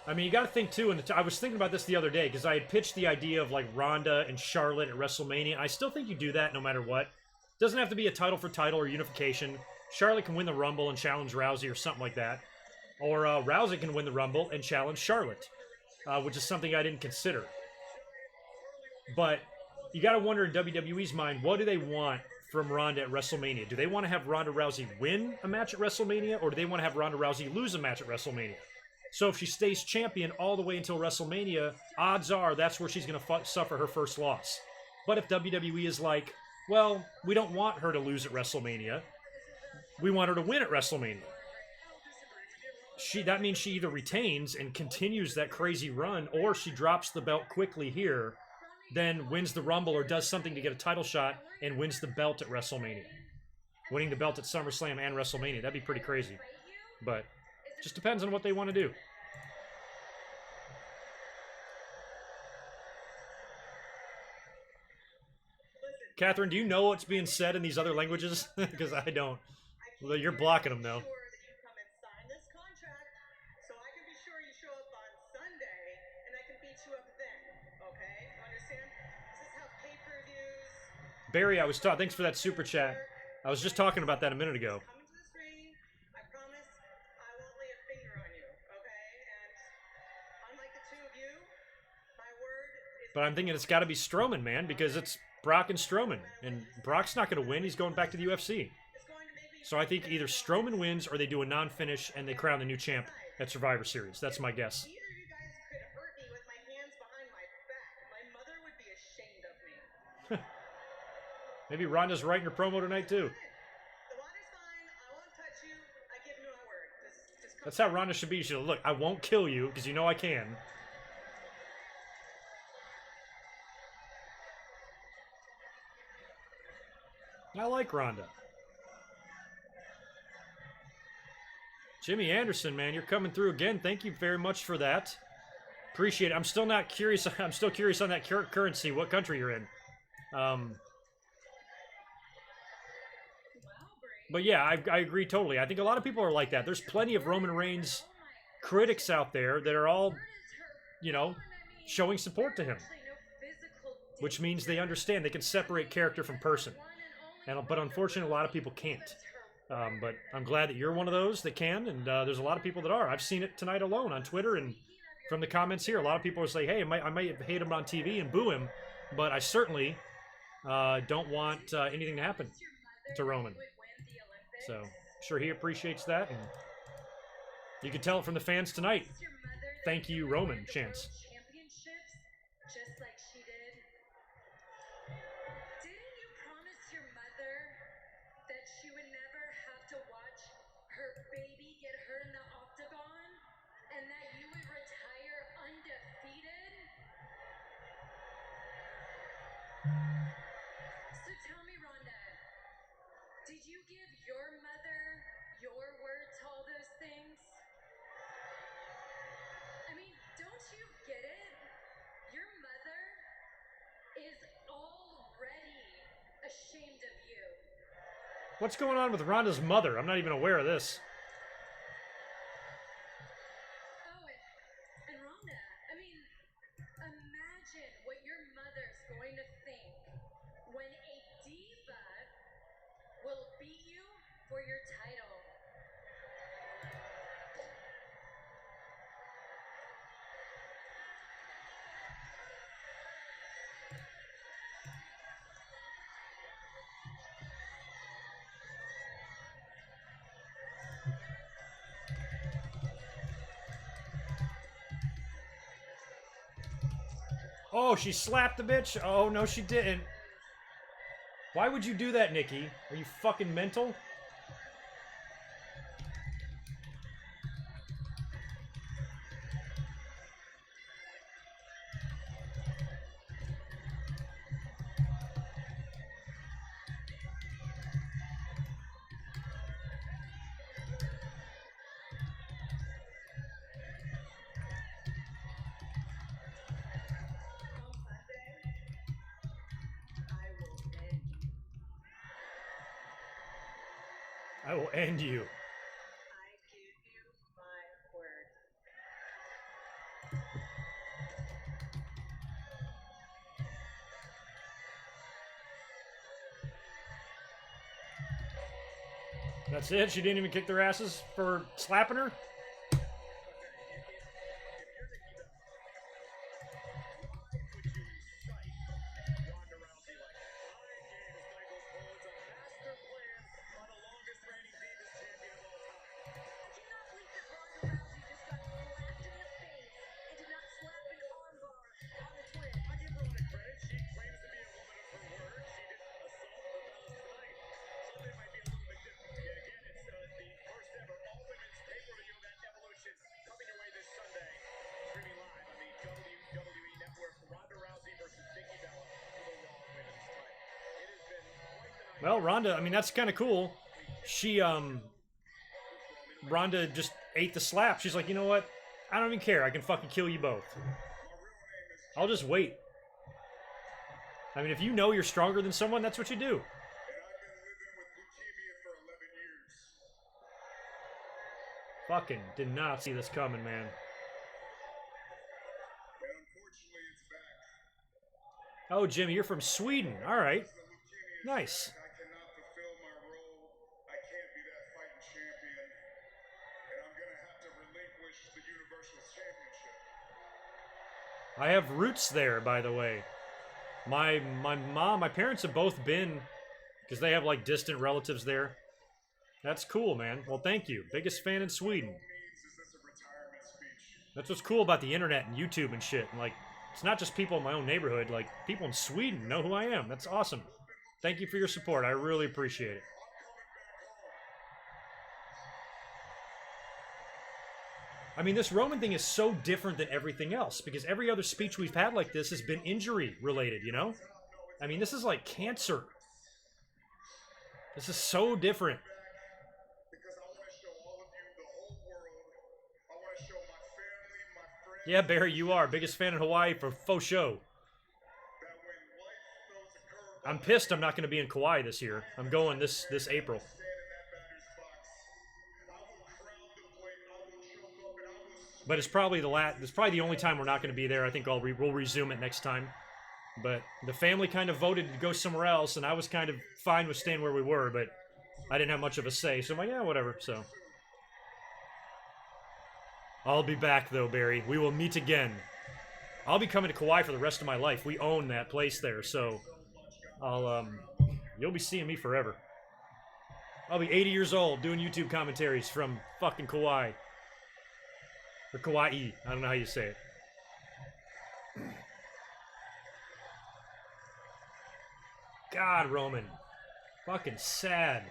S1: I mean, you got to think, too, and I was thinking about this the other day, because I had pitched the idea of, like, Ronda and Charlotte at WrestleMania. I still think you do that no matter what. It doesn't have to be a title for title or unification. Charlotte can win the Rumble and challenge Rousey or something like that. Or Rousey can win the Rumble and challenge Charlotte, which is something I didn't consider. But you got to wonder in WWE's mind, what do they want from Ronda at WrestleMania? Do they want to have Ronda Rousey win a match at WrestleMania, or do they want to have Ronda Rousey lose a match at WrestleMania? So if she stays champion all the way until WrestleMania, odds are that's where she's going to suffer her first loss. But if WWE is like, well, we don't want her to lose at WrestleMania, we want her to win at WrestleMania, that means she either retains and continues that crazy run, or she drops the belt quickly here, then wins the Rumble or does something to get a title shot and wins the belt at WrestleMania. Winning the belt at SummerSlam and WrestleMania, that'd be pretty crazy. But just depends on what they want to do. Catherine, do you know what's being said in these other languages? Because I don't. Well, you're blocking them, though. Barry, thanks for that super chat. I was just talking about that a minute ago. But I'm thinking it's got to be Strowman, man, because it's Brock and Strowman. And Brock's not going to win. He's going back to the UFC. So I think either Strowman wins or they do a non-finish and they crown the new champ at Survivor Series. That's my guess. Maybe Ronda's writing her promo tonight, too. That's how Ronda should be. She should look, I won't kill you because you know I can. I like Ronda. Jimmy Anderson, man, you're coming through again. Thank you very much for that. Appreciate it. I'm still not curious. I'm still curious on that currency. What country you're in? But yeah, I agree totally. I think a lot of people are like that. There's plenty of Roman Reigns critics out there that are all, you know, showing support to him, which means they understand they can separate character from person. But unfortunately, a lot of people can't. But I'm glad that you're one of those that can, and there's a lot of people that are. I've seen it tonight alone on Twitter and from the comments here. A lot of people will say, hey, I might hate him on TV and boo him, but I certainly don't want anything to happen to Roman. So I'm sure he appreciates that, and you can tell it from the fans tonight. Thank you, Roman chants.
S4: Just like she did. Didn't you promise your mother that she would never have to watch her baby get hurt in the octagon, and that you would retire undefeated? So tell me, Rhonda, did you give your mother your word to all those things? I mean, don't you get it? Your mother is already ashamed of you.
S1: What's going on with Ronda's mother? I'm not even aware of this.
S4: Oh, and Rhonda, I mean, imagine what your mother's going to think when a diva will beat you for your title.
S1: Oh, she slapped the bitch? Oh, no, she didn't. Why would you do that, Nikki? Are you fucking mental? I will end you.
S4: I give you my word.
S1: That's it? She didn't even kick their asses for slapping her? Well, Ronda, I mean, that's kind of cool. She, Ronda just ate the slap. She's like, you know what? I don't even care. I can fucking kill you both. I'll just wait. I mean, if you know you're stronger than someone, that's what you do.
S2: And I've been living with leukemia for 11 years.
S1: Fucking did not see this coming, man.
S2: And unfortunately, it's back.
S1: Oh, Jimmy, you're from Sweden. All right.
S2: The leukemia is
S1: Nice.
S2: back. I cannot fulfill my role. I can't be that fighting champion. And I'm going to have to relinquish the Universal Championship.
S1: I have roots there, by the way. My mom, my parents have both been, because they have like distant relatives there. That's cool, man. Well, thank you. Biggest fan in Sweden.
S2: No means is this a retirement speech.
S1: That's what's cool about the internet and YouTube and shit. And like, it's not just people in my own neighborhood. Like, people in Sweden know who I am. That's awesome. Thank you for your support. I really appreciate it. I mean, this Roman thing is so different than everything else because every other speech we've had like this has been injury related, you know? I mean, this is like cancer. This is so different.
S2: Because I want to show all of you, the whole world. I want to show my family, my friends.
S1: Yeah, Barry, you are. Biggest fan in Hawaii for faux show.
S2: That when life throws a curveball,
S1: I'm pissed I'm not going to be in Kauai this year. I'm going this April.
S2: stand in that batter's box. I will crowd the plate. I will choke up and I will.
S1: But it's probably the only time we're not going to be there. I think we'll resume it next time. But the family kind of voted to go somewhere else, and I was kind of fine with staying where we were, but I didn't have much of a say. So I'm like, yeah, whatever. So I'll be back though, Barry. We will meet again. I'll be coming to Kauai for the rest of my life. We own that place there, so you'll be seeing me forever. I'll be 80 years old doing YouTube commentaries from fucking Kauai. Or Kauai. I don't know how you say it. God, Roman. Fucking sad.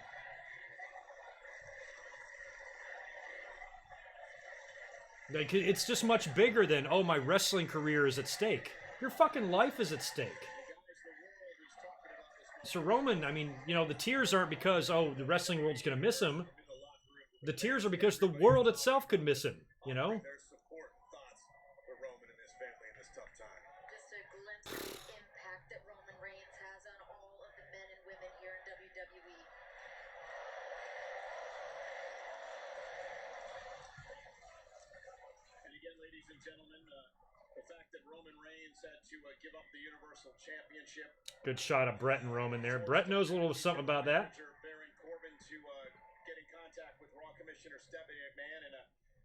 S1: Like, it's just much bigger than, oh, my wrestling career is at stake. Your fucking life is at stake. So Roman, I mean, you know, the tears aren't because, oh, the wrestling world's gonna miss him. The tears are because the world itself could miss him, you know?
S5: Their support and thoughts for Roman and his family in this tough time.
S4: Just a glimpse of the impact that Roman Reigns has on all of the men and women here in WWE.
S5: And again, ladies and gentlemen, the fact that Roman Reigns had to give up the Universal Championship.
S1: Good shot of Brett and Roman there. Brett knows a little something about that.
S5: Baron Corbin to get in contact with Raw Commissioner Stephanie McMahon, and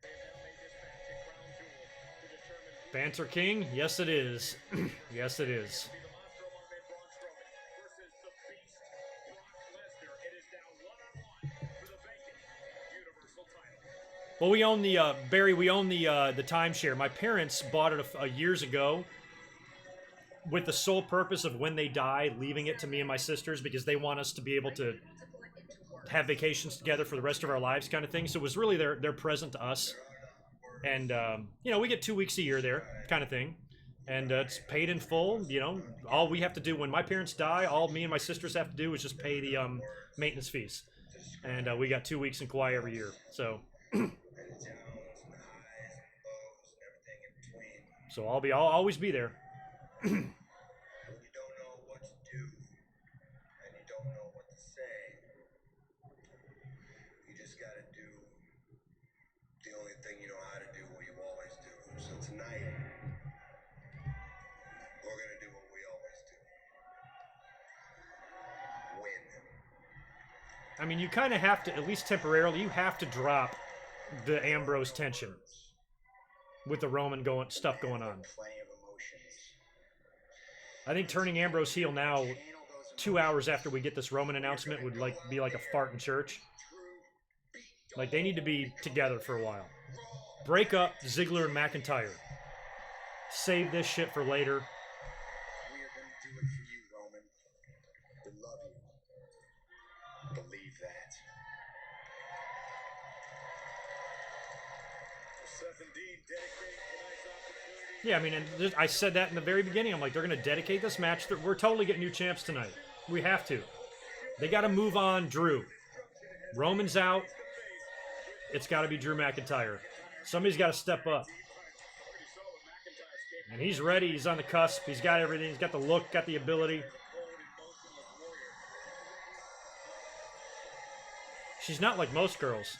S5: they have now made this match a crown jewel to determine who
S1: Banter King? Yes, it is. Yes, it is.
S5: will be the Monster Among Men, Braun Strowman, versus the Beast, Brock Lesnar. It is now one-on-one for the vacant Universal title.
S1: Well, we own the Barry. We own the timeshare. My parents bought it years ago, with the sole purpose of when they die, leaving it to me and my sisters because they want us to be able to have vacations together for the rest of our lives, kind of thing. So it was really their present to us, and you know, we get 2 weeks a year there, kind of thing, and it's paid in full. You know, all we have to do when my parents die, all me and my sisters have to do is just pay the maintenance fees, and we got 2 weeks in Kauai every year. So. So I'll always be there.
S3: When you don't know what to do and you don't know what to say, you just gotta do the only thing you know how to do, what you always do. So tonight, we're gonna do what we always do. Win.
S1: I mean, you kind of have to, at least temporarily, you have to drop the Ambrose tension with the Roman stuff going on.
S3: Play of emotions.
S1: I think turning Ambrose heel now, 2 hours after we get this Roman announcement, would be like a fart in church. Like, they need to be together for a while. Break up Ziggler and McIntyre. Save this shit for later.
S3: We are gonna do it for you, Roman. We love you. Believe that.
S5: Seth and Dean dedicating tonight's opportunity.
S1: Yeah, I mean, and I said that in the very beginning. I'm like, they're going to dedicate this match. We're totally getting new champs tonight. We have to. They got to move on Drew. Roman's out. It's got to be Drew McIntyre. Somebody's got to step up. And he's ready. He's on the cusp. He's got everything. He's got the look, got the ability. She's not like most girls.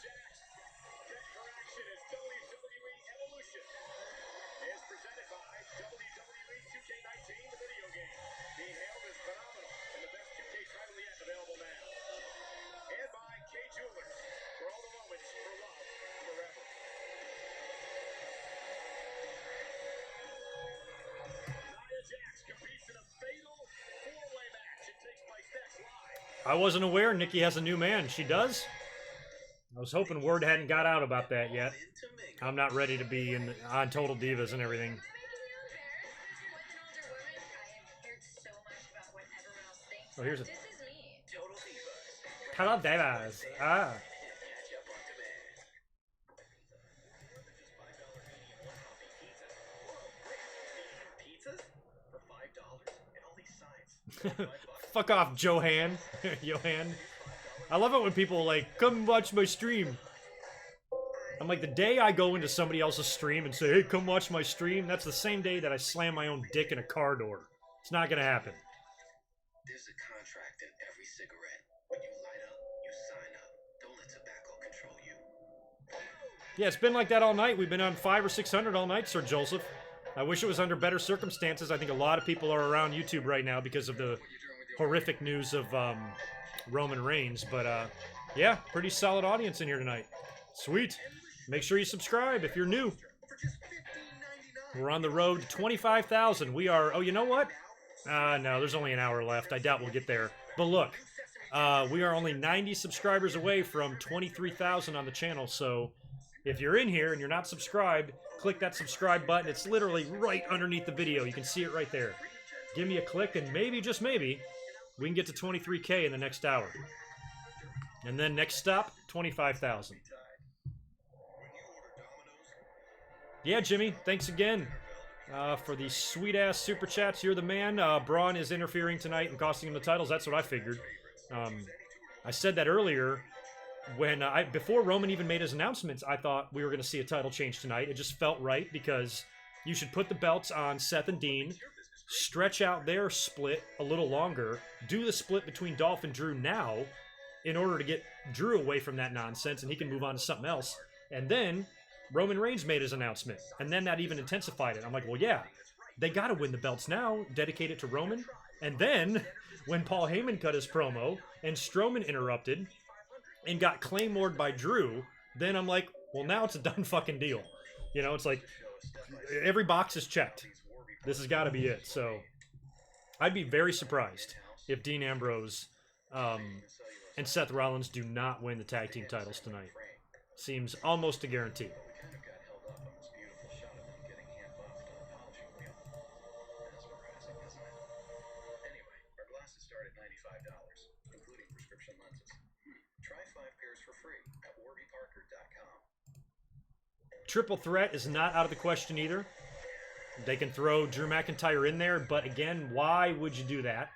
S1: I wasn't aware Nikki has a new man. She does? I was hoping word hadn't got out about that yet. I'm not ready to be on Total Divas and everything. Oh, here's a... Total Divas. Ah. Fuck off, Johan. Johan. I love it when people like, come watch my stream. I'm like, the day I go into somebody else's stream and say, hey, come watch my stream, that's the same day that I slam my own dick in a car door. It's not gonna happen.
S3: There's a contract in every cigarette. When you light up, you sign up. Don't let tobacco control you.
S1: Yeah, it's been like that all night. We've been on 500 or 600 all night, Sir Joseph. I wish it was under better circumstances. I think a lot of people are around YouTube right now because of the horrific news of Roman Reigns. But yeah, pretty solid audience in here tonight. Sweet. Make sure you subscribe if you're new. We're on the road to 25,000. We are... Oh, you know what? No, there's only an hour left. I doubt we'll get there. But look, we are only 90 subscribers away from 23,000 on the channel. So if you're in here and you're not subscribed, click that subscribe button. It's literally right underneath the video. You can see it right there. Give me a click and maybe, just maybe, we can get to 23K in the next hour. And then next stop, 25,000. Yeah, Jimmy, thanks again for the sweet-ass super chats. You're the man. Braun is interfering tonight and costing him the titles. That's what I figured. I said that earlier when before Roman even made his announcements. I thought we were going to see a title change tonight. It just felt right because you should put the belts on Seth and Dean, stretch out their split a little longer, do the split between Dolph and Drew now in order to get Drew away from that nonsense and he can move on to something else. And then Roman Reigns made his announcement, and then that even intensified it. I'm like, well, yeah, they got to win the belts now, dedicate it to Roman. And then, when Paul Heyman cut his promo, and Strowman interrupted, and got claymored by Drew, then I'm like, well, now it's a done fucking deal. You know, it's like, every box is checked. This has got to be it. So, I'd be very surprised if Dean Ambrose and Seth Rollins do not win the tag team titles tonight. Seems almost a guarantee. Triple threat is not out of the question either. They can throw Drew McIntyre in there, but again, why would you do that?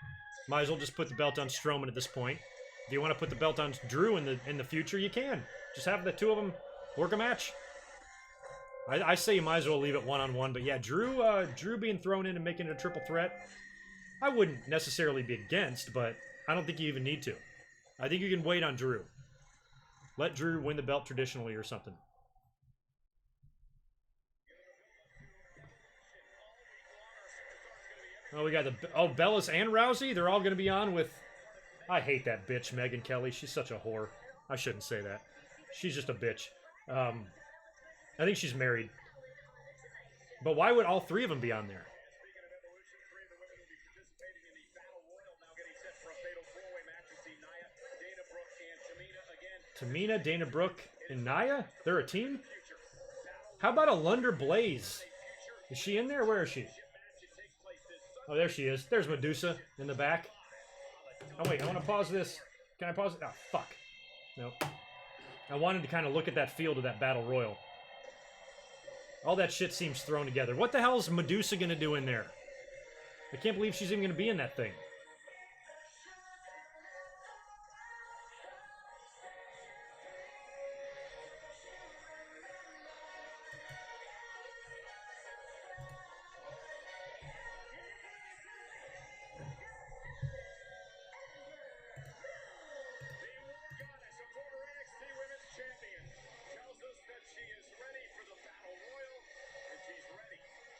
S1: Might as well just put the belt on Strowman at this point. If you want to put the belt on Drew in the future, you can. Just have the two of them work a match. I say you might as well leave it one-on-one, but yeah, Drew being thrown in and making it a triple threat, I wouldn't necessarily be against, but I don't think you even need to. I think you can wait on Drew. Let Drew win the belt traditionally or something. Oh, we got Bellas and Rousey. They're all going to be on with... I hate that bitch, Megan Kelly. She's such a whore. I shouldn't say that. She's just a bitch. I think she's married. But why would all three of them be on there? Tamina, Dana Brooke, and Nia? They're a team? How about a Lunder Blaze? Is she in there? Where is she? Oh, there she is. There's Medusa in the back. Oh, wait. I want to pause this. Can I pause it? Oh, fuck. Nope. I wanted to kind of look at that field of that Battle Royal. All that shit seems thrown together. What the hell is Medusa going to do in there? I can't believe she's even going to be in that thing.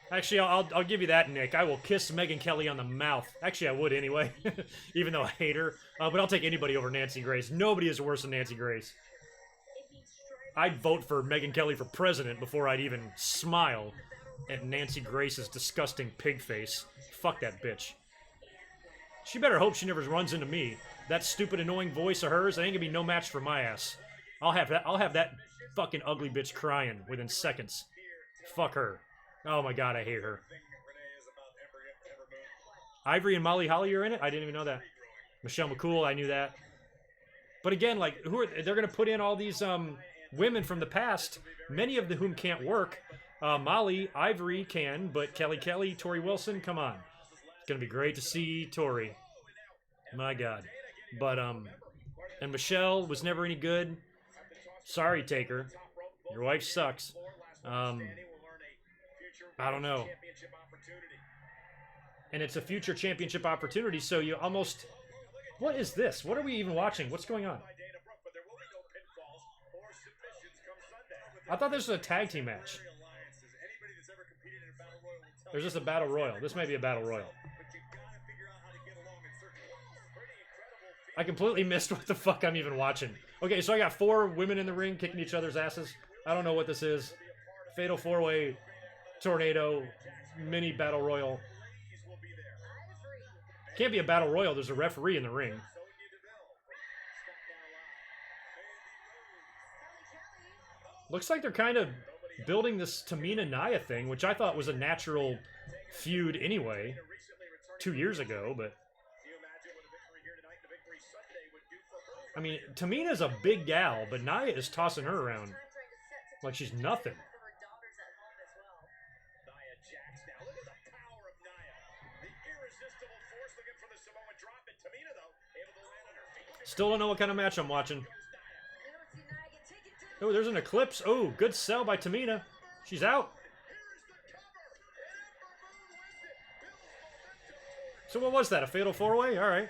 S1: Actually, I'll give you that, Nick. I will kiss Megan Kelly on the mouth. Actually, I would anyway, even though I hate her. But I'll take anybody over Nancy Grace. Nobody is worse than Nancy Grace. I'd vote for Megan Kelly for president before I'd even smile at Nancy Grace's disgusting pig face. Fuck that bitch. She better hope she never runs into me. That stupid, annoying voice of hers, ain't gonna be no match for my ass. I'll have that fucking ugly bitch crying within seconds. Fuck her. Oh my god, I hate her. Ivory and Molly Holly are in it? I didn't even know that. Michelle McCool, I knew that. But again, like, they're gonna put in all these women from the past, many of whom can't work. Molly, Ivory can, but Kelly, Tori Wilson, come on. It's gonna be great to see Tori. My God. But, and Michelle was never any good. Sorry, Taker. Your wife sucks. I don't know. And it's a future championship opportunity, so you almost... What is this? What are we even watching? What's going on? I thought this was a tag team match. There's just a battle royal. This may be a battle royal. I completely missed what the fuck I'm even watching. Okay, so I got 4 women in the ring kicking each other's asses. I don't know what this is. Fatal 4-way, tornado, mini battle royal. Can't be a battle royal. There's a referee in the ring. Looks like they're kind of building this Tamina-Nia thing, which I thought was a natural feud anyway, 2 years ago, but... I mean, Tamina's a big gal, but Nia is tossing her around like she's nothing. Still don't know what kind of match I'm watching. Oh, there's an eclipse. Oh, good sell by Tamina. She's out. So what was that? A fatal 4-way? All right.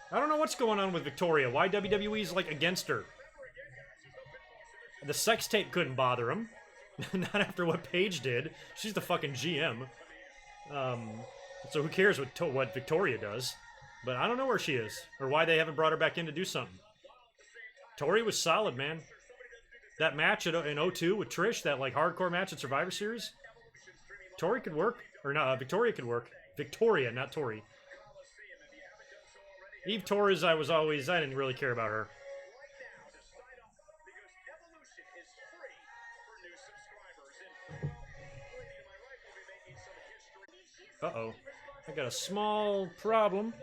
S1: I don't know what's going on with Victoria. Why WWE's like against her? The sex tape couldn't bother him. Not after what Paige did. She's the fucking GM. So who cares what Victoria does? But I don't know where she is. Or why they haven't brought her back in to do something. Tori was solid, man. That match in 02 with Trish, that like hardcore match at Survivor Series. Tori could work. Or no, Victoria could work. Victoria, not Tori. Eve Torres, I didn't really care about her. Uh-oh. I got a small problem.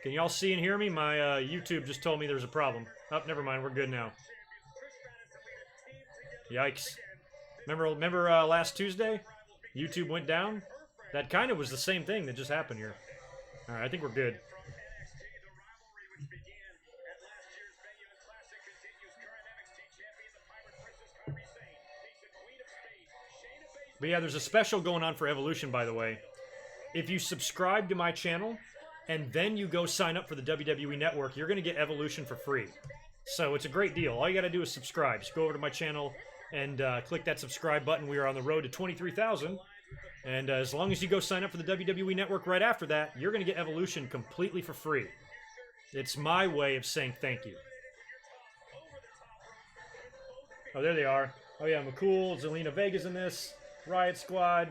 S1: Can y'all see and hear me? My YouTube just told me there's a problem. Oh, never mind. We're good now. Yikes. Remember last Tuesday? YouTube went down? That kind of was the same thing that just happened here. Alright, I think we're good. But yeah, there's a special going on for Evolution, by the way. If you subscribe to my channel, and then you go sign up for the WWE Network, you're going to get Evolution for free. So it's a great deal. All you got to do is subscribe. Just go over to my channel and click that subscribe button. We are on the road to 23,000. And as long as you go sign up for the WWE Network right after that, you're going to get Evolution completely for free. It's my way of saying thank you. Oh, there they are. Oh yeah, McCool, Zelina Vega's in this. Riot Squad.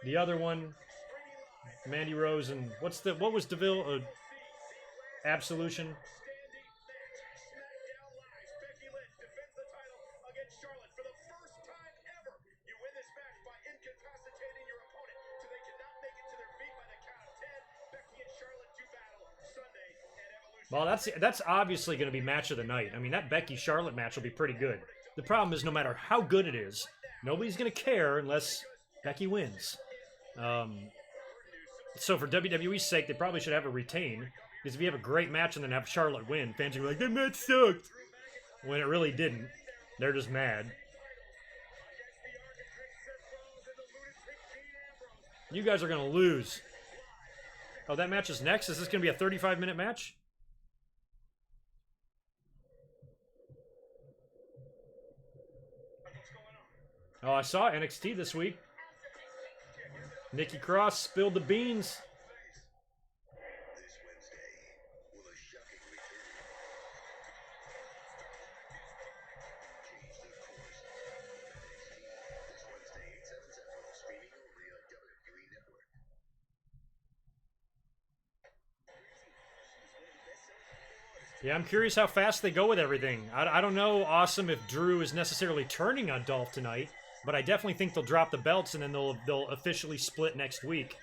S1: The other one. Mandy Rose and what was DeVille? Absolution. Well, that's obviously going to be match of the night. I mean, that Becky-Charlotte match will be pretty good. The problem is, no matter how good it is, nobody's going to care unless Becky wins. So for WWE's sake, they probably should have her retain. Because if you have a great match and then have Charlotte win, fans are going to be like, that match sucked. When it really didn't. They're just mad. You guys are going to lose. Oh, that match is next? Is this going to be a 35-minute match? Oh, I saw NXT this week. Nikki Cross spilled the beans. Yeah, I'm curious how fast they go with everything. I don't know, Awesome, if Drew is necessarily turning on Dolph tonight. But I definitely think they'll drop the belts and then they'll officially split next week.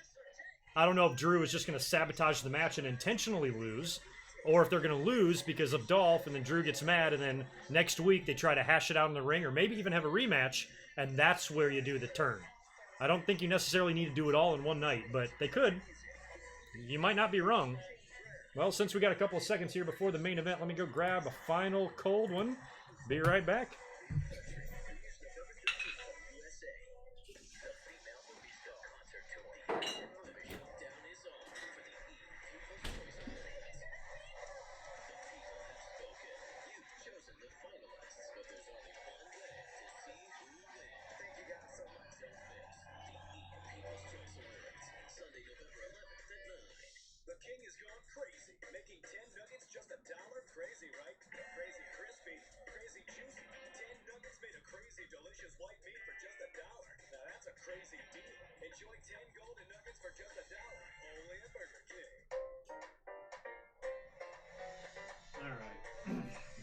S1: I don't know if Drew is just going to sabotage the match and intentionally lose, or if they're going to lose because of Dolph and then Drew gets mad and then next week they try to hash it out in the ring or maybe even have a rematch, and that's where you do the turn. I don't think you necessarily need to do it all in one night, but they could. You might not be wrong. Well, since we got a couple of seconds here before the main event, let me go grab a final cold one. Be right back.
S5: Crazy, making 10 nuggets just $1. Crazy, right? Crazy crispy, crazy juicy. 10 nuggets made of crazy delicious white meat for just $1. Now that's a crazy deal. Enjoy 10 golden nuggets for just $1. Only at Burger King.
S1: All right,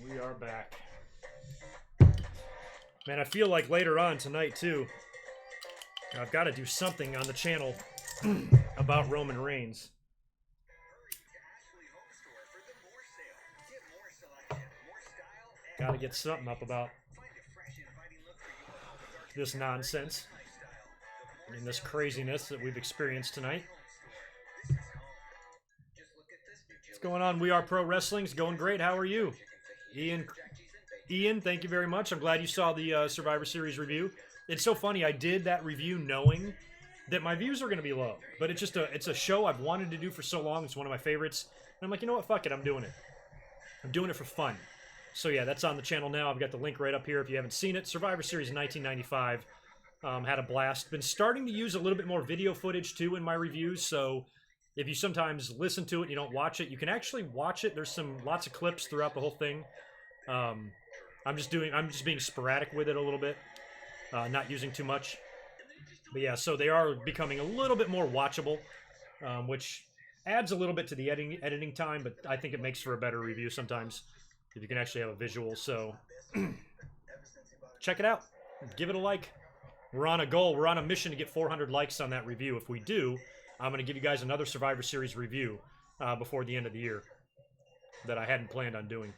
S1: we are back. Man, I feel like later on tonight too, I've got to do something on the channel about Roman Reigns. Got to get something up about this nonsense and this craziness that we've experienced tonight. What's going on? We Are Pro Wrestling's going great. How are you? Ian, thank you very much. I'm glad you saw the Survivor Series review. It's so funny. I did that review knowing that my views are going to be low, but it's a show I've wanted to do for so long. It's one of my favorites. And I'm like, you know what? Fuck it. I'm doing it. I'm doing it for fun. So yeah, that's on the channel now. I've got the link right up here if you haven't seen it. Survivor Series 1995. Had a blast. Been starting to use a little bit more video footage too in my reviews, so if you sometimes listen to it and you don't watch it, you can actually watch it. There's lots of clips throughout the whole thing. I'm just being sporadic with it a little bit, not using too much. But yeah, so they are becoming a little bit more watchable, which adds a little bit to the editing time, but I think it makes for a better review sometimes if you can actually have a visual. So check it out. Give it a like. We're on a goal. We're on a mission to get 400 likes on that review. If we do, I'm going to give you guys another Survivor Series review before the end of the year that I hadn't planned on doing.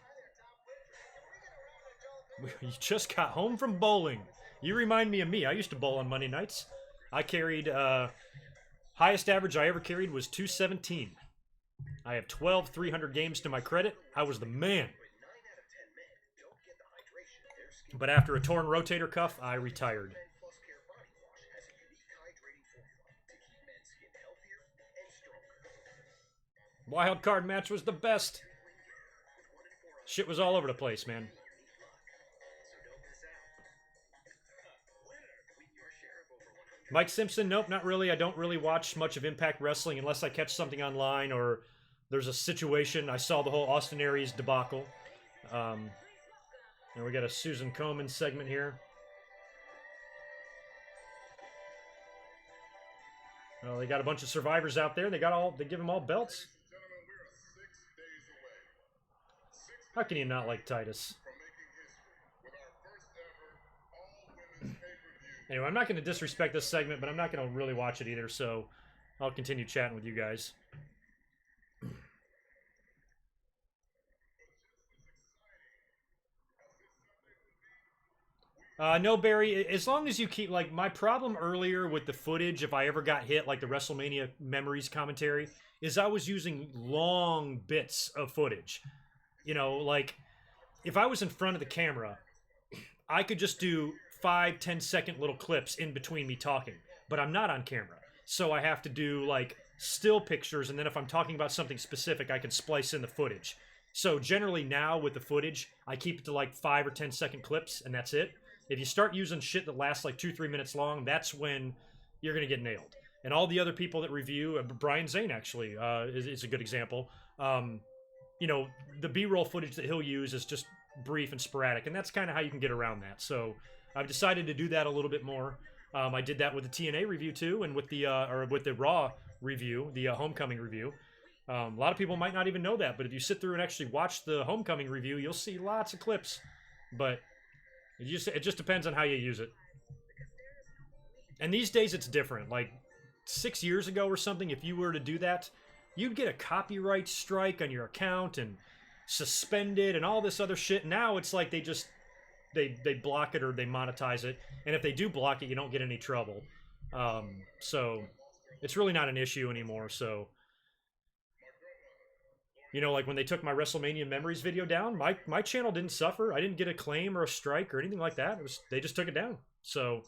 S1: You just got home from bowling. You remind me of me. I used to bowl on Monday nights. I carried, highest average I ever carried was 217. I have 12 300 games to my credit. I was the man. But after a torn rotator cuff, I retired. Wild card match was the best. Shit was all over the place, man. Mike Simpson, nope, not really. I don't really watch much of Impact Wrestling unless I catch something online or there's a situation. I saw the whole Austin Aries debacle. And we got a Susan Komen segment here. Well, they got a bunch of survivors out there. They give them all belts. How can you not like Titus? Anyway, I'm not going to disrespect this segment, but I'm not going to really watch it either, so I'll continue chatting with you guys. No, Barry, as long as you keep, like, my problem earlier with the footage, if I ever got hit, like the WrestleMania Memories commentary, is I was using long bits of footage. You know, like, if I was in front of the camera, I could just do 5-10 second little clips in between me talking, but I'm not on camera. So I have to do, like, still pictures, and then if I'm talking about something specific, I can splice in the footage. So generally now with the footage, I keep it to, like, 5 or 10 second clips, and that's it. If you start using shit that lasts like 2-3 minutes long, that's when you're going to get nailed. And all the other people that review, Brian Zane actually is a good example. You know, the B-roll footage that he'll use is just brief and sporadic, and that's kind of how you can get around that. So I've decided to do that a little bit more. I did that with the TNA review too, and with the Raw review, the Homecoming review. A lot of people might not even know that, but if you sit through and actually watch the Homecoming review, you'll see lots of clips. But it just depends on how you use it. And these days it's different. Like 6 years ago or something, if you were to do that, you'd get a copyright strike on your account and suspended and all this other shit. Now it's like they block it or they monetize it. And if they do block it, you don't get any trouble. So it's really not an issue anymore. So, you know, like when they took my WrestleMania Memories video down, my channel didn't suffer. I didn't get a claim or a strike or anything like that. It was, they just took it down. So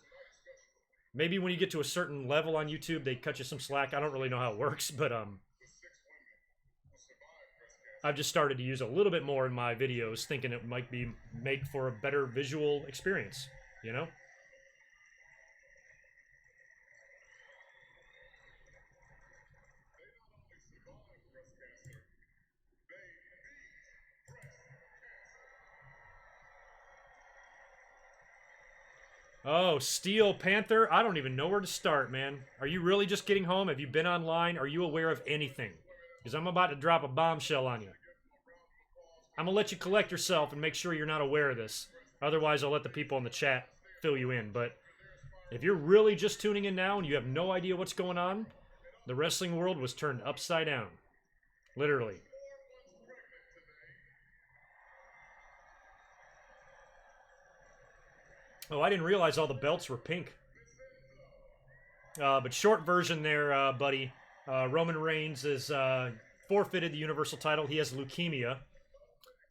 S1: maybe when you get to a certain level on YouTube, they cut you some slack. I don't really know how it works, but I've just started to use a little bit more in my videos, thinking it might be make for a better visual experience, you know? Oh, Steel Panther? I don't even know where to start, man. Are you really just getting home? Have you been online? Are you aware of anything? Because I'm about to drop a bombshell on you. I'm going to let you collect yourself and make sure you're not aware of this. Otherwise, I'll let the people in the chat fill you in. But if you're really just tuning in now and you have no idea what's going on, the wrestling world was turned upside down. Literally. Oh, I didn't realize all the belts were pink. But short version there, buddy. Roman Reigns is forfeited the Universal title. He has leukemia.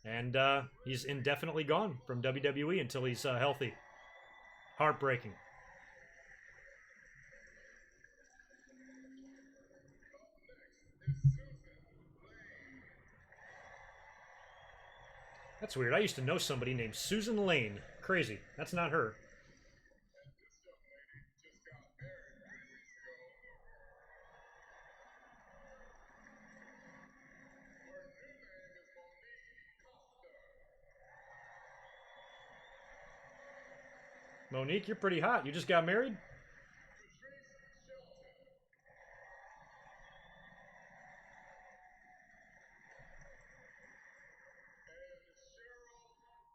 S1: And he's indefinitely gone from WWE until he's healthy. Heartbreaking. That's weird. I used to know somebody named Susan Lane. Crazy. That's not her. Monique, you're pretty hot. You just got married?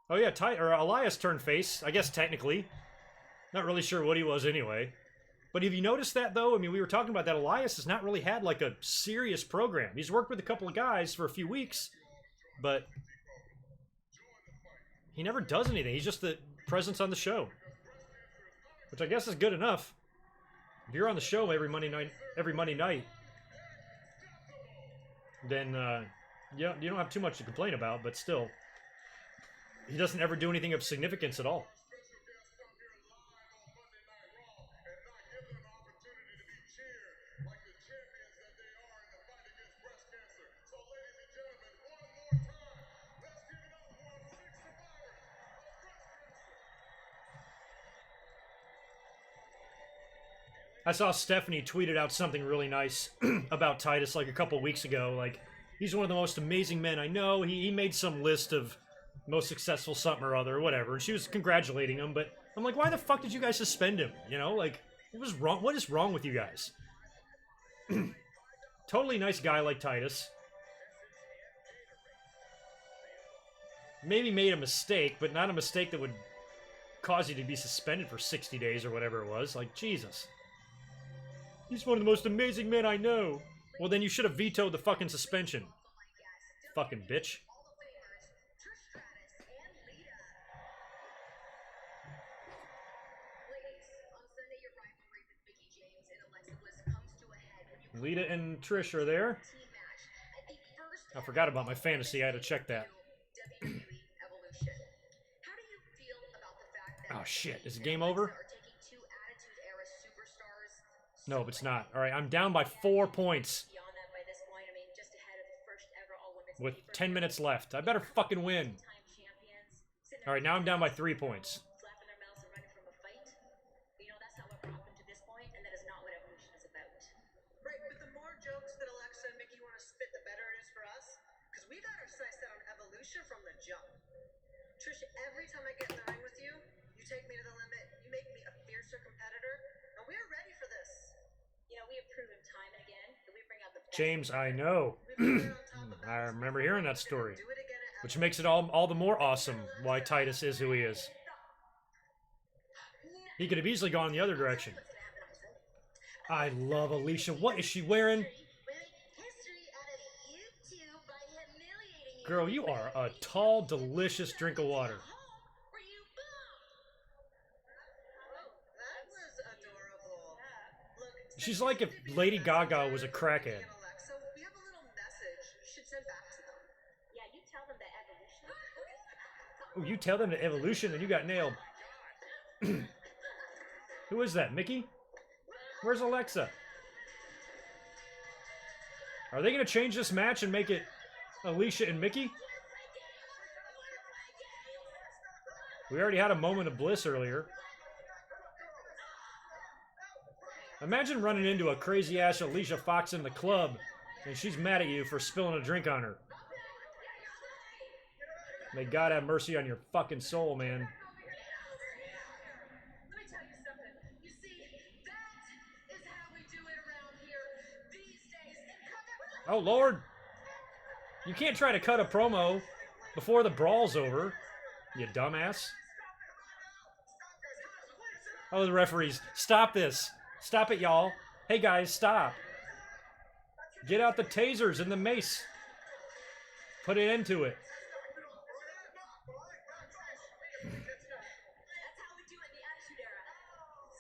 S1: Oh yeah, Elias turned face, I guess technically. Not really sure what he was anyway. But have you noticed that though? I mean, we were talking about that. Elias has not really had like a serious program. He's worked with a couple of guys for a few weeks, but he never does anything. He's just the presence on the show, which I guess is good enough. If you're on the show every Monday night, then yeah, you don't have too much to complain about. But still, he doesn't ever do anything of significance at all. I saw Stephanie tweeted out something really nice about Titus like a couple weeks ago. Like, he's one of the most amazing men I know. He made some list of most successful something or other, or whatever, and she was congratulating him. But I'm like, why the fuck did you guys suspend him? You know, like, what was wrong? What is wrong with you guys? Totally nice guy like Titus. Maybe made a mistake, but not a mistake that would cause you to be suspended for 60 days or whatever it was. Like, Jesus. He's one of the most amazing men I know. Well, then you should have vetoed the fucking suspension. Fucking bitch. Lita and Trish are there. I forgot about my fantasy. I had to check that. Oh, shit. Is the game over? No, it's not. All right, I'm down by 4 points. With 10 minutes left. I better fucking win. All right, now I'm down by 3 points.
S6: Right, but the more jokes that Alexa and Mickey want to spit, the better it is for us. Because we've had our sights set on evolution from the jump. Trish, every time I get in the ring with you, you take me to the limit, you make me a fiercer competitor, and we're ready for this.
S4: You know, we have proven time and again that we bring out the best.
S1: James, I know. I remember hearing that story. Which makes it all the more awesome why Titus is who he is. He could have easily gone the other direction. I love Alicia. What is she wearing? Girl, you are a tall, delicious drink of water.
S6: That was adorable.
S1: She's like if Lady Gaga was a crackhead.
S6: And Alexa, we have a little message you should send back to them.
S4: Yeah, you tell them that evolution.
S1: Oh, you tell them the evolution and you got nailed. Who is that, Mickey? Where's Alexa? Are they going to change this match and make it Alicia and Mickey? We already had a moment of bliss earlier. Imagine running into a crazy-ass Alicia Fox in the club and she's mad at you for spilling a drink on her. May God have mercy on your fucking soul, man.
S6: Let me tell you something. You see, that is how we do it around here these days.
S1: Oh, Lord. You can't try to cut a promo before the brawl's over, you dumbass. Oh, the referees. Stop this. Stop it, y'all. Hey, guys, stop. Get out the tasers and the mace. Put an end to it.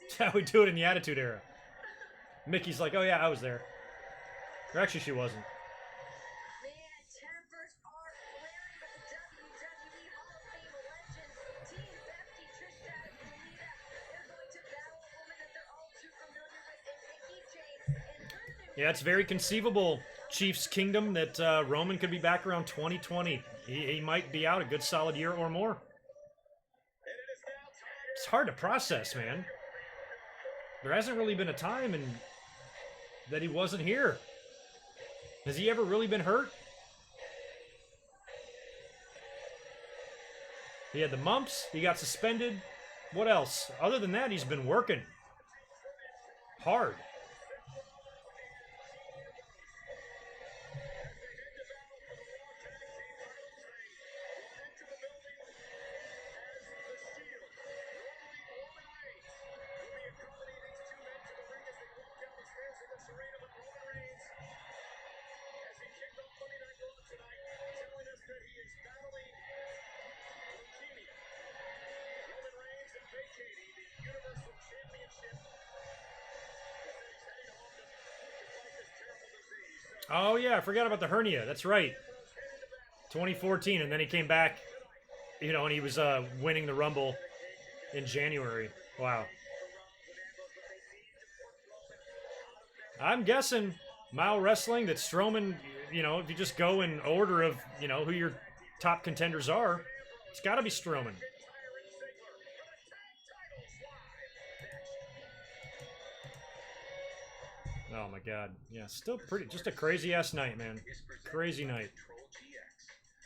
S1: That's how we do it in the Attitude Era. Mickey's like, oh yeah, I was there. Or actually, she wasn't.
S4: Man, tempers are flaring, but the WWE Hall of Fame legends, Team Bestie, Trish Stratus, and Lita, they're going to battle a woman that they're all too familiar with in Mickey James. And her new
S1: Yeah, it's very conceivable, Chiefs Kingdom, that Roman could be back around 2020. He might be out a good solid year or more. It's hard to process, man. There hasn't really been a time that he wasn't here. Has he ever really been hurt? He had the mumps. He got suspended. What else? Other than that, he's been working hard. Oh, yeah, I forgot about the hernia. That's right. 2014, and then he came back, you know, and he was winning the Rumble in January. Wow. I'm guessing, Mile Wrestling, that Strowman, you know, if you just go in order of, you know, who your top contenders are, it's got to be Strowman. Oh my God. Yeah, still pretty, just a crazy ass night, man. Crazy night.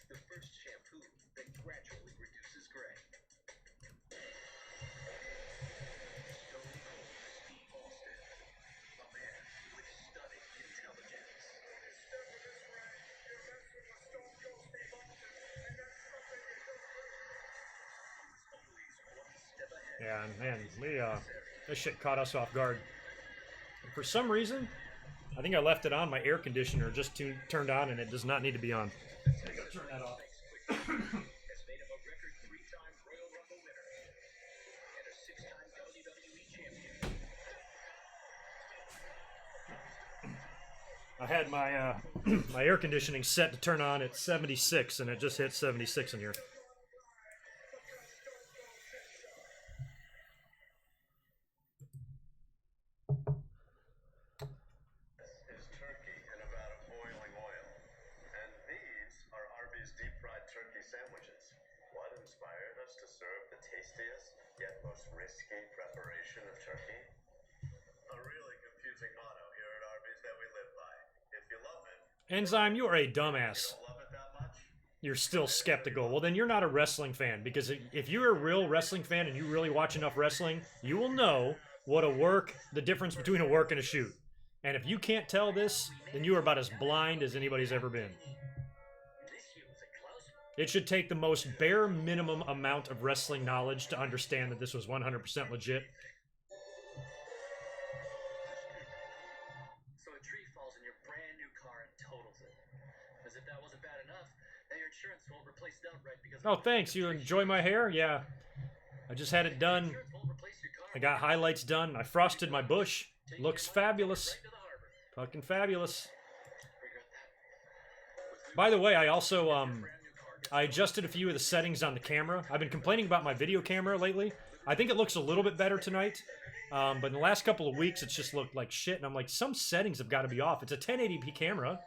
S3: The first shampoo that gradually reduces gray. Stone Cold Steve Austin, a man with stunning intelligence.
S1: Yeah, man, this shit caught us off guard. For some reason, I think I left it on. My air conditioner just turned on, and it does not need to be on. I gotta turn that off.
S3: Has made him a record 3-time Royal Rumble winner and a 6-time WWE champion.
S1: I had my my air conditioning set to turn on at 76, and it just hit 76 in here.
S5: Is turkey in a vat of boiling oil. And these are Arby's deep fried turkey sandwiches. What inspired us to serve the tastiest yet most risky preparation of turkey? A really confusing motto here at Arby's that we live by. If you love it,
S1: Enzyme, you are a dumbass.
S5: don't love it that much.
S1: You're still skeptical. Well, then you're not a wrestling fan, because if you're a real wrestling fan and you really watch enough wrestling, you will know what the difference between a work and a shoot. And if you can't tell this, then you are about as blind as anybody's ever been.
S3: This year was a close one.
S1: It should take the most bare minimum amount of wrestling knowledge to understand that this was 100% legit.
S3: So a tree falls in your brand new car and totals it. As if that wasn't bad enough, now your insurance won't replace the outright because
S1: Oh, thanks. You enjoy my hair? Yeah. I just had it done.
S3: insurance won't replace your car.
S1: I got highlights done. I frosted my bush. Looks fabulous. Fucking fabulous. By the way, I also, I adjusted a few of the settings on the camera. I've been complaining about my video camera lately. I think it looks a little bit better tonight. But in the last couple of weeks, it's just looked like shit. And I'm like, some settings have got to be off. It's a 1080p camera.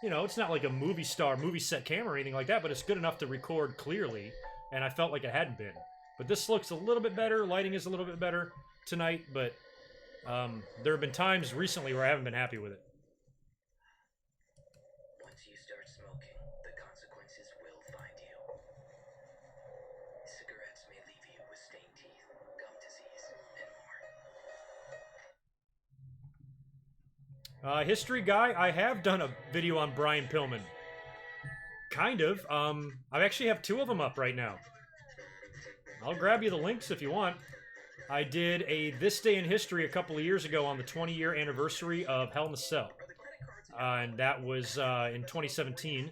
S1: You know, it's not like a movie set camera or anything like that, but it's good enough to record clearly. And I felt like it hadn't been. But this looks a little bit better. Lighting is a little bit better tonight. But there have been times recently where I haven't been happy with it.
S3: Once you start smoking, the consequences will find you. Cigarettes may leave you with stained teeth, gum disease, and more.
S1: History guy, I have done a video on Brian Pillman. Kind of. I actually have 2 of them up right now. I'll grab you the links if you want. I did a This Day in History a couple of years ago on the 20-year anniversary of Hell in a Cell. And that was in 2017.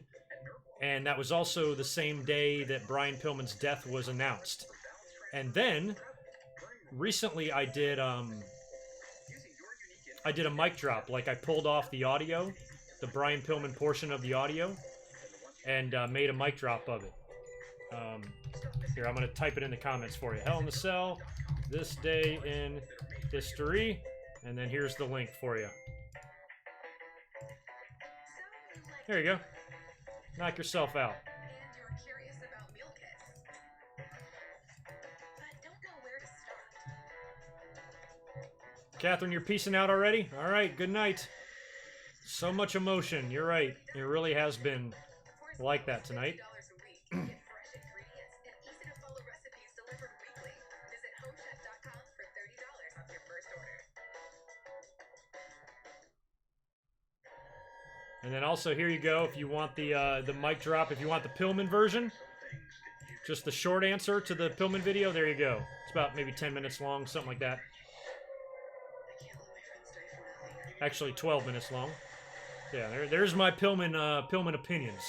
S1: And that was also the same day that Brian Pillman's death was announced. And then, recently I did a mic drop. Like, I pulled off the audio, the Brian Pillman portion of the audio, and made a mic drop of it. Here, I'm going to type it in the comments for you. Hell in a Cell, This Day in History, and then here's the link for you. There you go. Knock yourself out.
S4: And you're curious about meal kits, but don't know where to start.
S1: Catherine, you're peacing out already? All right, good night. So much emotion. You're right. It really has been like that tonight.
S4: $50 a week. Get fresh ingredients and easy-to-follow recipes delivered weekly. Visit homechef.com for $30 off your first order.
S1: And then also here you go. If you want the mic drop, if you want the Pillman version, just the short answer to the Pillman video. There you go. It's about maybe 10 minutes long, something like that.
S4: I can't let my friends die for nothing.
S1: Actually, 12 minutes long. Yeah, there's my Pillman opinions.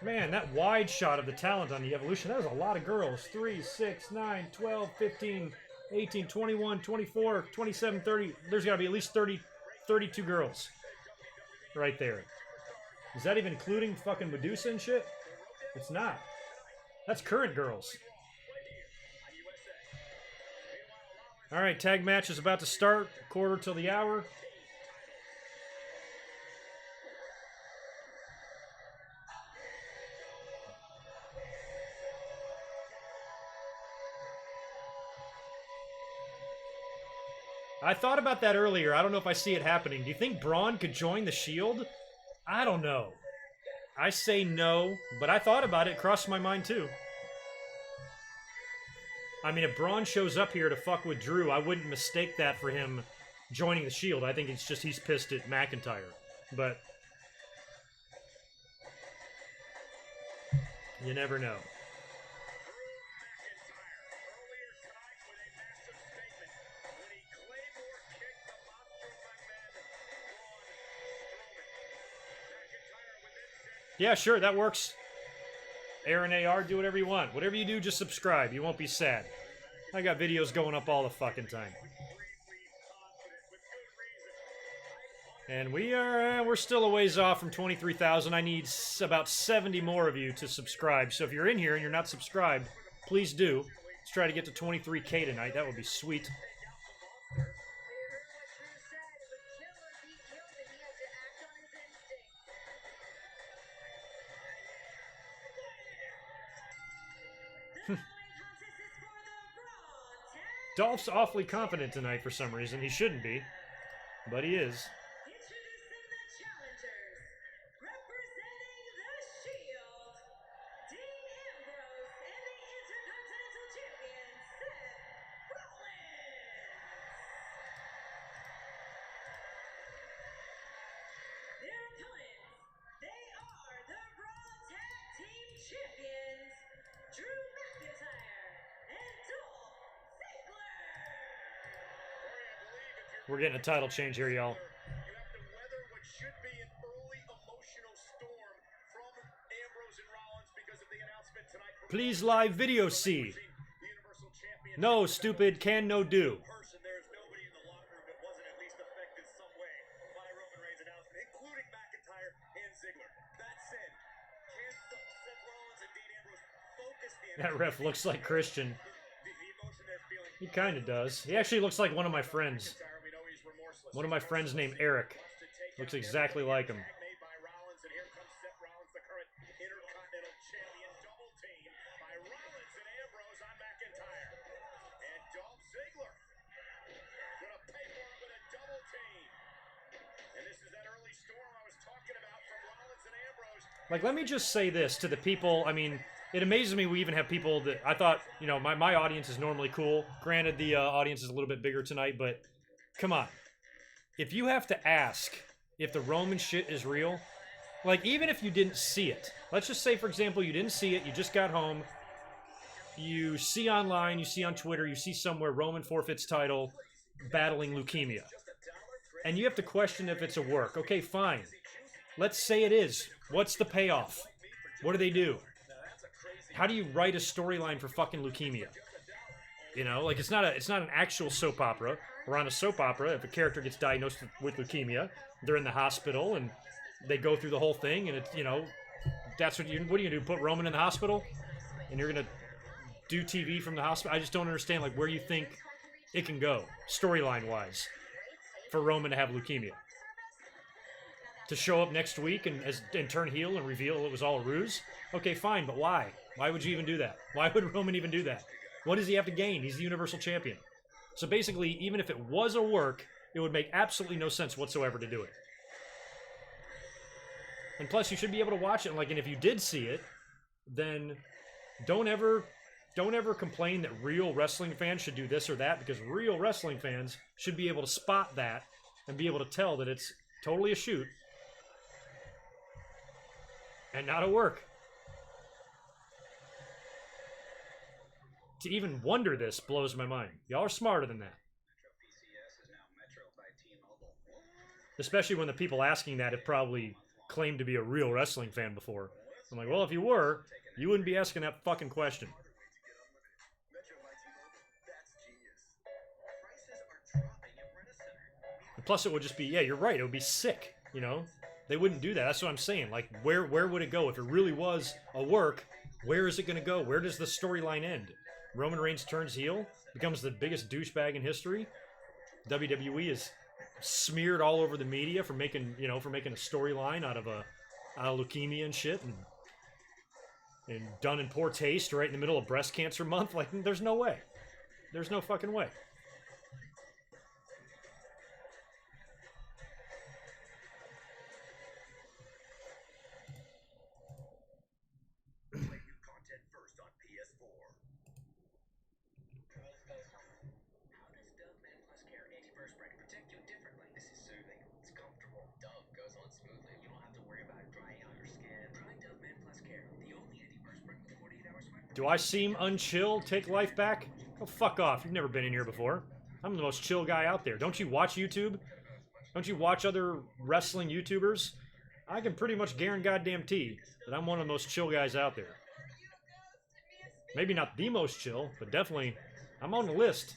S1: Man, that wide shot of the talent on the Evolution, that was a lot of girls. 3, 6, 9, 12, 15, 18, 21, 24, 27, 30. There's got to be at least 32 girls right there. Is that even including fucking Medusa and shit? It's not. That's current girls. All right, tag match is about to start. Quarter till the hour. I thought about that earlier. I don't know if I see it happening. Do you think Braun could join the Shield? I don't know. I say no, but I thought about it. It crossed my mind too. I mean, if Braun shows up here to fuck with Drew, I wouldn't mistake that for him joining the Shield. I think it's just he's pissed at McIntyre. But you never know. Yeah, sure, that works. Aaron AR, do whatever you want. Whatever you do, just subscribe. You won't be sad. I got videos going up all the fucking time. And we're still a ways off from 23,000. I need about 70 more of you to subscribe. So if you're in here and you're not subscribed, please do. Let's try to get to 23K tonight. That would be sweet. Dolph's awfully confident tonight for some reason. He shouldn't be, but he is.
S6: Introducing the challengers, representing the Shield, Dean Ambrose and the Intercontinental Champion, Seth Rollins. Their opponents, they are the Raw Tag Team Champions, Drew McIntyre and Dolph Ziggler.
S1: We're getting a title change here, y'all.
S5: You have to weather what should be an early emotional storm from Ambrose and Rollins because of the announcement tonight.
S1: Please live video see. No, stupid, can no do.
S5: There's nobody in the locker room that wasn't at least affected some way by Roman Reigns' announcement, including McIntyre and Ziggler. That said, can Seth Rollins and Dean Ambrose focus the
S1: That ref looks like Christian.
S5: the emotion they're feeling?
S1: He kind of does. He actually looks like one of my friends.
S5: We know he's remorseless.
S1: One of my friends named Eric. Looks exactly like him.
S5: Made by Rollins, and here comes Seth Rollins, the current Intercontinental Champion, double team by Rollins and Ambrose on McIntyre. And Dolph Ziggler gonna pay for it with a double team. And this is that early storm I was talking about from Rollins and Ambrose.
S1: Like, let me just say this to the people. I mean, it amazes me we even have people that I thought, you know, my audience is normally cool. Granted, the audience is a little bit bigger tonight, but come on. If you have to ask if the Roman shit is real, like, even if you didn't see it, let's just say, for example, you didn't see it, you just got home, you see online, you see on Twitter, you see somewhere Roman forfeits title, battling leukemia. And you have to question if it's a work. Okay, fine. Let's say it is. What's the payoff? What do they do? How do you write a storyline for fucking leukemia? You know, like, it's not an actual soap opera. We're on a soap opera. If a character gets diagnosed with leukemia, they're in the hospital and they go through the whole thing, and it's, you know, that's what are you gonna do? Put Roman in the hospital, and you're gonna do TV from the hospital? I just don't understand, like, where you think it can go storyline wise for Roman to have leukemia. To show up next week and turn heel and reveal it was all a ruse? Okay, fine, but why? Why would you even do that? Why would Roman even do that? What does he have to gain? He's the Universal Champion. So basically, even if it was a work, it would make absolutely no sense whatsoever to do it. And plus, you should be able to watch it. Like, and if you did see it, then don't ever complain that real wrestling fans should do this or that, because real wrestling fans should be able to spot that and be able to tell that it's totally a shoot and not a work. To even wonder this blows my mind. Y'all are smarter than that. Especially when the people asking that have probably claimed to be a real wrestling fan before. I'm like, well, if you were, you wouldn't be asking that fucking question. And plus, it would just be, yeah, you're right, it would be sick, you know? They wouldn't do that. That's what I'm saying. Like, where would it go? If it really was a work, where is it going to go? Where does the storyline end? Roman Reigns turns heel, becomes the biggest douchebag in history. WWE is smeared all over the media for making a storyline out of leukemia and shit, and done in poor taste right in the middle of breast cancer month. Like, there's no way. There's no fucking way. Do I seem unchill? Take life back? Oh, fuck off. You've never been in here before. I'm the most chill guy out there. Don't you watch YouTube? Don't you watch other wrestling YouTubers? I can pretty much guarantee that I'm one of the most chill guys out there. Maybe not the most chill, but definitely I'm on the list.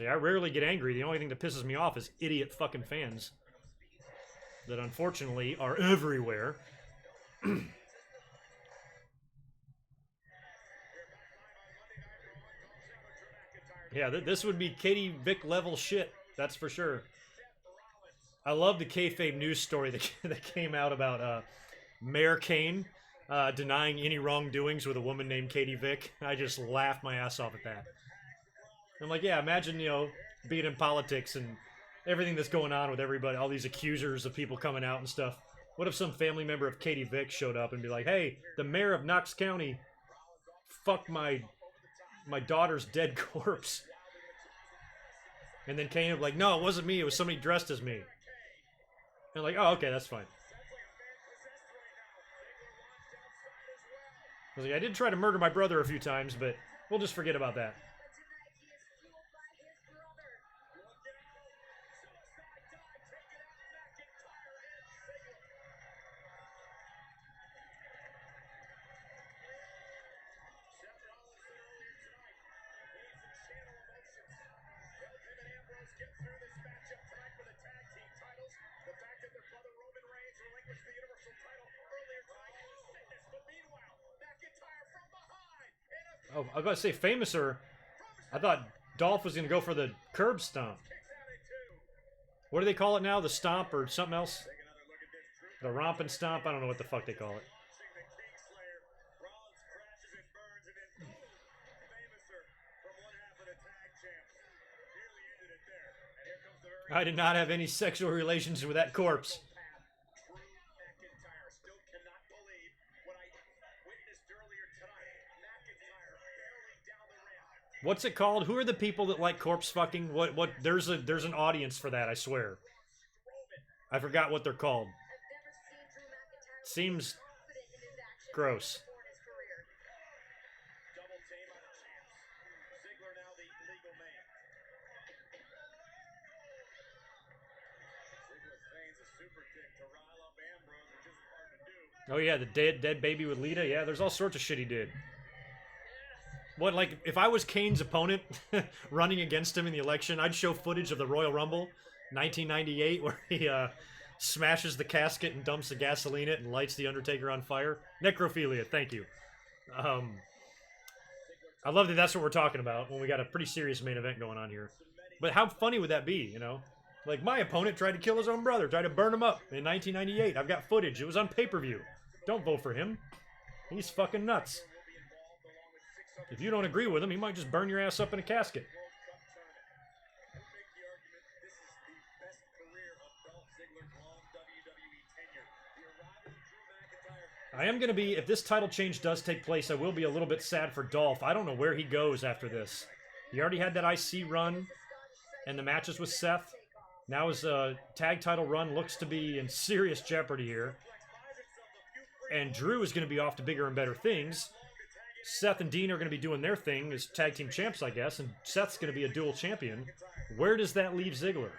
S1: I rarely get angry. The only thing that pisses me off is idiot fucking fans that unfortunately are everywhere. Yeah, this would be Katie Vick level shit. That's for sure. I love the kayfabe news story that came out about Mayor Kane denying any wrongdoings with a woman named Katie Vick. I just laughed my ass off at that. I'm like, yeah, imagine, being in politics and everything that's going on with everybody, all these accusers of people coming out and stuff. What if some family member of Katie Vick showed up and be like, hey, the mayor of Knox County fucked my daughter's dead corpse. And then Kane would be like, no, it wasn't me, it was somebody dressed as me. And like, oh, okay, that's fine. I was like, I did try to murder my brother a few times, but we'll just forget about that. Oh, I was about to say famouser. I thought Dolph was going to go for the curb stomp. What do they call it now? The stomp or something else? The romp and stomp? I don't know what the fuck they call it. I did not have any sexual relations with that corpse. What's it called? Who are the people that like corpse fucking? What there's an audience for that, I swear. I forgot what they're called. Seems gross. Oh yeah, the dead baby with Lita. Yeah, there's all sorts of shit he did. What, like, if I was Kane's opponent running against him in the election, I'd show footage of the Royal Rumble, 1998, where he smashes the casket and dumps the gasoline in it and lights the Undertaker on fire. Necrophilia, thank you. I love that that's what we're talking about when we got a pretty serious main event going on here. But how funny would that be, you know? Like, my opponent tried to kill his own brother, tried to burn him up in 1998. I've got footage. It was on pay-per-view. Don't vote for him. He's fucking nuts. If you don't agree with him, he might just burn your ass up in a casket. I am going to be, if this title change does take place, I will be a little bit sad for Dolph. I don't know where he goes after this. He already had that IC run and the matches with Seth. Now his tag title run looks to be in serious jeopardy here. And Drew is going to be off to bigger and better things. Seth and Dean are going to be doing their thing as tag team champs, I guess, and Seth's going to be a dual champion. Where does that leave Ziggler?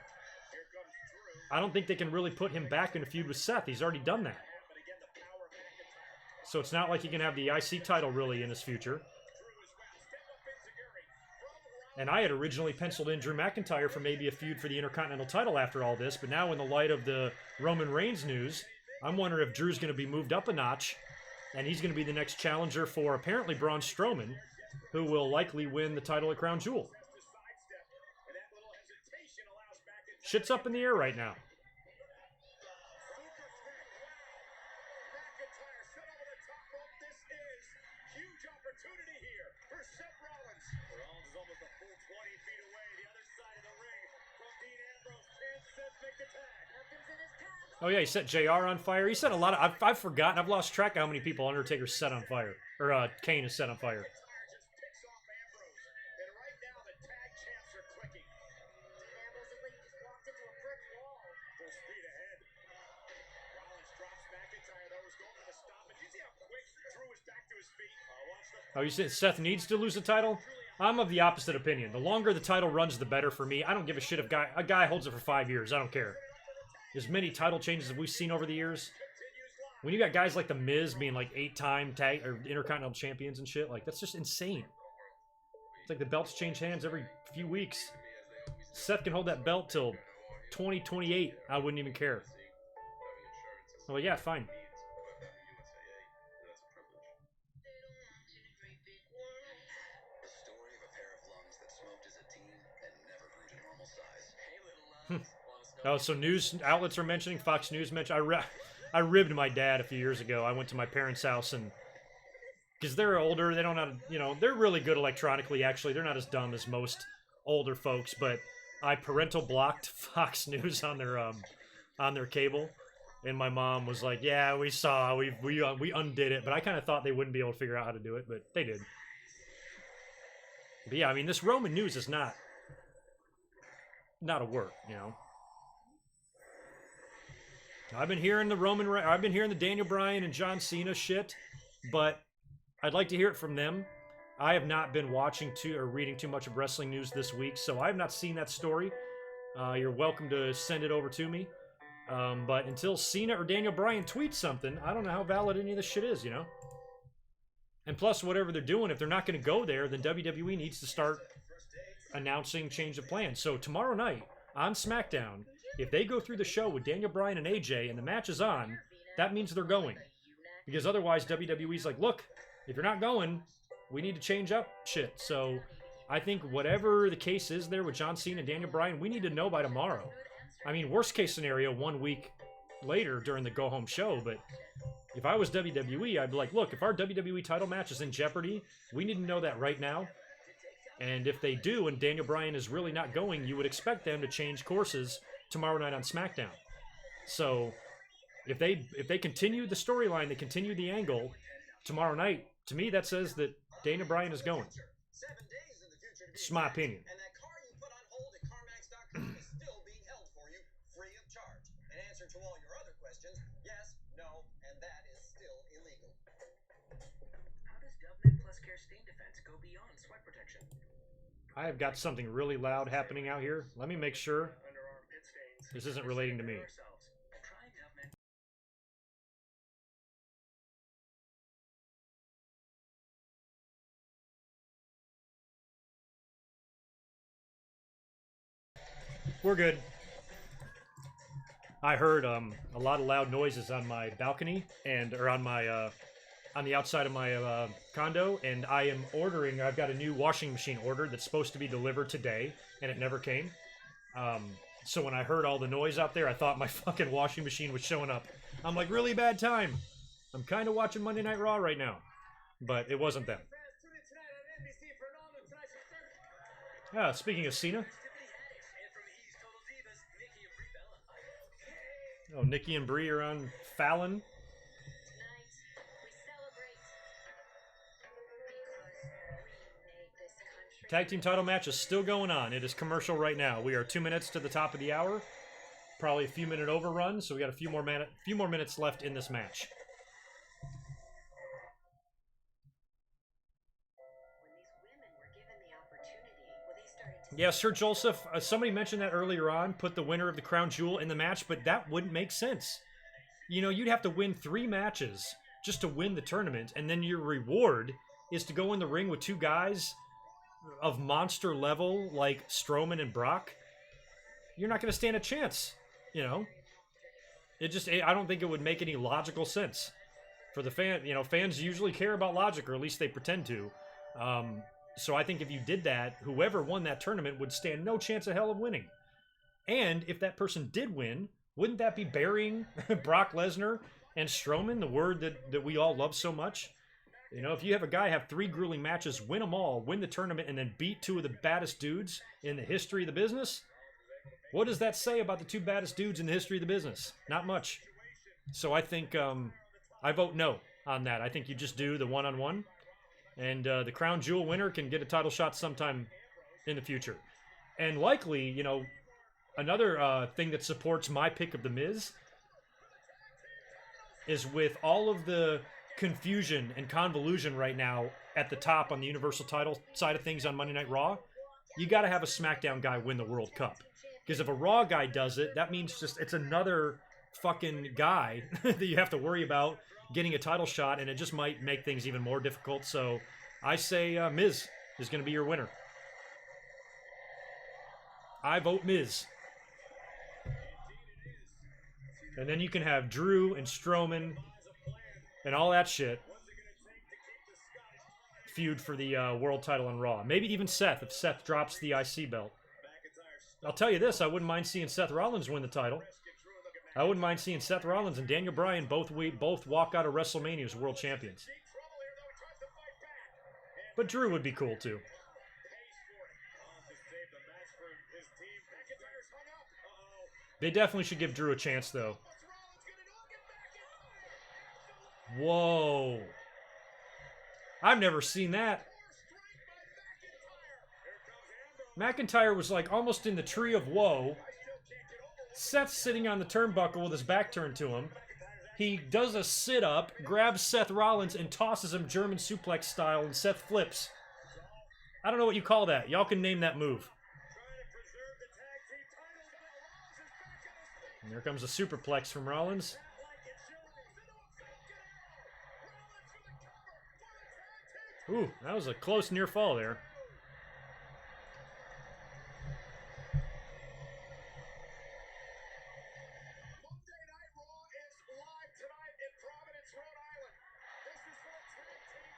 S1: I don't think they can really put him back in a feud with Seth. He's already done that. So it's not like he can have the IC title really in his future. And I had originally penciled in Drew McIntyre for maybe a feud for the Intercontinental title after all this, but now in the light of the Roman Reigns news, I'm wondering if Drew's going to be moved up a notch, and he's going to be the next challenger for apparently Braun Strowman, who will likely win the title at Crown Jewel. Shit's up in the air right now. Oh yeah, he set JR on fire. He set a lot of... I've forgotten. I've lost track of how many people Undertaker set on fire. Or Kane is set on fire. Oh, you said Seth needs to lose the title? I'm of the opposite opinion. The longer the title runs, the better for me. I don't give a shit if a guy holds it for 5 years. I don't care. As many title changes as we've seen over the years. When you got guys like The Miz being like 8-time tag or Intercontinental champions and shit, like that's just insane. It's like the belts change hands every few weeks. Seth can hold that belt till 2028. I wouldn't even care. Well, yeah, fine. Oh, so news outlets are mentioning, Fox News mentioned. I ribbed my dad a few years ago. I went to my parents' house and because they're older, they don't know, you know, they're really good electronically. Actually, they're not as dumb as most older folks. But I parental blocked Fox News on their cable, and my mom was like, "Yeah, we saw, we undid it." But I kind of thought they wouldn't be able to figure out how to do it, but they did. But yeah, I mean, this Roman news is not a work, you know. I've been hearing the Daniel Bryan and John Cena shit, but I'd like to hear it from them. I have not been watching or reading too much of wrestling news this week, so I have not seen that story. You're welcome to send it over to me. But until Cena or Daniel Bryan tweet something, I don't know how valid any of this shit is, you know? And plus, whatever they're doing, if they're not going to go there, then WWE needs to start announcing change of plans. So tomorrow night on SmackDown, if they go through the show with Daniel Bryan and AJ and the match is on, that means they're going. Because otherwise WWE's like, look, if you're not going, we need to change up shit. So I think whatever the case is there with John Cena and Daniel Bryan, we need to know by tomorrow. I mean, worst case scenario, 1 week later during the go home show. But if I was WWE, I'd be like, look, if our WWE title match is in jeopardy, we need to know that right now. And if they do, and Daniel Bryan is really not going, you would expect them to change courses tomorrow night on SmackDown. So if they continue the storyline, they continue the angle tomorrow night, to me that says that Daniel Bryan is going. It's my opinion.
S3: And that car you put on hold at CarMax.com is still being held for you free of charge. In answer to all your other questions, yes, no, and that is still illegal.
S7: How does Government Plus Care stain defense go beyond sweat protection?
S1: I have got something really loud happening out here. Let me make sure this isn't relating to me. We're good. I heard a lot of loud noises on my balcony or on my on the outside of my condo, and I am ordering. I've got a new washing machine ordered that's supposed to be delivered today, and it never came. So when I heard all the noise out there, I thought my fucking washing machine was showing up. I'm like, really bad time. I'm kind of watching Monday Night Raw right now, but it wasn't them. Yeah, speaking of Cena. Oh, Nikki and Brie are on Fallon. Tag team title match is still going on. It is commercial right now. We are 2 minutes to the top of the hour. Probably a few minute overrun, so we got a few more minutes left in this match. Yeah, Sir Joseph, somebody mentioned that earlier on, put the winner of the Crown Jewel in the match, but that wouldn't make sense. You know, you'd have to win 3 matches just to win the tournament, and then your reward is to go in the ring with 2 guys of monster level like Strowman and Brock. You're not going to stand a chance, you know? I don't think it would make any logical sense for the fan. You know, fans usually care about logic, or at least they pretend to. So I think if you did that, whoever won that tournament would stand no chance of hell of winning. And if that person did win, wouldn't that be burying Brock Lesnar and Strowman, the word that we all love so much? You know, if you have a guy have 3 grueling matches, win them all, win the tournament, and then beat 2 of the baddest dudes in the history of the business, what does that say about the 2 baddest dudes in the history of the business? Not much. So I think I vote no on that. I think you just do the one-on-one. And the Crown Jewel winner can get a title shot sometime in the future. And likely, you know, another thing that supports my pick of The Miz is with all of the confusion and convolution right now at the top on the Universal title side of things on Monday Night Raw, you got to have a SmackDown guy win the World Cup. Because if a Raw guy does it, that means just it's another fucking guy that you have to worry about getting a title shot, and it just might make things even more difficult. So I say Miz is going to be your winner. I vote Miz. And then you can have Drew and Strowman and all that shit feud for the world title on Raw. Maybe even Seth, if Seth drops the IC belt. I'll tell you this, I wouldn't mind seeing Seth Rollins win the title. I wouldn't mind seeing Seth Rollins and Daniel Bryan both walk out of WrestleMania as world champions. But Drew would be cool too. They definitely should give Drew a chance though. Whoa. I've never seen that. McIntyre was like almost in the tree of woe. Seth's sitting on the turnbuckle with his back turned to him. He does a sit-up, grabs Seth Rollins, and tosses him German suplex style, and Seth flips. I don't know what you call that. Y'all can name that move. And here comes a superplex from Rollins. Ooh, that was a close near fall there.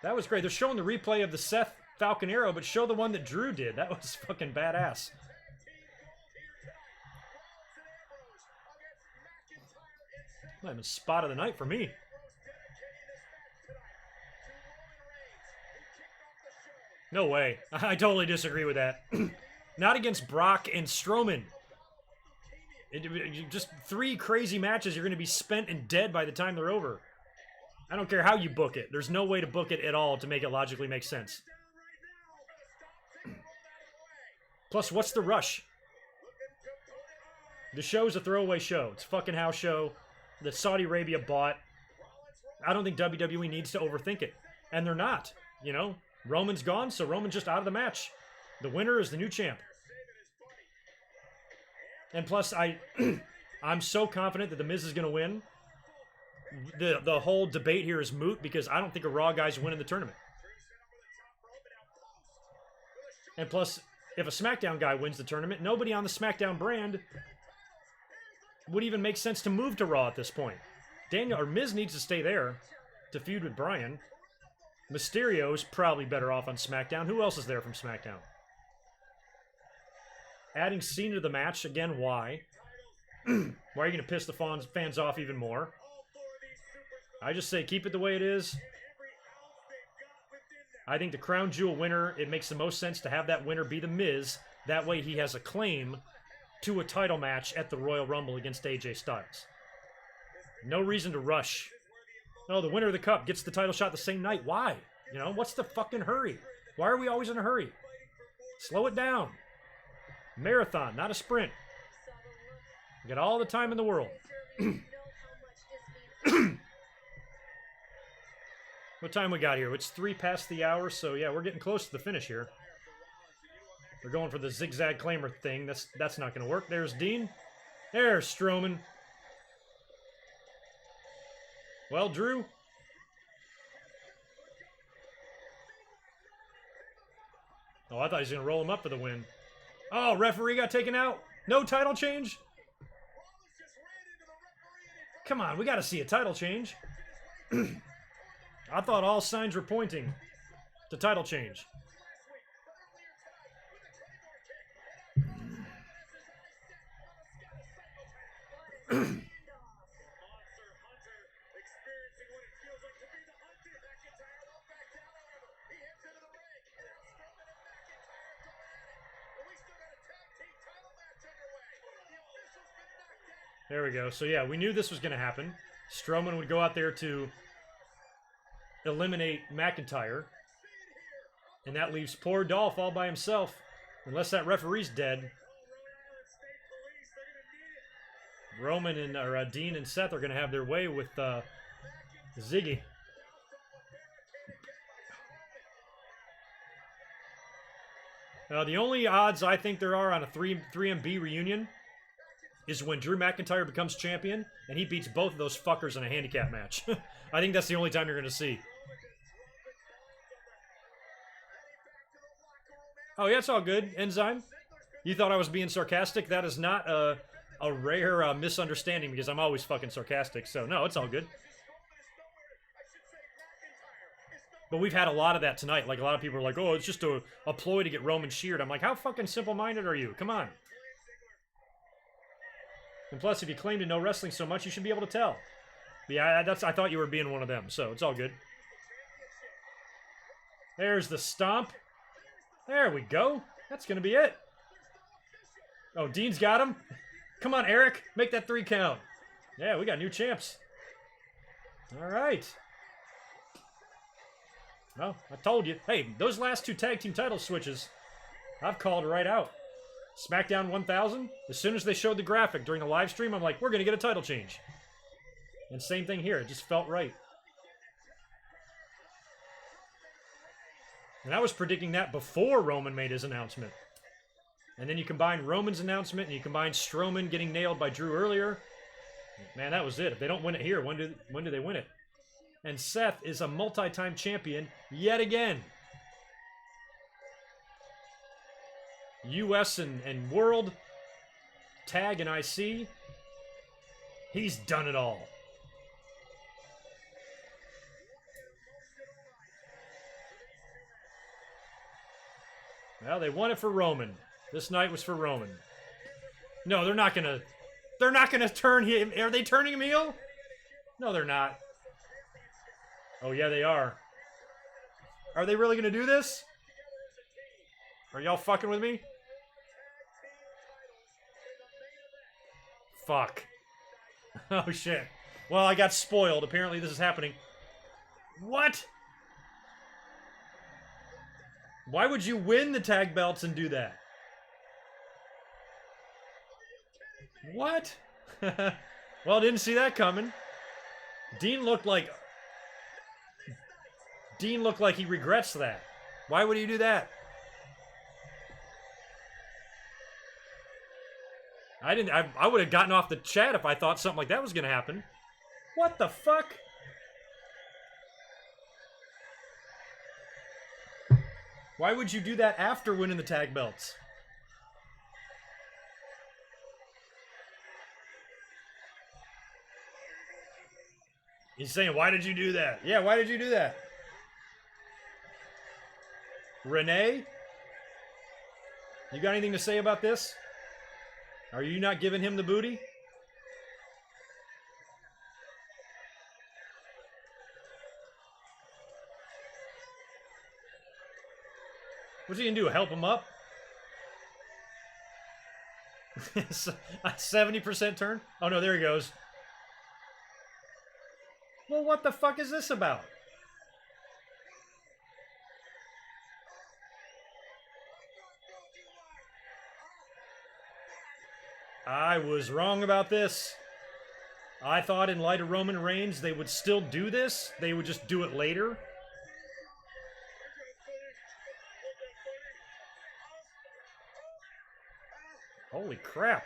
S1: That was great. They're showing the replay of the Seth Falcon Arrow, but show the one that Drew did. That was fucking badass. Might have been spot of the night for me. No way. I totally disagree with that. Not against Brock and Strowman. Just 3 crazy matches. You're going to be spent and dead by the time they're over. I don't care how you book it. There's no way to book it at all to make it logically make sense. Plus, what's the rush? The show's a throwaway show. It's a fucking house show that Saudi Arabia bought. I don't think WWE needs to overthink it. And they're not, you know? Roman's gone, so Roman's just out of the match. The winner is the new champ. And plus, I'm so confident that The Miz is going to win. The whole debate here is moot because I don't think a Raw guy's winning the tournament. And plus, if a SmackDown guy wins the tournament, nobody on the SmackDown brand would even make sense to move to Raw at this point. Miz needs to stay there to feud with Bryan. Mysterio's probably better off on SmackDown. Who else is there from SmackDown? Adding Cena to the match, again, why? Why are you going to piss the fans off even more? I just say keep it the way it is. I think the Crown Jewel winner, it makes the most sense to have that winner be The Miz. That way he has a claim to a title match at the Royal Rumble against AJ Styles. No reason to rush. No, the winner of the Cup gets the title shot the same night. Why? You know, what's the fucking hurry? Why are we always in a hurry? Slow it down. Marathon, not a sprint. You got all the time in the world. What time we got here? It's 3 past the hour, so yeah, we're getting close to the finish here. We're going for the zigzag claimer thing. That's not going to work. There's Dean. There's Strowman. Well, Drew. Oh, I thought he was going to roll him up for the win. Oh, referee got taken out. No title change? Come on, we got to see a title change. I thought all signs were pointing to title change. There we go. So yeah, we knew this was going to happen. Strowman would go out there to eliminate McIntyre. And that leaves poor Dolph all by himself. Unless that referee's dead. Roman and Dean and Seth are going to have their way with Ziggy. The only odds I think there are on a 3MB reunion is when Drew McIntyre becomes champion and he beats both of those fuckers in a handicap match. I think that's the only time you're going to see. Oh, yeah, it's all good. Enzyme, you thought I was being sarcastic? That is not a rare misunderstanding because I'm always fucking sarcastic. So, no, it's all good. But we've had a lot of that tonight. Like, a lot of people are like, oh, it's just a ploy to get Roman cheered. I'm like, how fucking simple-minded are you? Come on. And plus, if you claim to know wrestling so much, you should be able to tell. But yeah, I thought you were being one of them, so it's all good. There's the stomp. There we go. That's going to be it. Oh, Dean's got him. Come on, Eric. Make that 3 count. Yeah, we got new champs. All right. Well, I told you. Hey, those last 2 tag team title switches, I've called right out. SmackDown 1000, as soon as they showed the graphic during the live stream, I'm like, we're going to get a title change. And same thing here. It just felt right. And I was predicting that before Roman made his announcement. And then you combine Roman's announcement and you combine Strowman getting nailed by Drew earlier. Man, that was it. If they don't win it here, when do they win it? And Seth is a multi-time champion yet again. US and World, Tag and IC. He's done it all. Well, they won it for Roman. This night was for Roman. No, they're not gonna. They're not gonna turn him. Are they turning him heel? No, they're not. Oh yeah, they are. Are they really gonna do this? Are y'all fucking with me? Fuck. Oh shit. Well, I got spoiled. Apparently this is happening. What? Why would you win the tag belts and do that? What? Well, didn't see that coming. Dean looked like he regrets that. Why would he do that? I would have gotten off the chat if I thought something like that was going to happen. What the fuck? Why would you do that after winning the tag belts? He's saying, why did you do that? Yeah, why did you do that? Renee? You got anything to say about this? Are you not giving him the booty? What's he gonna do? Help him up? 70% turn? Oh no, there he goes. Well, what the fuck is this about? I was wrong about this. I thought in light of Roman Reigns they would still do this. They would just do it later. Holy crap.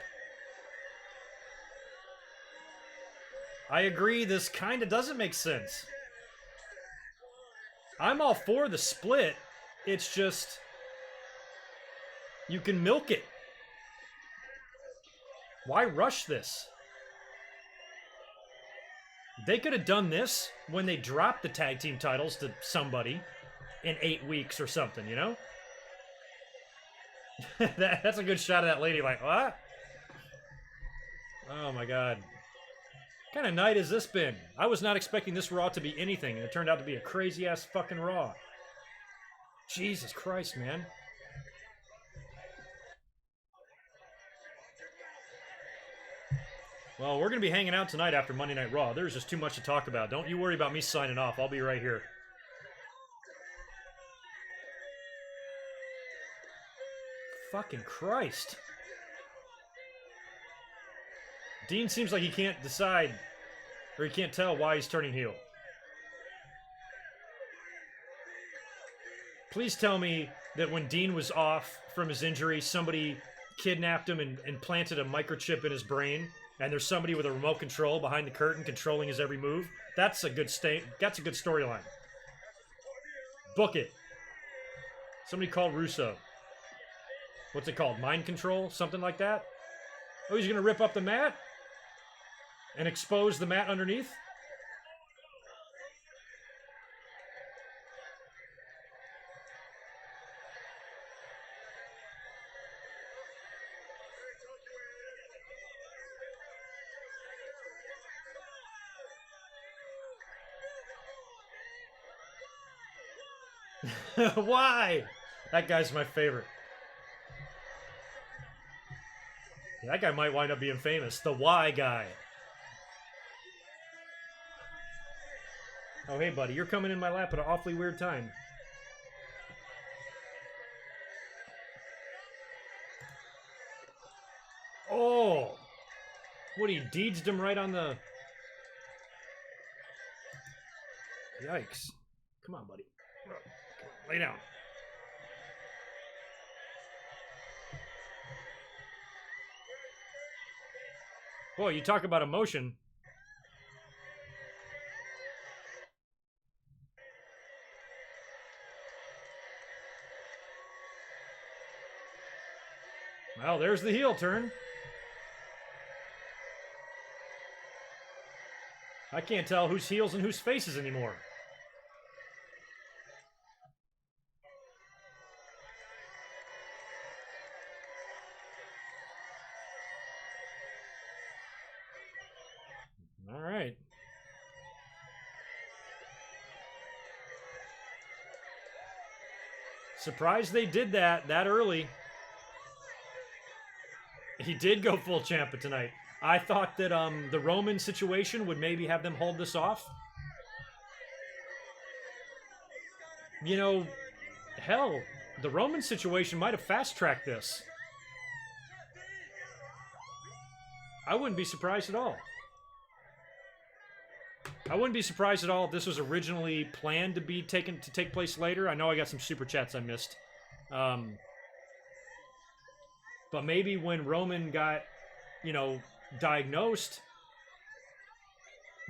S1: I agree, this kind of doesn't make sense. I'm all for the split. It's just, you can milk it. Why rush this? They could have done this when they dropped the tag team titles to somebody in 8 weeks or something, you know? That's a good shot of that lady like, what? Oh my god. What kind of night has this been? I was not expecting this Raw to be anything, and it turned out to be a crazy-ass fucking Raw. Jesus Christ, man. Well, we're going to be hanging out tonight after Monday Night Raw. There's just too much to talk about. Don't you worry about me signing off. I'll be right here. Fucking Christ. Dean seems like he can't decide, or he can't tell why he's turning heel. Please tell me that when Dean was off from his injury, somebody kidnapped him and planted a microchip in his brain, and there's somebody with a remote control behind the curtain controlling his every move. That's a good That's a good storyline. Book it. Somebody called Russo. What's it called? Mind control? Something like that? Oh, he's gonna rip up the mat? And expose the mat underneath? Why? That guy's my favorite. Yeah, that guy might wind up being famous. The Why guy. Oh, hey, buddy. You're coming in my lap at an awfully weird time. Oh! What, he deedsed him right on the... Yikes. Come on, buddy. Come on, lay down. Boy, you talk about emotion. Well, there's the heel turn. I can't tell who's heels and who's faces anymore. All right. Surprised they did that early. He did go full Ciampa tonight. I thought that the Roman situation would maybe have them hold this off. You know, hell, the Roman situation might have fast-tracked this. I wouldn't be surprised at all. I wouldn't be surprised at all if this was originally planned to be taken to take place later. I know I got some super chats I missed. But maybe when Roman got, you know, diagnosed,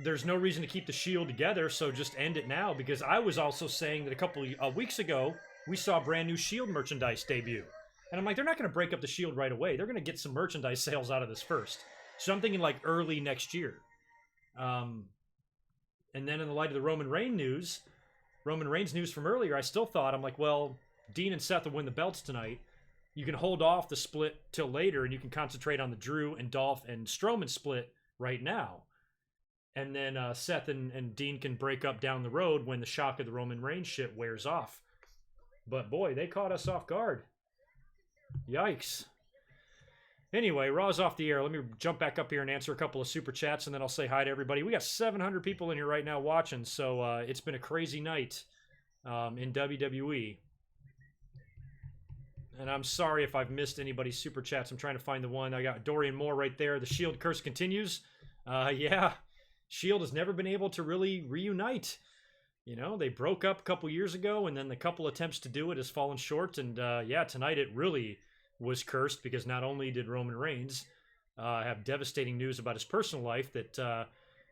S1: there's no reason to keep the Shield together, so just end it now. Because I was also saying that a couple of weeks ago, we saw brand new Shield merchandise debut. And I'm like, they're not going to break up the Shield right away. They're going to get some merchandise sales out of this first. So I'm thinking like early next year. And then in the light of the Roman Reigns news from earlier, I still thought, I'm like, well, Dean and Seth will win the belts tonight. You can hold off the split till later, and you can concentrate on the Drew and Dolph and Strowman split right now. And then Seth and Dean can break up down the road when the shock of the Roman Reigns shit wears off. But boy, they caught us off guard. Yikes. Anyway, Raw's off the air. Let me jump back up here and answer a couple of super chats, and then I'll say hi to everybody. We got 700 people in here right now watching, so it's been a crazy night in WWE. And I'm sorry if I've missed anybody's super chats. I'm trying to find the one. I got Dorian Moore right there. The Shield curse continues. Yeah, Shield has never been able to really reunite. You know, they broke up a couple years ago, and then the couple attempts to do it has fallen short. And yeah, tonight it really was cursed because not only did Roman Reigns have devastating news about his personal life that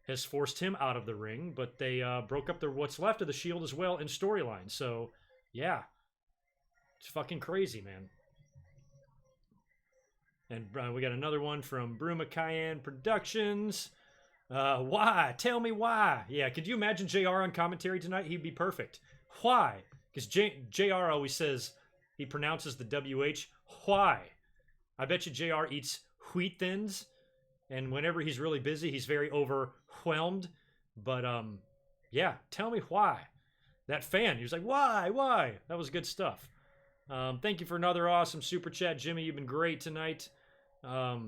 S1: has forced him out of the ring, but they broke up what's left of the Shield as well in storyline. So, yeah, it's fucking crazy, man. And we got another one from Bruma Cayenne Productions. Why? Tell me why. Yeah, could you imagine JR on commentary tonight? He'd be perfect. Why? Because JR always says, he pronounces the WH. Why? I bet you JR eats wheat thins, and whenever he's really busy, he's very overwhelmed. But, yeah, tell me why. That fan, he was like, why? That was good stuff. Thank you for another awesome super chat, Jimmy. You've been great tonight. Yeah,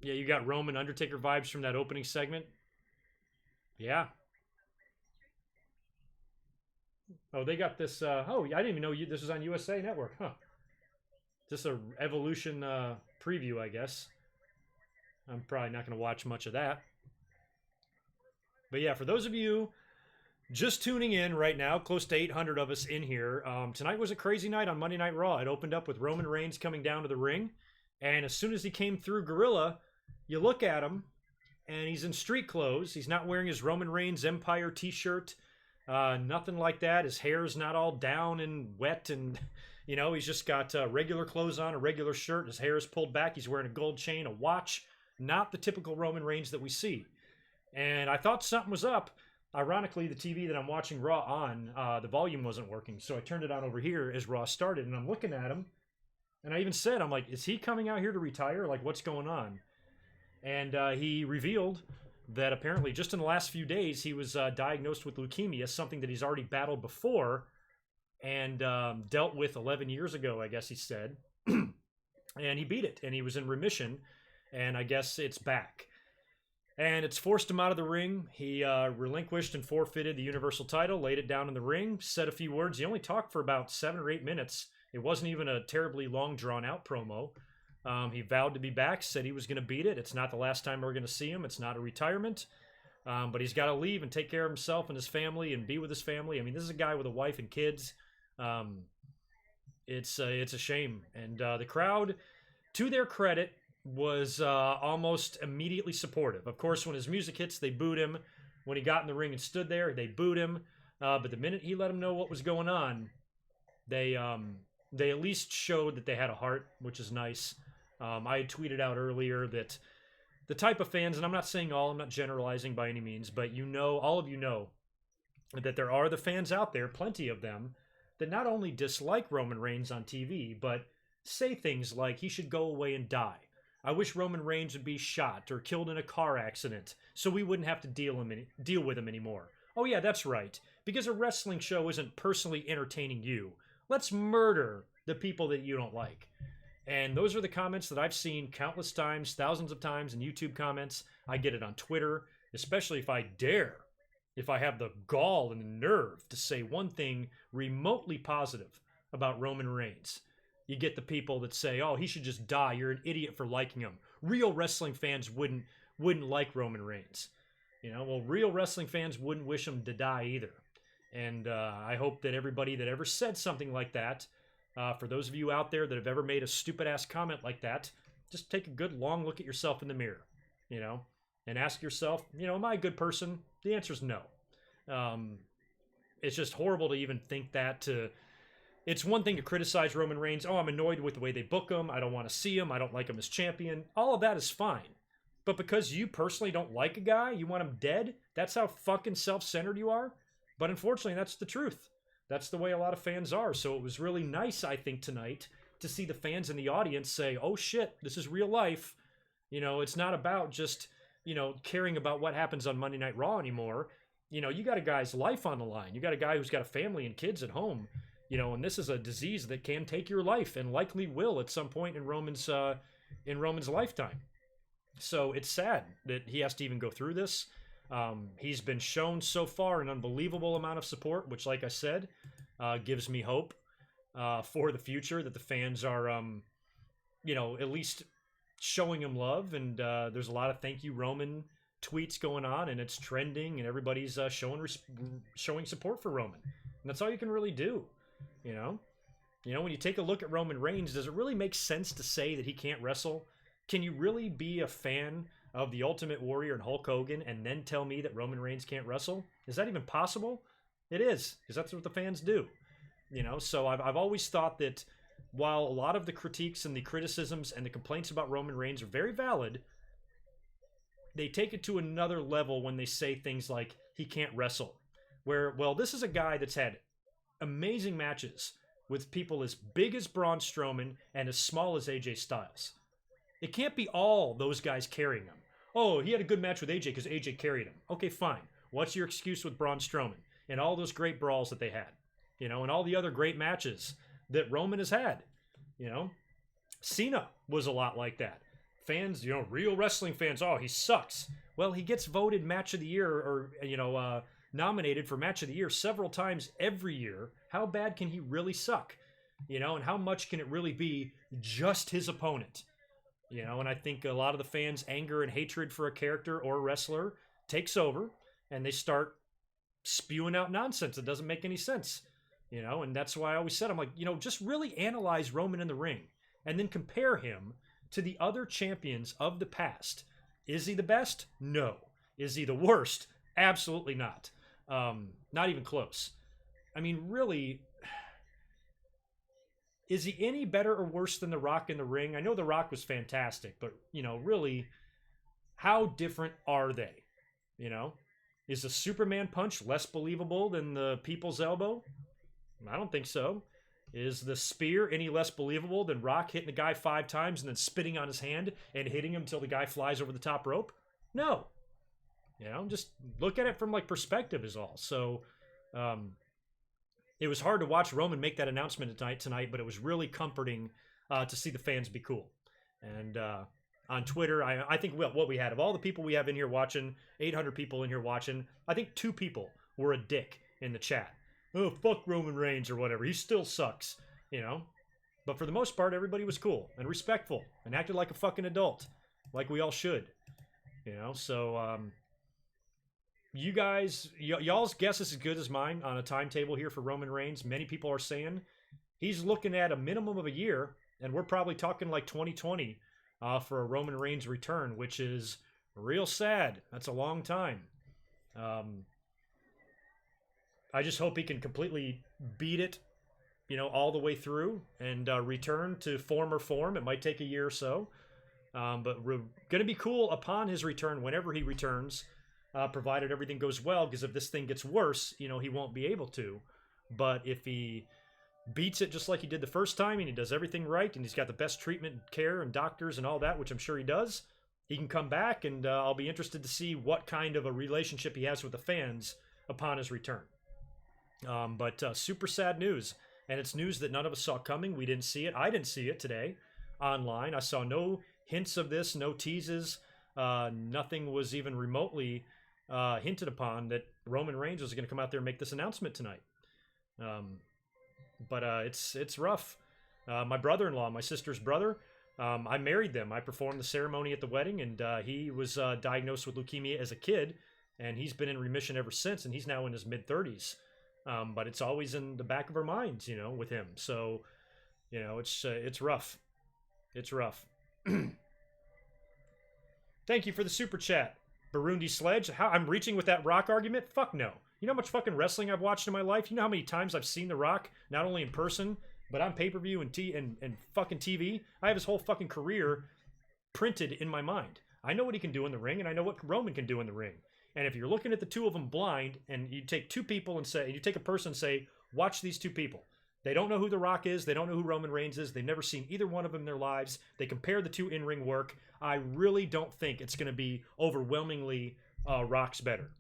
S1: you got Roman Undertaker vibes from that opening segment. Yeah. Oh, they got this. Oh, I didn't even know this was on USA Network. Huh. Just a Evolution preview, I guess. I'm probably not going to watch much of that. But yeah, for those of you just tuning in right now, close to 800 of us in here, tonight was a crazy night on Monday Night Raw. It opened up with Roman Reigns coming down to the ring. And as soon as he came through Gorilla, you look at him, and he's in street clothes. He's not wearing his Roman Reigns Empire t-shirt. Nothing like that. His hair's not all down and wet, and you know, he's just got regular clothes on, a regular shirt. His hair is pulled back. He's wearing a gold chain, a watch. Not the typical Roman Reigns that we see. And I thought something was up. Ironically, the TV that I'm watching Raw on, the volume wasn't working, so I turned it on over here as Raw started, and I'm looking at him, and I even said, I'm like, is he coming out here to retire? Like, what's going on? And he revealed that apparently just in the last few days he was diagnosed with leukemia, something that he's already battled before and dealt with 11 years ago, I guess he said. And he beat it, and he was in remission, and I guess it's back. And it's forced him out of the ring. He relinquished and forfeited the Universal title, laid it down in the ring, said a few words. He only talked for about 7 or 8 minutes. It wasn't even a terribly long, drawn-out promo. He vowed to be back, said he was going to beat it. It's not the last time we're going to see him. It's not a retirement. But he's got to leave and take care of himself and his family and be with his family. I mean, this is a guy with a wife and kids. It's a shame. And the crowd, to their credit, was almost immediately supportive. Of course, when his music hits, they booed him. When he got in the ring and stood there, they booed him. But the minute he let them know what was going on, they at least showed that they had a heart, which is nice. I had tweeted out earlier that the type of fans, and I'm not saying all, I'm not generalizing by any means, but you know, all of you know that there are the fans out there, plenty of them, that not only dislike Roman Reigns on TV, but say things like he should go away and die. I wish Roman Reigns would be shot or killed in a car accident so we wouldn't have to deal with him anymore. Oh yeah, that's right. Because a wrestling show isn't personally entertaining you. Let's murder the people that you don't like. And those are the comments that I've seen countless times, thousands of times in YouTube comments. I get it on Twitter, especially if I dare, if I have the gall and the nerve to say one thing remotely positive about Roman Reigns. You get the people that say, "Oh, he should just die. You're an idiot for liking him." Real wrestling fans wouldn't like Roman Reigns. Well, real wrestling fans wouldn't wish him to die either. And I hope that everybody that ever said something like that, for those of you out there that have ever made a stupid ass comment like that, just take a good long look at yourself in the mirror, and ask yourself, am I a good person? The answer is no. It's just horrible to even think that. It's one thing to criticize Roman Reigns. Oh, I'm annoyed with the way they book him. I don't want to see him. I don't like him as champion. All of that is fine. But because you personally don't like a guy, you want him dead? That's how fucking self-centered you are? But unfortunately, that's the truth. That's the way a lot of fans are. So it was really nice, I think, tonight to see the fans in the audience say, oh shit, this is real life. It's not about just, caring about what happens on Monday Night Raw anymore. You got a guy's life on the line. You got a guy who's got a family and kids at home. And this is a disease that can take your life and likely will at some point in Roman's lifetime. So it's sad that he has to even go through this. He's been shown so far an unbelievable amount of support, which, like I said, gives me hope for the future that the fans are, at least showing him love. And there's a lot of thank you Roman tweets going on, and it's trending, and everybody's showing support for Roman. And that's all you can really do. When you take a look at Roman Reigns, does it really make sense to say that he can't wrestle? Can you really be a fan of the Ultimate Warrior and Hulk Hogan and then tell me that Roman Reigns can't wrestle? Is that even possible? It is, because that's what the fans do. So I've always thought that while a lot of the critiques and the criticisms and the complaints about Roman Reigns are very valid, they take it to another level when they say things like he can't wrestle. Where, well, this is a guy that's had amazing matches with people as big as Braun Strowman and as small as AJ Styles. It can't be all those guys carrying him. Oh, he had a good match with AJ because AJ carried him. Okay, fine. What's your excuse with Braun Strowman and all those great brawls that they had? And all the other great matches that Roman has had. Cena was a lot like that. Fans, real wrestling fans, oh, he sucks. Well, he gets voted Match of the Year or, nominated for Match of the Year several times every year. How bad can he really suck? And how much can it really be just his opponent? And I think a lot of the fans' anger and hatred for a character or a wrestler takes over, and they start spewing out nonsense that doesn't make any sense. And that's why I always said, I'm like, just really analyze Roman in the ring and then compare him to the other champions of the past. Is he the best? No. Is he the worst? Absolutely not. Not even close. I mean, really, is he any better or worse than The Rock in the ring? I know The Rock was fantastic, but, really, how different are they? Is the Superman punch less believable than the People's Elbow? I don't think so. Is the spear any less believable than Rock hitting the guy 5 times and then spitting on his hand and hitting him until the guy flies over the top rope? No. Just look at it from perspective is all. So it was hard to watch Roman make that announcement tonight, but it was really comforting to see the fans be cool. And on Twitter, I think what we had, of all the people we have in here watching, 800 people in here watching, I think 2 people were a dick in the chat. Oh, fuck Roman Reigns or whatever. He still sucks, But for the most part, everybody was cool and respectful and acted like a fucking adult, like we all should, So you guys, y'all's guess is as good as mine on a timetable here for Roman Reigns. Many people are saying he's looking at a minimum of a year, and we're probably talking 2020 for a Roman Reigns return, which is real sad. That's a long time. I just hope he can completely beat it, all the way through and return to former form. It might take a year or so, but we're going to be cool upon his return whenever he returns, provided everything goes well, because if this thing gets worse, he won't be able to. But if he beats it just like he did the first time, and he does everything right, and he's got the best treatment, care, and doctors and all that, which I'm sure he does, he can come back, and I'll be interested to see what kind of a relationship he has with the fans upon his return. But super sad news, and it's news that none of us saw coming. We didn't see it. I didn't see it today online. I saw no hints of this, no teases. Nothing was even remotely hinted upon that Roman Reigns was going to come out there and make this announcement tonight. But it's rough. My brother-in-law, my sister's brother, I married them. I performed the ceremony at the wedding, and he was diagnosed with leukemia as a kid, and he's been in remission ever since, and he's now in his mid-30s. But it's always in the back of our minds, you know, with him. So, you know, it's rough. It's rough. Thank you for the super chat, Burundi Sledge. How I'm reaching with that Rock argument? Fuck no. You know how much fucking wrestling I've watched in my life? You know how many times I've seen The Rock, not only in person, but on pay-per-view and fucking TV? I have his whole fucking career printed in my mind. I know what he can do in the ring, and I know what Roman can do in the ring. And if you're looking at the two of them blind, and you take two people and say, you take a person and say, watch these two people. They don't know who The Rock is. They don't know who Roman Reigns is. They've never seen either one of them in their lives. They compare the two in-ring work. I really don't think it's going to be overwhelmingly Rock's better.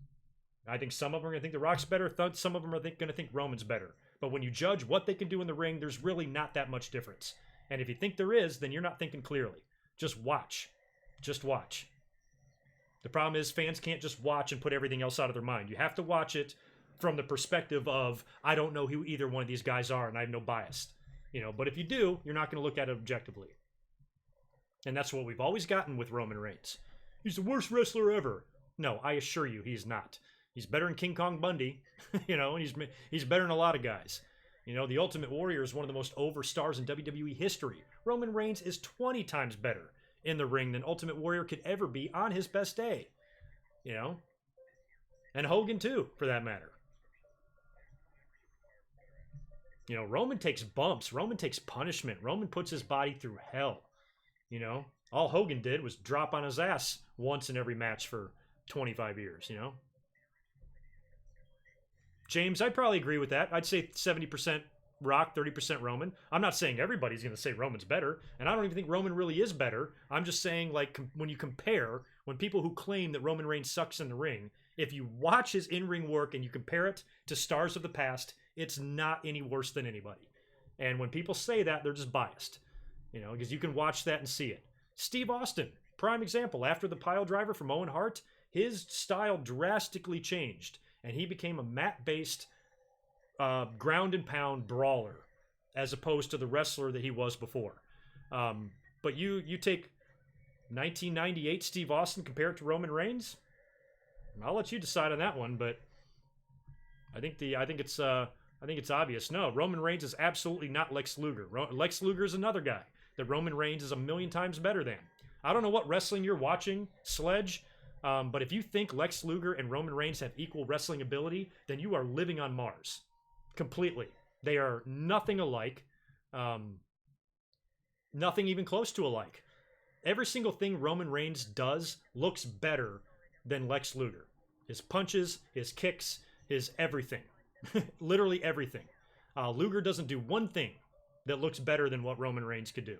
S1: I think some of them are going to think The Rock's better. Some of them are going to think Roman's better. But when you judge what they can do in the ring, there's really not that much difference. And if you think there is, then you're not thinking clearly. Just watch. Just watch. The problem is fans can't just watch and put everything else out of their mind. You have to watch it from the perspective of, I don't know who either one of these guys are, and I have no bias. You know, but if you do, you're not going to look at it objectively. And that's what we've always gotten with Roman Reigns. He's the worst wrestler ever. No, I assure you, he's not. He's better than King Kong Bundy, you know, and he's better than a lot of guys. You know, the Ultimate Warrior is one of the most over stars in WWE history. Roman Reigns is 20 times better in the ring than Ultimate Warrior could ever be on his best day. You know? And Hogan too, for that matter. You know, Roman takes bumps. Roman takes punishment. Roman puts his body through hell. You know? All Hogan did was drop on his ass once in every match for 25 years, you know? James, I'd probably agree with that. I'd say 70% Rock, 30% Roman. I'm not saying everybody's going to say Roman's better, and I don't even think Roman really is better. I'm just saying, like, when you compare, when people who claim that Roman Reigns sucks in the ring, if you watch his in-ring work and you compare it to stars of the past, it's not any worse than anybody. And when people say that, they're just biased, you know, because you can watch that and see it. Steve Austin, prime example. After the pile driver from Owen Hart, his style drastically changed, and he became a mat-based ground and pound brawler as opposed to the wrestler that he was before. But you take 1998 Steve Austin, compare it to Roman Reigns. I'll let you decide on that one, but I think it's obvious. No, Roman Reigns is absolutely not Lex Luger. Lex Luger is another guy that Roman Reigns is a million times better than. I don't know what wrestling you're watching, Sledge, but if you think Lex Luger and Roman Reigns have equal wrestling ability, then you are living on Mars. Completely. They are nothing alike. Nothing even close to alike. Every single thing Roman Reigns does looks better than Lex Luger. His punches, his kicks, his everything. Literally everything. Luger doesn't do one thing that looks better than what Roman Reigns could do.